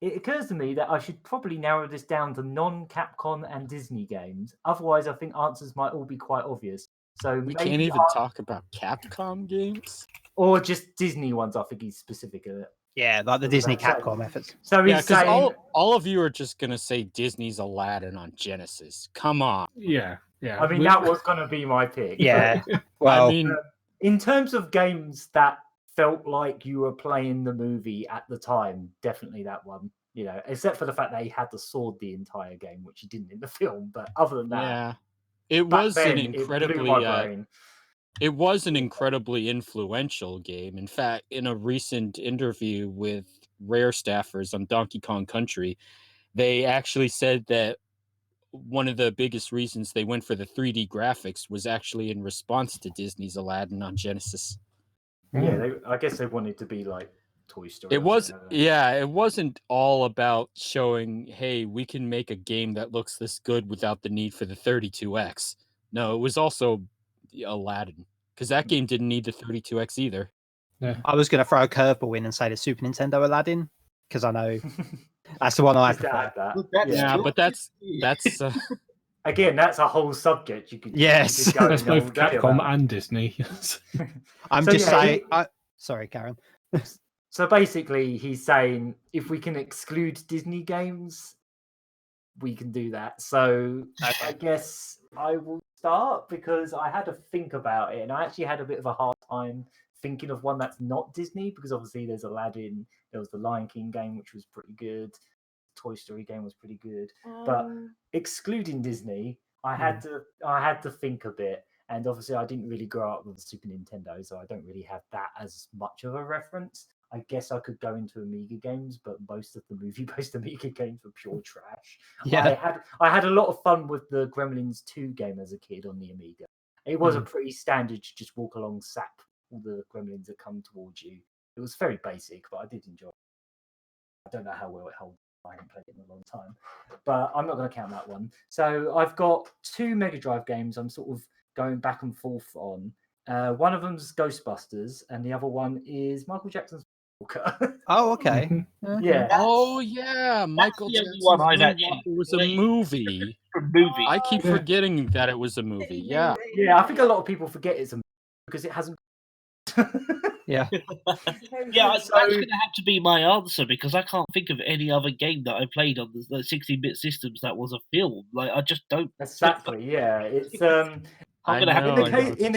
it occurs to me that I should probably narrow this down to non-Capcom and Disney games. Otherwise, I think answers might all be quite obvious. So we can't even talk about Capcom games? Or just Disney ones, I think he's specific of it. Yeah, like the Disney Capcom efforts. So he's saying... all of you are just going to say Disney's Aladdin on Genesis. Come on. Yeah. I mean, that was going to be my pick. Yeah. Well, I mean... in terms of games that felt like you were playing the movie at the time, definitely that one. You know, except for the fact that he had the sword the entire game, which he didn't in the film. But other than that... Yeah. It was an incredibly influential game. In fact, in a recent interview with Rare staffers on Donkey Kong Country, they actually said that one of the biggest reasons they went for the 3D graphics was actually in response to Disney's Aladdin on Genesis. Yeah, I guess they wanted to be like Toy Story. It wasn't all about showing, hey, we can make a game that looks this good without the need for the 32X. No, it was also Aladdin, because that game didn't need the 32X either. Yeah. I was going to throw a curveball in and say the Super Nintendo Aladdin, because I know that's the one I prefer. But that's again, that's a whole subject. You could that's both Capcom and Disney. I'm just saying. Sorry, Karen. So basically, he's saying if we can exclude Disney games, we can do that. So I guess I will start because I had to think about it, and I actually had a bit of a hard time thinking of one that's not Disney, because obviously there's Aladdin, there was the Lion King game, which was pretty good, Toy Story game was pretty good, but excluding Disney, I had to think a bit, and obviously I didn't really grow up with the Super Nintendo, so I don't really have that as much of a reference. I guess I could go into Amiga games, but most of the movie-based Amiga games were pure trash. Yeah, I had a lot of fun with the Gremlins 2 game as a kid on the Amiga. It was a pretty standard, just walk along, sap all the gremlins that come towards you. It was very basic, but I did enjoy it. I don't know how well it holds. I haven't played it in a long time, but I'm not going to count that one. So I've got 2 Mega Drive games I'm sort of going back and forth on. One of them's Ghostbusters, and the other one is Michael Jackson's Walker. Oh, okay. Yeah. Oh, yeah. Michael Jackson's Walker was a movie. I keep forgetting that it was a movie. Yeah. Yeah, I think a lot of people forget it's a movie because it hasn't. Yeah. That's going to have to be my answer, because I can't think of any other game that I played on the 16-bit systems that was a film. Like, I just don't. Exactly. Yeah. It's I'm gonna have in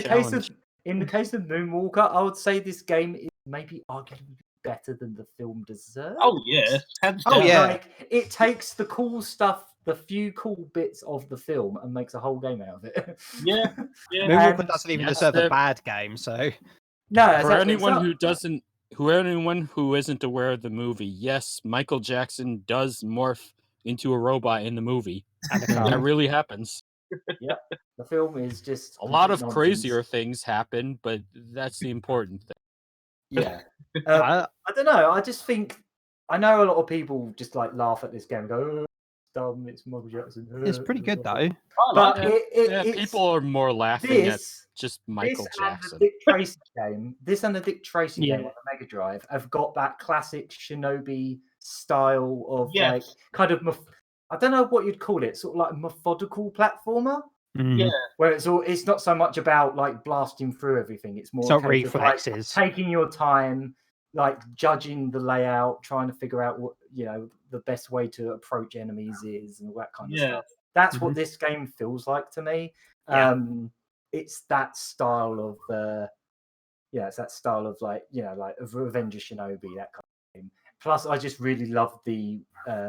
the case of Moonwalker, I would say this game is maybe arguably better than the film deserves. Oh yeah, hands Oh, down. yeah. Like, it takes the cool stuff, the few cool bits of the film, and makes a whole game out of it. Yeah, yeah. Moonwalker And- doesn't even Yes, deserve a they're- bad game, so No, For exactly. anyone So- who doesn't, anyone who isn't aware of the movie, yes, Michael Jackson does morph into a robot in the movie. and a car. That really happens. the film is just A lot of complete crazier nonsense. things happen, but that's the important thing. Yeah. I- I don't know. I just think I know a lot of people just like laugh at this game and go, "Oh, it's dumb. It's Michael Jackson." It's pretty good though. I But like it. it, Yeah, it's, people are more laughing at this, just Michael this Jackson. and the Dick Tracy game. This and the Dick Tracy game Yeah. on the Mega Drive have got that classic Shinobi style of Yes. like kind of I don't know what you'd call it, sort of like methodical platformer. Mm. Yeah. Where it's not so much about like blasting through everything. It's more It's not a case of, like, reflexes. taking your time, like judging the layout, trying to figure out what the best way to approach enemies is, and all that kind of Yeah. stuff. That's Mm-hmm. what this game feels like to me. Yeah. It's that style of it's that style of like of Revenge of Shinobi, that kind of thing. Plus, I just really love the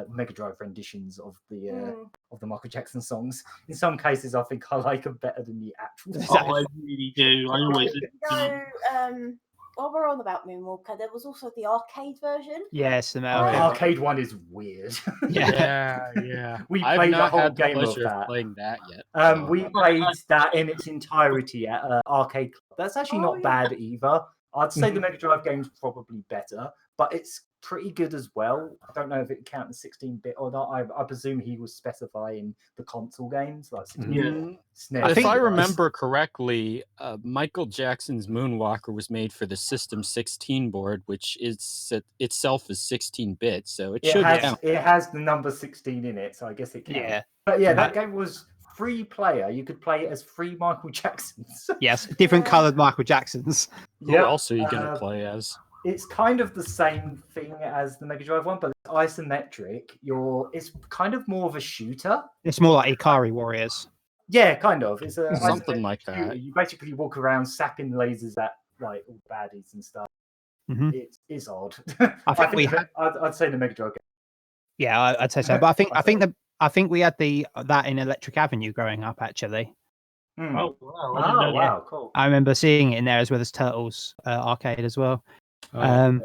Mega Drive renditions of the Michael Jackson songs. In some cases, I think I like them better than the actual. Oh, I really do. I always do. While we're on about Moonwalker, there was also the arcade version. Yes, the The Metal. arcade one is weird. Yeah. We I've played the not whole had the game of pleasure that. playing that yet. so- We played that in its entirety at Arcade Club. That's actually Oh, not yeah. bad either. I'd say the Mega Drive game's probably better, but it's pretty good as well. I don't know if it counts as 16-bit or not. I presume he was specifying the console games, like 16-bit. SNES. If I remember correctly, Michael Jackson's Moonwalker was made for the System 16 board, which is itself is 16-bit, so it should count. It has the number 16 in it, so I guess it counts. Yeah. But yeah, that game was free player. You could play it as free Michael Jacksons. Yes, different coloured Michael Jacksons. Who Yep. else are you going to play as? It's kind of the same thing as the Mega Drive one, but it's isometric. It's kind of more of a shooter. It's more like Ikari Warriors. Yeah, kind of. It's a Something isometric like shooter. that. You basically walk around sapping lasers at like all baddies and stuff. Mhm. It's odd. I think we had. I'd say the Mega Drive game. Yeah, I'd say so. But I think we had that in Electric Avenue growing up. Actually, Hmm. Oh wow! I didn't know that. wow, cool. I remember seeing it in there as well as Turtles arcade as well. Oh,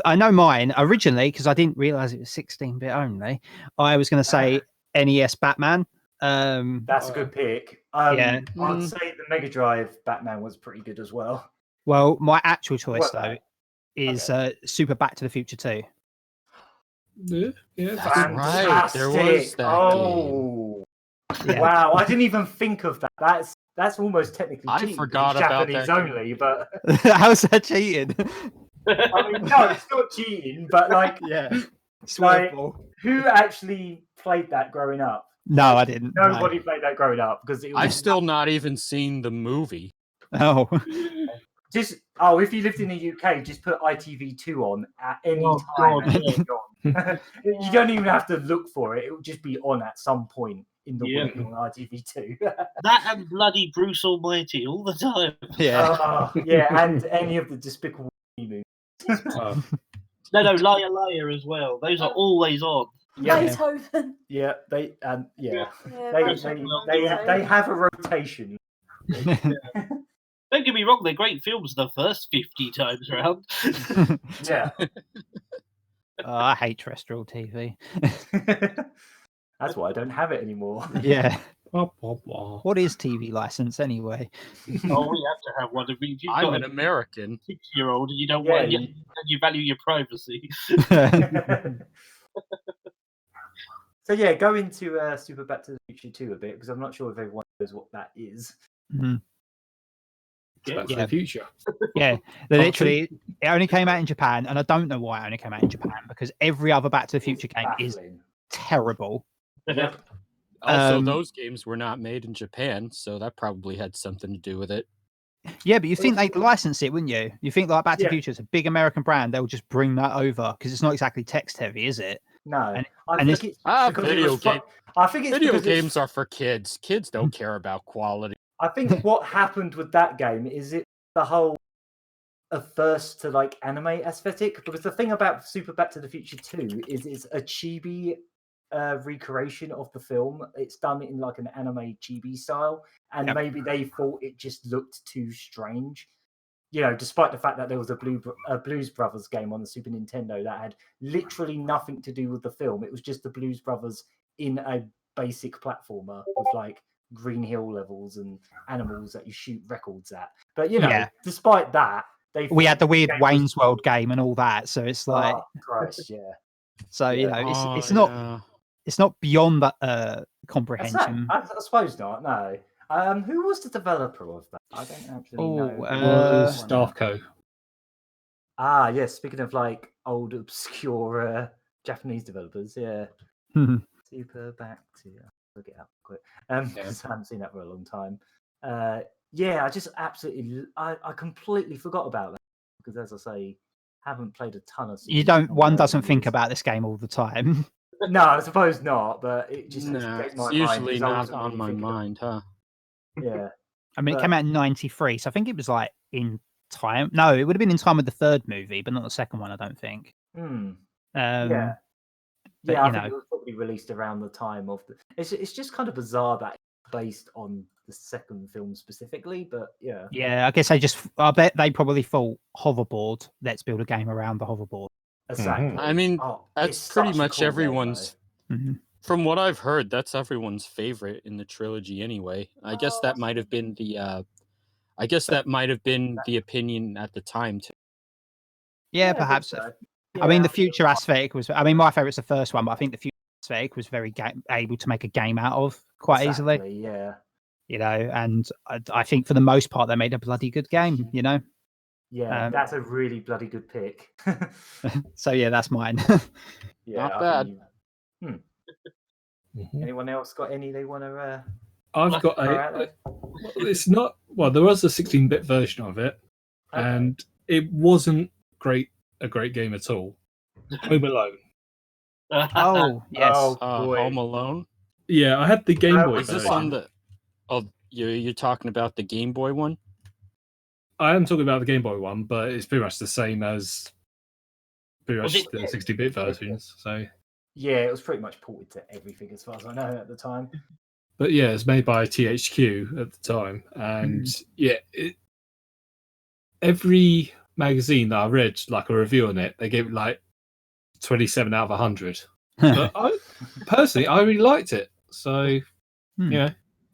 I know mine originally because I didn't realize it was 16-bit only. I was going to say NES Batman. That's a good pick. Yeah. I'd say the Mega Drive Batman was pretty good as well. Well, my actual choice Well, though is Super Back to the Future 2. yeah. That's right. There was that Oh, Yeah. wow! I didn't even think of that. That's almost technically I cheating. 'cause forgot it's about Japanese that game. only, but How's that cheating? I mean, no, it's not cheating. But like, Yeah. Like, who actually played that growing up? No, I didn't. no. Nobody played that growing up because it was I've still not even seen the movie. Oh, if you lived in the UK, just put ITV2 on at any Oh, time. God, and it'll be on. You don't even have to look for it; it will just be on at some point in the Yeah. week on ITV2. That and bloody Bruce Almighty all the time. yeah. Yeah, and any of the Despicable Me movies. Oh, No, Liar Liar as well. Those are always on. Yeah, Beethoven. yeah, they Yeah, they have a rotation. Don't get me wrong, they're great films the first 50 times around. Yeah. I hate terrestrial TV. That's why I don't have it anymore. Yeah. blah, blah, blah. What is TV license anyway? Oh, we have to have one. If you've I'm got an a American. 6-year-old and you don't Yeah, want and you value your privacy. So yeah, go into Super Back to the Future 2 a bit because I'm not sure if everyone knows what that is. Mhm. It's back Yeah. for the future. Yeah, they literally it only came out in Japan, and I don't know why it only came out in Japan because every other Back to the Future game is Baffling. terrible. Yep. Also, Um, those games were not made in Japan, so that probably had something to do with it. Yeah, but you think they'd license it, wouldn't you? You think like Back to Yeah. the Future is a big American brand, they'll just bring that over because it's not exactly text heavy, is it? No, And- I and think it's because it video was fu- game. I think it's Video because it's- games are for kids. Kids don't care about quality. I think what happened with that game is the whole averse to like anime aesthetic, because the thing about Super Back to the Future 2 is it's a chibi recreation of the film. It's done in like an anime chibi style, and maybe they thought it just looked too strange. You know, despite the fact that there was a Blues Brothers game on the Super Nintendo that had literally nothing to do with the film. It was just the Blues Brothers in a basic platformer with like green hill levels and animals that you shoot records at. But you know, despite that, we had the weird Wayne's World game and all that. So it's like, Christ, yeah. So you know, it's not beyond that comprehension. I suppose not. No. Who was the developer of that? I don't actually know. It was Staffco. Ah, yes. Speaking of like old obscure Japanese developers, Super Back to look it up quick. Because I haven't seen that for a long time. I just absolutely, I completely forgot about that because, as I say, haven't played a ton of. One doesn't think about this game all the time. No, I suppose not. But it just it's usually not on my mind, huh? Yeah. I mean, it came out in '93, so I think it was like in time. No, it would have been in time with the third movie, but not the second one, I don't think. I think it was probably released around the time of the. It's just kind of bizarre that it's based on the second film specifically, but yeah. I guess I bet they probably thought hoverboard. Let's build a game around the hoverboard. Exactly. I mean, that's pretty much everyone's. From what I've heard, that's everyone's favorite in the trilogy anyway. I guess that might have been the opinion at the time too. Yeah, perhaps. I mean, the future aesthetic was. I mean, my favorite's the first one, but I think the future aesthetic was very able to make a game out of quite easily. Yeah. You know, and I think for the most part, they made a bloody good game. You know. Yeah, that's a really bloody good pick. So yeah, that's mine. Not bad. Anyone else got any they want to? I've got a. It's not. Well, there was a 16-bit version of it, and it wasn't a great game at all. Home Alone. Oh yes. Home Alone. Yeah, I had the Game Boy. Is this on the? Oh, you're talking about the Game Boy one? I am talking about the Game Boy one, but it's pretty much the same as pretty much the 60-bit versions. So yeah, it was pretty much ported to everything as far as I know at the time. But yeah, it's made by THQ at the time, and every magazine that I read, like a review on it, they gave it like 27 out of 100. But I really liked it. So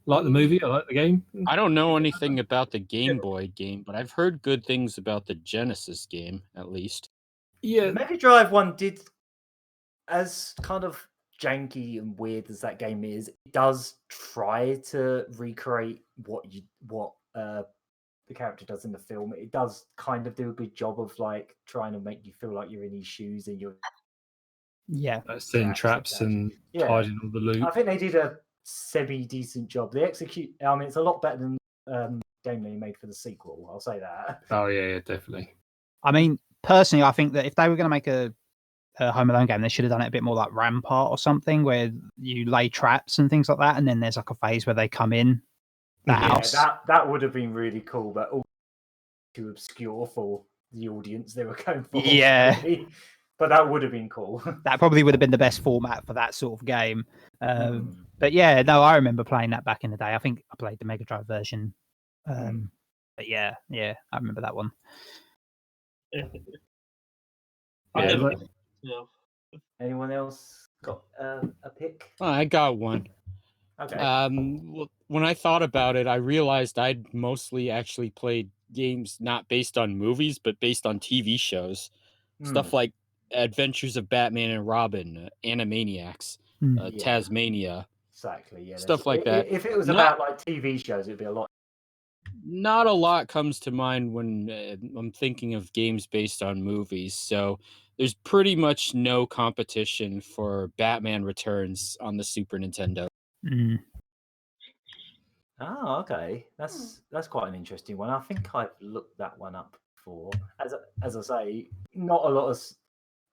like the movie, I like the game. I don't know anything about the Game Boy game, but I've heard good things about the Genesis game, at least. Yeah, the Mega Drive one did, as kind of janky and weird as that game is, it does try to recreate what the character does in the film. It does kind of do a good job of like trying to make you feel like you're in his shoes and you're setting traps and hiding all the loot. I think they did a semi-decent job. They execute. I mean, it's a lot better than game they made for the sequel. I'll say that. Oh yeah, definitely. I mean, personally, I think that if they were going to make a Home Alone game, they should have done it a bit more like Rampart or something, where you lay traps and things like that, and then there's like a phase where they come in the house. That would have been really cool, but all too obscure for the audience they were going for. Yeah. Really. But that would have been cool. That probably would have been the best format for that sort of game. But yeah, no, I remember playing that back in the day. I think I played the Mega Drive version. But yeah, I remember that one. Anyone else got a pick? Oh, I got one. Okay. When I thought about it, I realized I'd mostly actually played games not based on movies, but based on TV shows. Stuff like Adventures of Batman and Robin, Animaniacs, Tasmania. Exactly, yeah. Stuff like that. If it was about like TV shows, it'd be a lot. Not a lot comes to mind when I'm thinking of games based on movies. So there's pretty much no competition for Batman Returns on the Super Nintendo. Oh, okay. That's quite an interesting one. I think I've looked that one up before. As I say, not a lot of.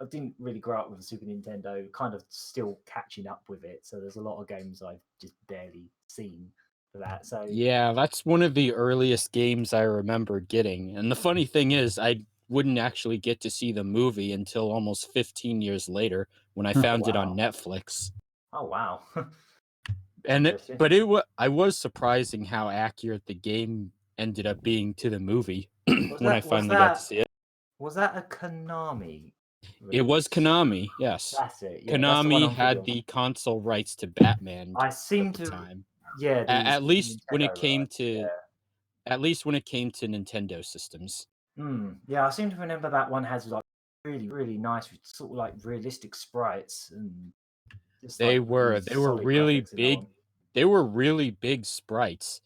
I didn't really grow up with a Super Nintendo. Kind of still catching up with it. So there's a lot of games I've just barely seen. for that. So Yeah, that's one of the earliest games I remember getting. And the funny thing is, I wouldn't actually get to see the movie until almost 15 years later when I found it on wow. Netflix. Oh wow. And Interesting. I was surprising how accurate the game ended up being to the movie when I finally got to see it. Was that a Konami It was release? Konami, yes. That's it. Yeah, that's the one Konami I'm had thinking the console rights to Batman of. I seem at the to, time. yeah, At least when it Nintendo, came right? to at least when it came to Nintendo systems. Yeah, I seem to remember that one has like really, really nice, sort of like realistic sprites, and just They like were really solid really graphics in that big. one. They were really big sprites.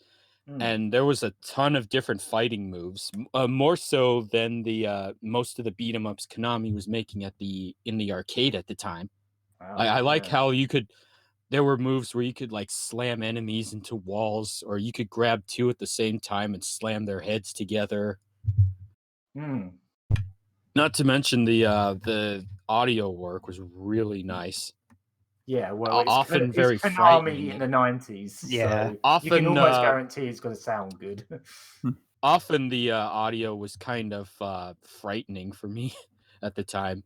Mm. And there was a ton of different fighting moves, more so than the most of the beat 'em ups Konami was making in the arcade at the time. Wow, I like yeah. how there were moves where you could like slam enemies into walls, or you could grab two at the same time and slam their heads together. Mm. Not to mention the audio work was really nice. Yeah, well, Often it's very Konami frightening. in the 90s, Yeah. so Often, you can almost guarantee it's going to sound good. Often the audio was kind of frightening for me at the time.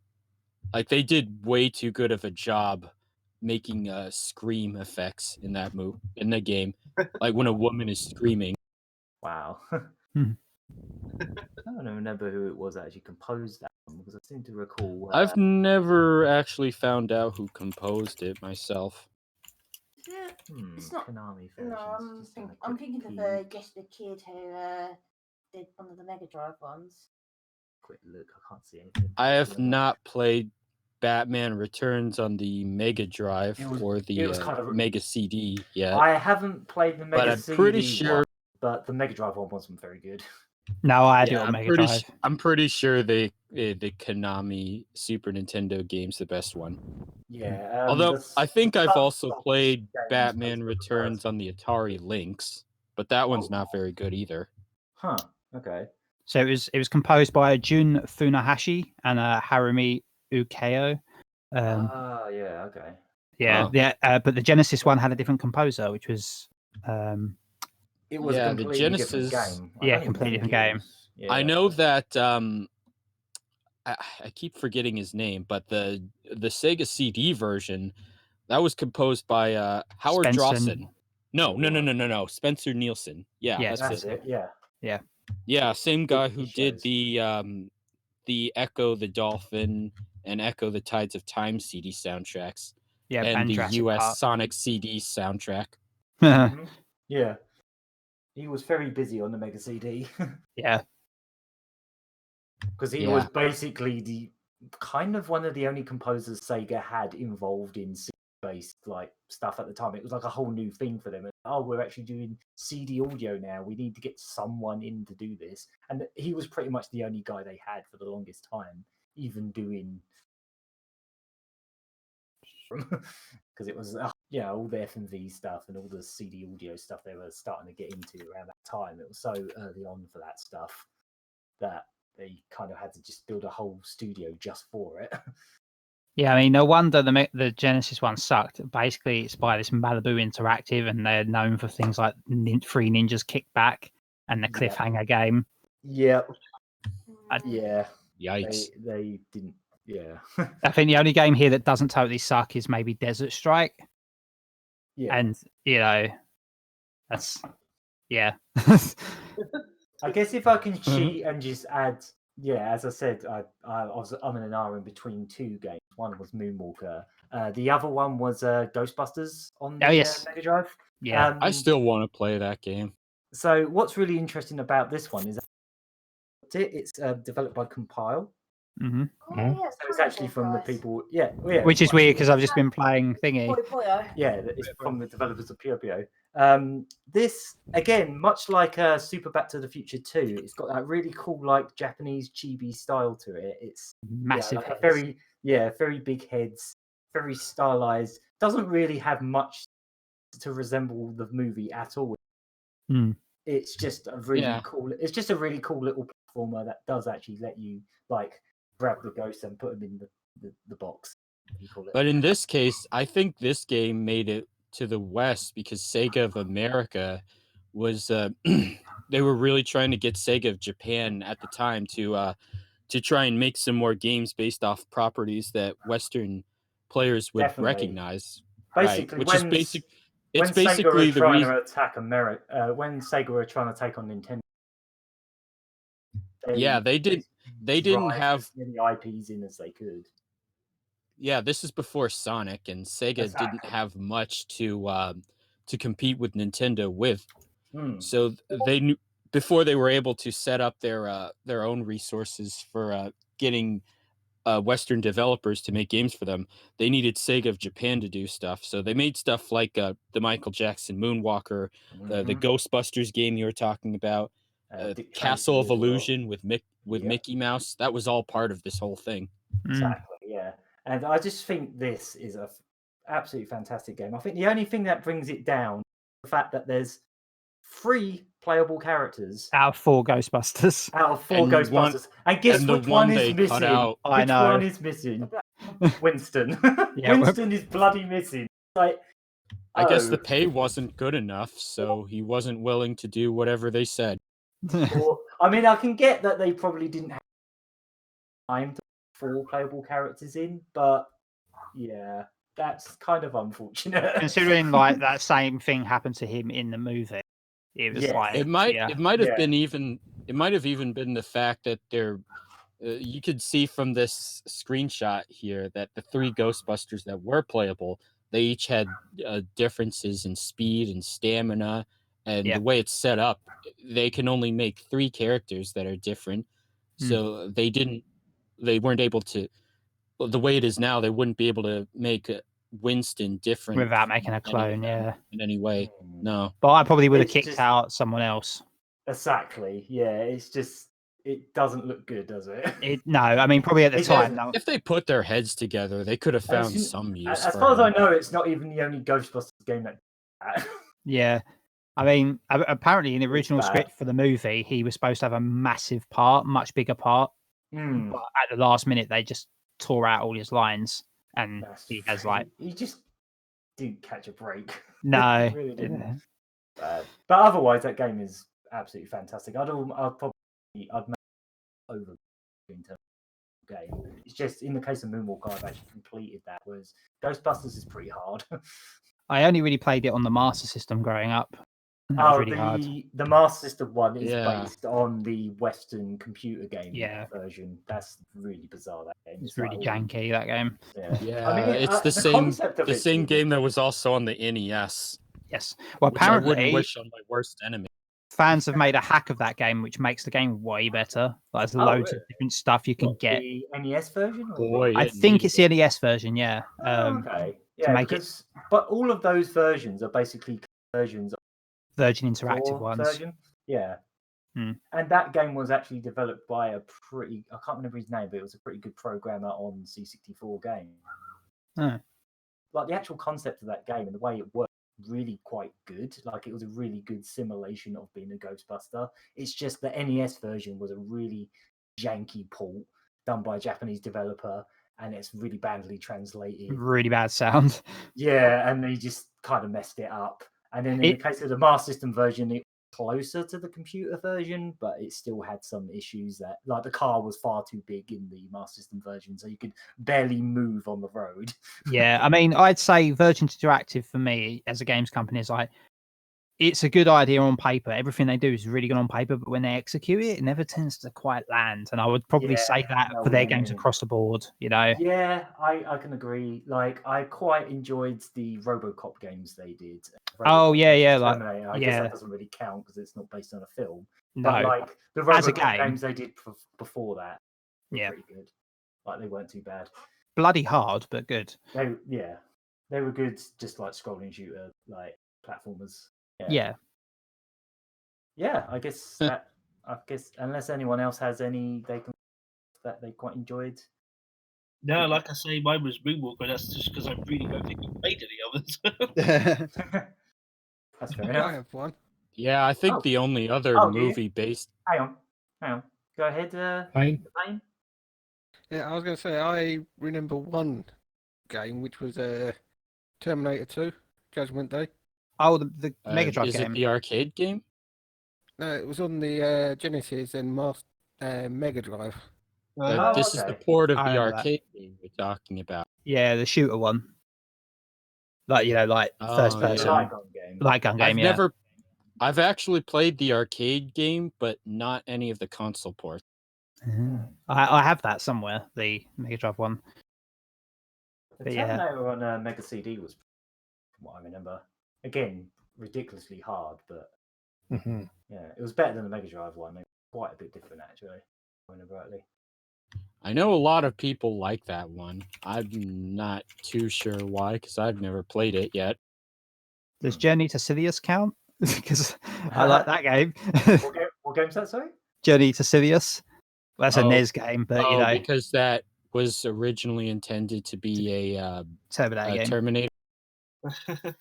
Like they did way too good of a job making scream effects in the game, like when a woman is screaming. Wow. Hmm. I don't remember who it was that actually composed that one, because I seem to recall. I've never actually found out who composed it myself. Is it? It's not. Konami No, versions. I'm thinking of just the kid who did one of the Mega Drive ones. Quick look, I can't see anything. I have not played Batman Returns on the Mega Drive or the kind of Mega CD yet. I haven't played the Mega but I'm CD pretty sure. one, but the Mega Drive one wasn't very good. No, I had it on Mega Drive. I'm pretty sure the Konami Super Nintendo game's the best one. Yeah. Although I think I've also Sunsoft played games Batman was the Returns first. on the Atari Lynx, but that one's not very good either. Huh. Okay. So it was composed by Jun Funahashi and Harumi Ukeo. Yeah. Okay. Yeah, but the Genesis one had a different composer, which was It was a completely different game. Completely different game. Yeah. I know that I keep forgetting his name, but the Sega CD version that was composed by Howard Drawson. No, Spencer Nielsen. Yeah, that's it. Yeah, same guy who did the Echo the Dolphin and Echo the Tides of Time CD soundtracks. Yeah, and the Jurassic US Park. Sonic CD soundtrack. Yeah. He was very busy on the Mega CD. Yeah. Because he was basically the kind of one of the only composers Sega had involved in CD-based like stuff at the time. It was like a whole new thing for them. And, we're actually doing CD audio now. We need to get someone in to do this. And he was pretty much the only guy they had for the longest time, even doing because it was all the FMV stuff and all the CD audio stuff they were starting to get into around that time. It was so early on for that stuff that they kind of had to just build a whole studio just for it. Yeah, I mean, no wonder the Genesis one sucked. Basically, it's by this Malibu Interactive, and they're known for things like Three Ninjas Kickback and the Cliffhanger game. Yep. Yikes. They didn't. Yeah. I think the only game here that doesn't totally suck is maybe Desert Strike. Yeah. And, that's, yeah. I guess if I can cheat and just add, as I said, I'm in an hour in between two games. One was Moonwalker. The other one was Ghostbusters on the Mega Drive. Yeah. I still want to play that game. So what's really interesting about this one is it's developed by Compile. Mm-hmm. So it's actually from the people, which is weird because I've just been playing Thingy. Yeah, it's from the developers of Puyo Puyo. This again, much like Super Back to the Future 2, it's got that really cool, like Japanese chibi style to it. It's massive, like very big heads, very stylized. Doesn't really have much to resemble the movie at all. It's just a really cool. It's just a really cool little platformer that does actually let you like grab the ghost and put them in the box. But in this case, I think this game made it to the West because Sega of America was they were really trying to get Sega of Japan at the time to try and make some more games based off properties that Western players would Definitely. recognize. Basically, right, which when, is basic. It's when Sega were basically the trying reason. to attack America, when Sega were trying to take on Nintendo, they didn't drive have as many IPs in as they could. Yeah, this is before Sonic, and Sega didn't Exactly. have much to compete with Nintendo with. Hmm. So they knew before they were able to set up their own resources for getting Western developers to make games for them. They needed Sega of Japan to do stuff, so they made stuff like the Michael Jackson Moonwalker, the Ghostbusters game you were talking about, Castle of Illusion with Mickey Mouse. That was all part of this whole thing. Exactly, yeah. And I just think this is a absolutely fantastic game. I think the only thing that brings it down is the fact that there's 3 playable characters out of 4 Ghostbusters. Out of 4 Ghostbusters. And guess which one is missing? Which one is missing? Winston. Winston is bloody missing. Like, I guess the pay wasn't good enough, so he wasn't willing to do whatever they said. I mean, I can get that they probably didn't have time to put 4 playable characters in, but yeah, that's kind of unfortunate. Considering like that same thing happened to him in the movie. It was like it might have been even the fact that they're you could see from this screenshot here that the 3 Ghostbusters that were playable, they each had differences in speed and stamina, and the way it's set up, they can only make 3 characters that are different. So they weren't able to. The way it is now, they wouldn't be able to make Winston different without making a clone, in any way. No, but I probably would have kicked out someone else. Exactly. Yeah, it's just it doesn't look good, does it? No, I mean probably at the time. No. If they put their heads together, they could have found some use. As far as I know, it's not even the only Ghostbusters game that. Yeah, I mean, apparently in the original script for the movie, he was supposed to have a massive part, much bigger part. But at the last minute, they just tore out all his lines, and he has like he just didn't catch a break. No, he really didn't. But otherwise, that game is absolutely fantastic. I'd make over in terms of game. It's just in the case of Moonwalker, I've actually completed that. Whereas Ghostbusters is pretty hard. I only really played it on the Master System growing up. The Master System one is based on the Western computer game version. That's really bizarre. That game. It's really janky. That game. Yeah, I mean, it's the same game that was also on the NES. Yes. Well, apparently, I wouldn't wish on my worst enemy. Fans have made a hack of that game, which makes the game way better. There's loads of different stuff you can get. The NES version? I think it's the NES version. Yeah. Okay. Yeah. But all of those versions are basically versions. Virgin Interactive ones. Version. Yeah. And that game was actually developed by I can't remember his name, but it was a pretty good programmer on C64 game. Like the actual concept of that game and the way it worked, really quite good. Like it was a really good simulation of being a Ghostbuster. It's just the NES version was a really janky port done by a Japanese developer, and it's really badly translated. Really bad sound. Yeah, and they just kind of messed it up. And then in the case of the Master System version, it was closer to the computer version, but it still had some issues that, like, the car was far too big in the Master System version, so you could barely move on the road. Yeah, I mean, I'd say Virgin Interactive for me as a games company is like, it's a good idea on paper. Everything they do is really good on paper, but when they execute it, it never tends to quite land. And I would probably say that for their games across the board, you know? Yeah, I can agree. Like, I quite enjoyed the RoboCop games they did. RoboCop yeah. Like, I guess that doesn't really count because it's not based on a film. No. But, like, the RoboCop games they did before that were pretty good. Like, they weren't too bad. Bloody hard, but good. They were good, just like scrolling shooter, like, platformers. Yeah, I guess unless anyone else has any that they quite enjoyed. No, like I say, mine was Moonwalker. That's just because I really don't think we played any others. That's fair enough. I have one. Yeah, I think the only other movie based. Hang on. Go ahead, Pain. Yeah, I was going to say I remember one game which was Terminator 2. Judgment Day. Oh, the Mega Drive is game. it the arcade game? No, it was on the Genesis and Mega Drive. This is the port of I the remember that. arcade game we're talking about. Yeah, the shooter one. Like, like first person. Yeah. Light gun game, I've actually played the arcade game, but not any of the console ports. I have that somewhere, the Mega Drive one. The Terminator on Mega CD was, from what I remember, again, ridiculously hard, but yeah, it was better than the Mega Drive one. They were quite a bit different, actually, if I remember rightly. I know a lot of people like that one. I'm not too sure why, because I've never played it yet. Does Journey to Silius count? Because I like that game. What game's that, sorry? Journey to Silius. Well, that's a NES game, but because that was originally intended to be a Terminator game. Terminator.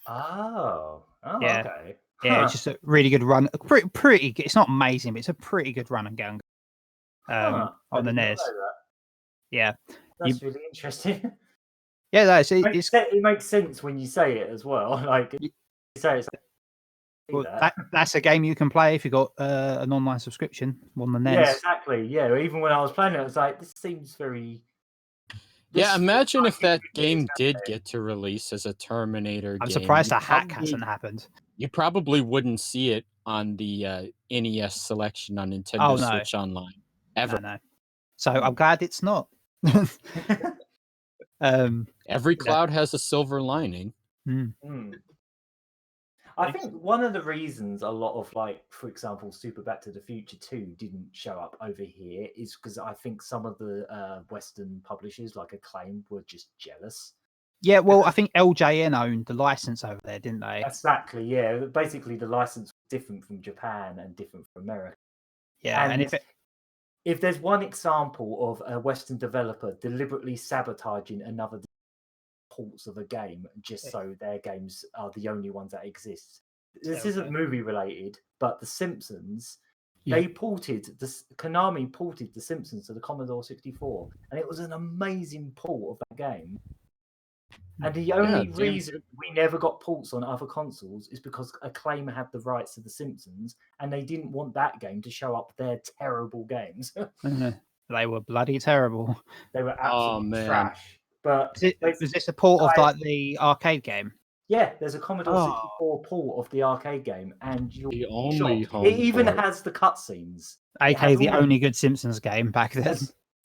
Oh, yeah. Okay. Yeah, it's just a really good run. Pretty good. It's not amazing, but it's a pretty good run and gun on the NES. Yeah, that's really interesting. Yeah, it makes sense when you say it as well. Like you say, that's a game you can play if you got an online subscription on the NES. Yeah, exactly. Yeah, even when I was playing it, I was like, this seems very. Yeah, imagine if that game did get to release as a Terminator game. I'm surprised a hack hasn't happened. You probably wouldn't see it on the NES selection on Nintendo Switch Online ever. No. So I'm glad it's not. Every cloud has a silver lining. I think one of the reasons a lot of, like, for example, Super Back to the Future 2 didn't show up over here is because I think some of the Western publishers, like Acclaim, were just jealous. Yeah, well, I think LJN owned the license over there, didn't they? Exactly, yeah. Basically, the license was different from Japan and different from America. Yeah, and if there's one example of a Western developer deliberately sabotaging another ports of a game just so their games are the only ones that exist. This isn't movie related, but The Simpsons, Konami ported The Simpsons to the Commodore 64, and it was an amazing port of that game. And the only reason we never got ports on other consoles is because Acclaim had the rights to The Simpsons, and they didn't want that game to show up their terrible games. They were bloody terrible. They were absolutely trash. But was this a port of like the arcade game? Yeah, there's a Commodore 64 port of the arcade game, and the only it even has the cutscenes. AKA the only good Simpsons game back then.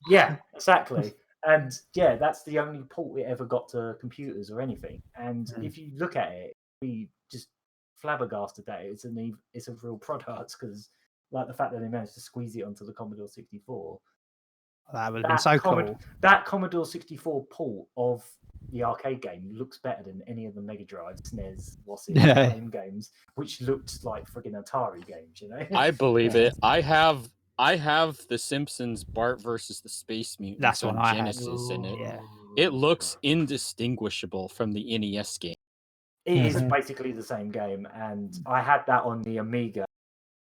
Yeah, exactly. And yeah, that's the only port it ever got to computers or anything. And if you look at it, we just flabbergasted that it's a real product, because like the fact that they managed to squeeze it onto the Commodore 64. That would have been so cool. That Commodore 64 port of the arcade game looks better than any of the Mega Drive, SNES, game games, which looked like friggin' Atari games, you know? I believe it. I have The Simpsons Bart versus the Space Mutants on Genesis in it. Yeah. It looks indistinguishable from the NES game. It is basically the same game, and I had that on the Amiga.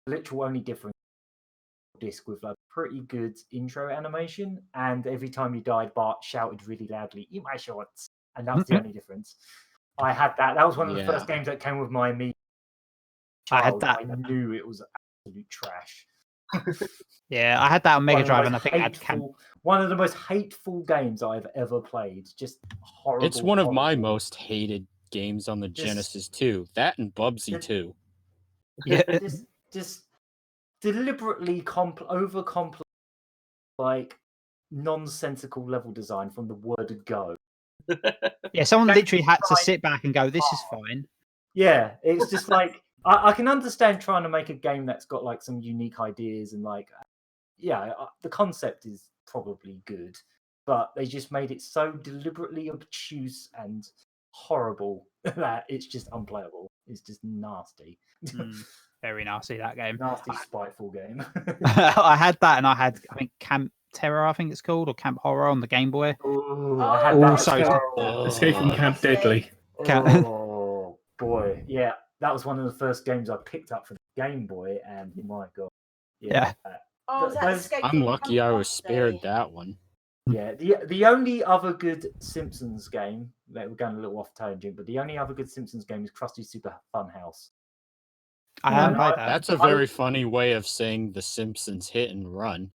Literal only difference disc with like pretty good intro animation, and every time you died, Bart shouted really loudly, "Eat my shorts," and that was the only difference. I had that. That was one of the first games that came with my Amiga. I had that. I knew it was absolute trash. Yeah, I had that on Mega Drive, and I think I had one of the most hateful games I've ever played. Just horrible. It's one of my most hated games on the Genesis too. That and Bubsy too. Yeah, just deliberately over complex, like nonsensical level design from the word go. Yeah, someone literally had to sit back and go, "This is fine." Yeah, it's just like I can understand trying to make a game that's got like some unique ideas and like, the concept is probably good, but they just made it so deliberately obtuse and horrible that it's just unplayable. It's just nasty. Very nasty, that game. Nasty, spiteful game. I had that, and I think Camp Terror, I think it's called, or Camp Horror on the Game Boy. I had that. Escape from Camp Deadly. Oh boy, yeah, that was one of the first games I picked up for the Game Boy, and my god, yeah. Oh, I'm lucky I was spared that one. Yeah, the only other good Simpsons game, we're going a little off tangent, but the only other good Simpsons game is Krusty Super Fun House. I haven't played that. That's a very funny way of saying The Simpsons Hit and Run.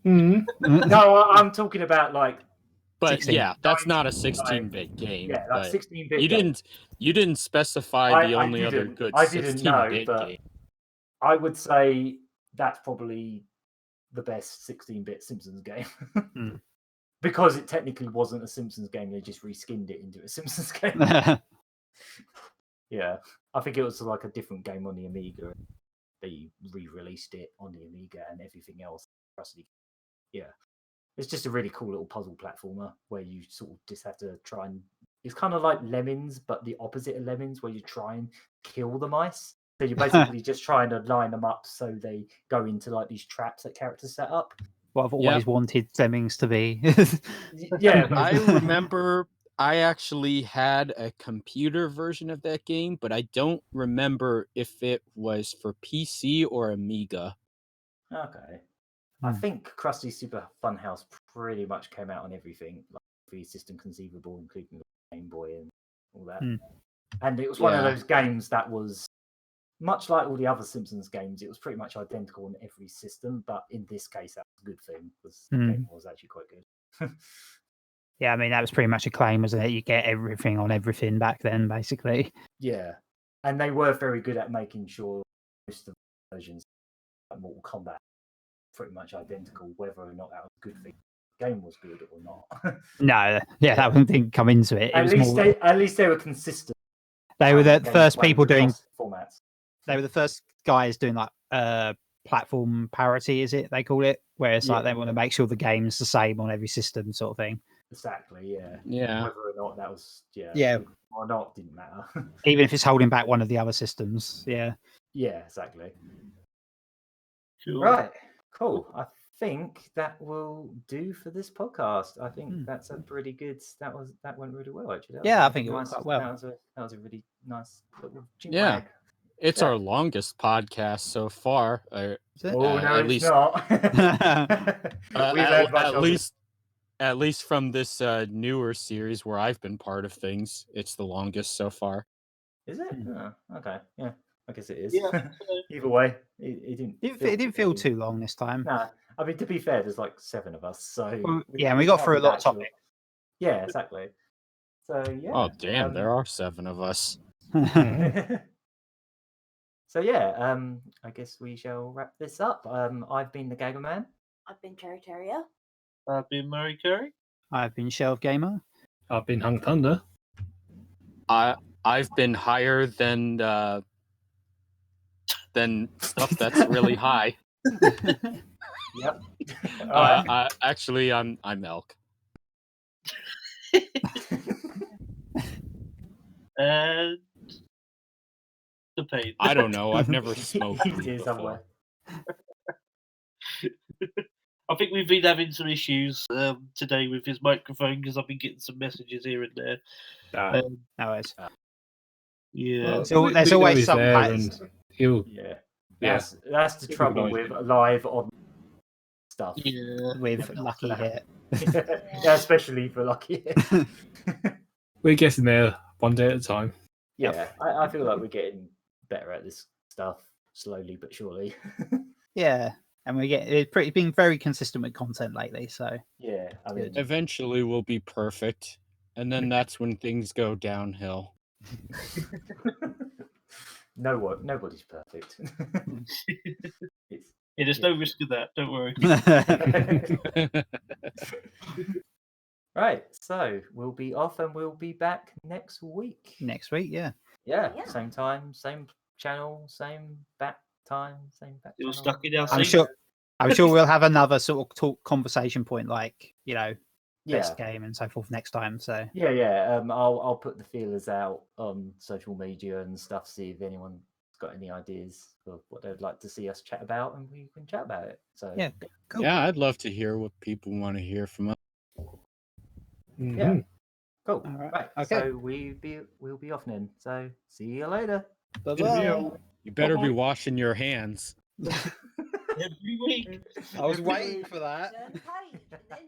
No, I'm talking about like. But 16. yeah, that's not a 16-bit game. Yeah, like but 16-bit. You didn't specify the only other good 16-bit but game. I would say that's probably the best 16-bit Simpsons game. Because it technically wasn't a Simpsons game, they just reskinned it into a Simpsons game. Yeah, I think it was like a different game on the Amiga. They re-released it on the Amiga and everything else. Yeah, it's just a really cool little puzzle platformer where you sort of just have to try and. It's kind of like Lemmings, but the opposite of Lemmings, where you try and kill the mice. So you're basically just trying to line them up so they go into like these traps that characters set up. What I've always wanted Lemmings to be. Yeah, I remember I actually had a computer version of that game, but I don't remember if it was for PC or Amiga. Okay. I think Krusty Super Fun House pretty much came out on everything, like every system conceivable, including the Game Boy and all that. And it was one of those games that was much like all the other Simpsons games. It was pretty much identical on every system, but in this case, that was a good thing because the game was actually quite good. Yeah, I mean, that was pretty much a claim, wasn't it? You get everything on everything back then, basically. Yeah. And they were very good at making sure most of the versions of Mortal Kombat pretty much identical, whether or not that was a good thing. The game was good or not. No, yeah, that one didn't come into it. At least they were consistent. They were the first people doing formats. They were the first guys doing like platform parity, is it? They call it, where it's like they want to make sure the game's the same on every system, sort of thing. Exactly. Yeah. Yeah. Whether or not that was Yeah. or not didn't matter. Even if it's holding back one of the other systems. Yeah. Yeah. Exactly. Cool. Right. Cool. I think that will do for this podcast. I think that's a pretty good. That went really well, actually. I think it went quite well. That was a really nice little Yeah. It's our longest podcast so far. No, at least not. At least from this newer series where I've been part of things, it's the longest so far. Is it? Oh, okay. Yeah, I guess it is. Yeah. Either way, it didn't feel too long this time. Nah, I mean, to be fair, there's like 7 of us, so and we got through a lot of topics. Yeah, exactly. So yeah. Oh damn, there are 7 of us. So yeah, I guess we shall wrap this up. I've been the Gagaman. I've been Terrier. I've been Murry Curry. I've been Shelved Gamer. I've been Hunk Thunder. I've been higher than stuff that's really high. Yep. Actually, I'm Elk. And thePain. I don't know. I've never smoked weed before. I think we've been having some issues today with his microphone because I've been getting some messages here and there. Yeah. So there's always some and that's the trouble with live on stuff. Yeah. With Lucky Hit. Yeah, especially for Lucky Hit. We're getting there one day at a time. Yeah, I feel like we're getting better at this stuff slowly but surely. Yeah. And it's been very consistent with content lately, so yeah. I mean, eventually we'll be perfect, and then that's when things go downhill. Nobody's perfect. There's no risk of that. Don't worry. Right, so we'll be off and we'll be back next week. Next week, yeah. Yeah, same time, same channel, same back time, same back. You're channel. stuck in our I'm sure we'll have another sort of conversation point, like best Yeah. game and so forth next time. So Yeah. I'll put the feelers out on social media and stuff. See if anyone's got any ideas of what they'd like to see us chat about, and we can chat about it. So yeah, cool. Yeah, I'd love to hear what people want to hear from us. Yeah. Cool. All right. Right. Okay. So we'll be off then. So see you later. Bye-bye. You better be washing your hands. every week. I was waiting for that. Turn the page and then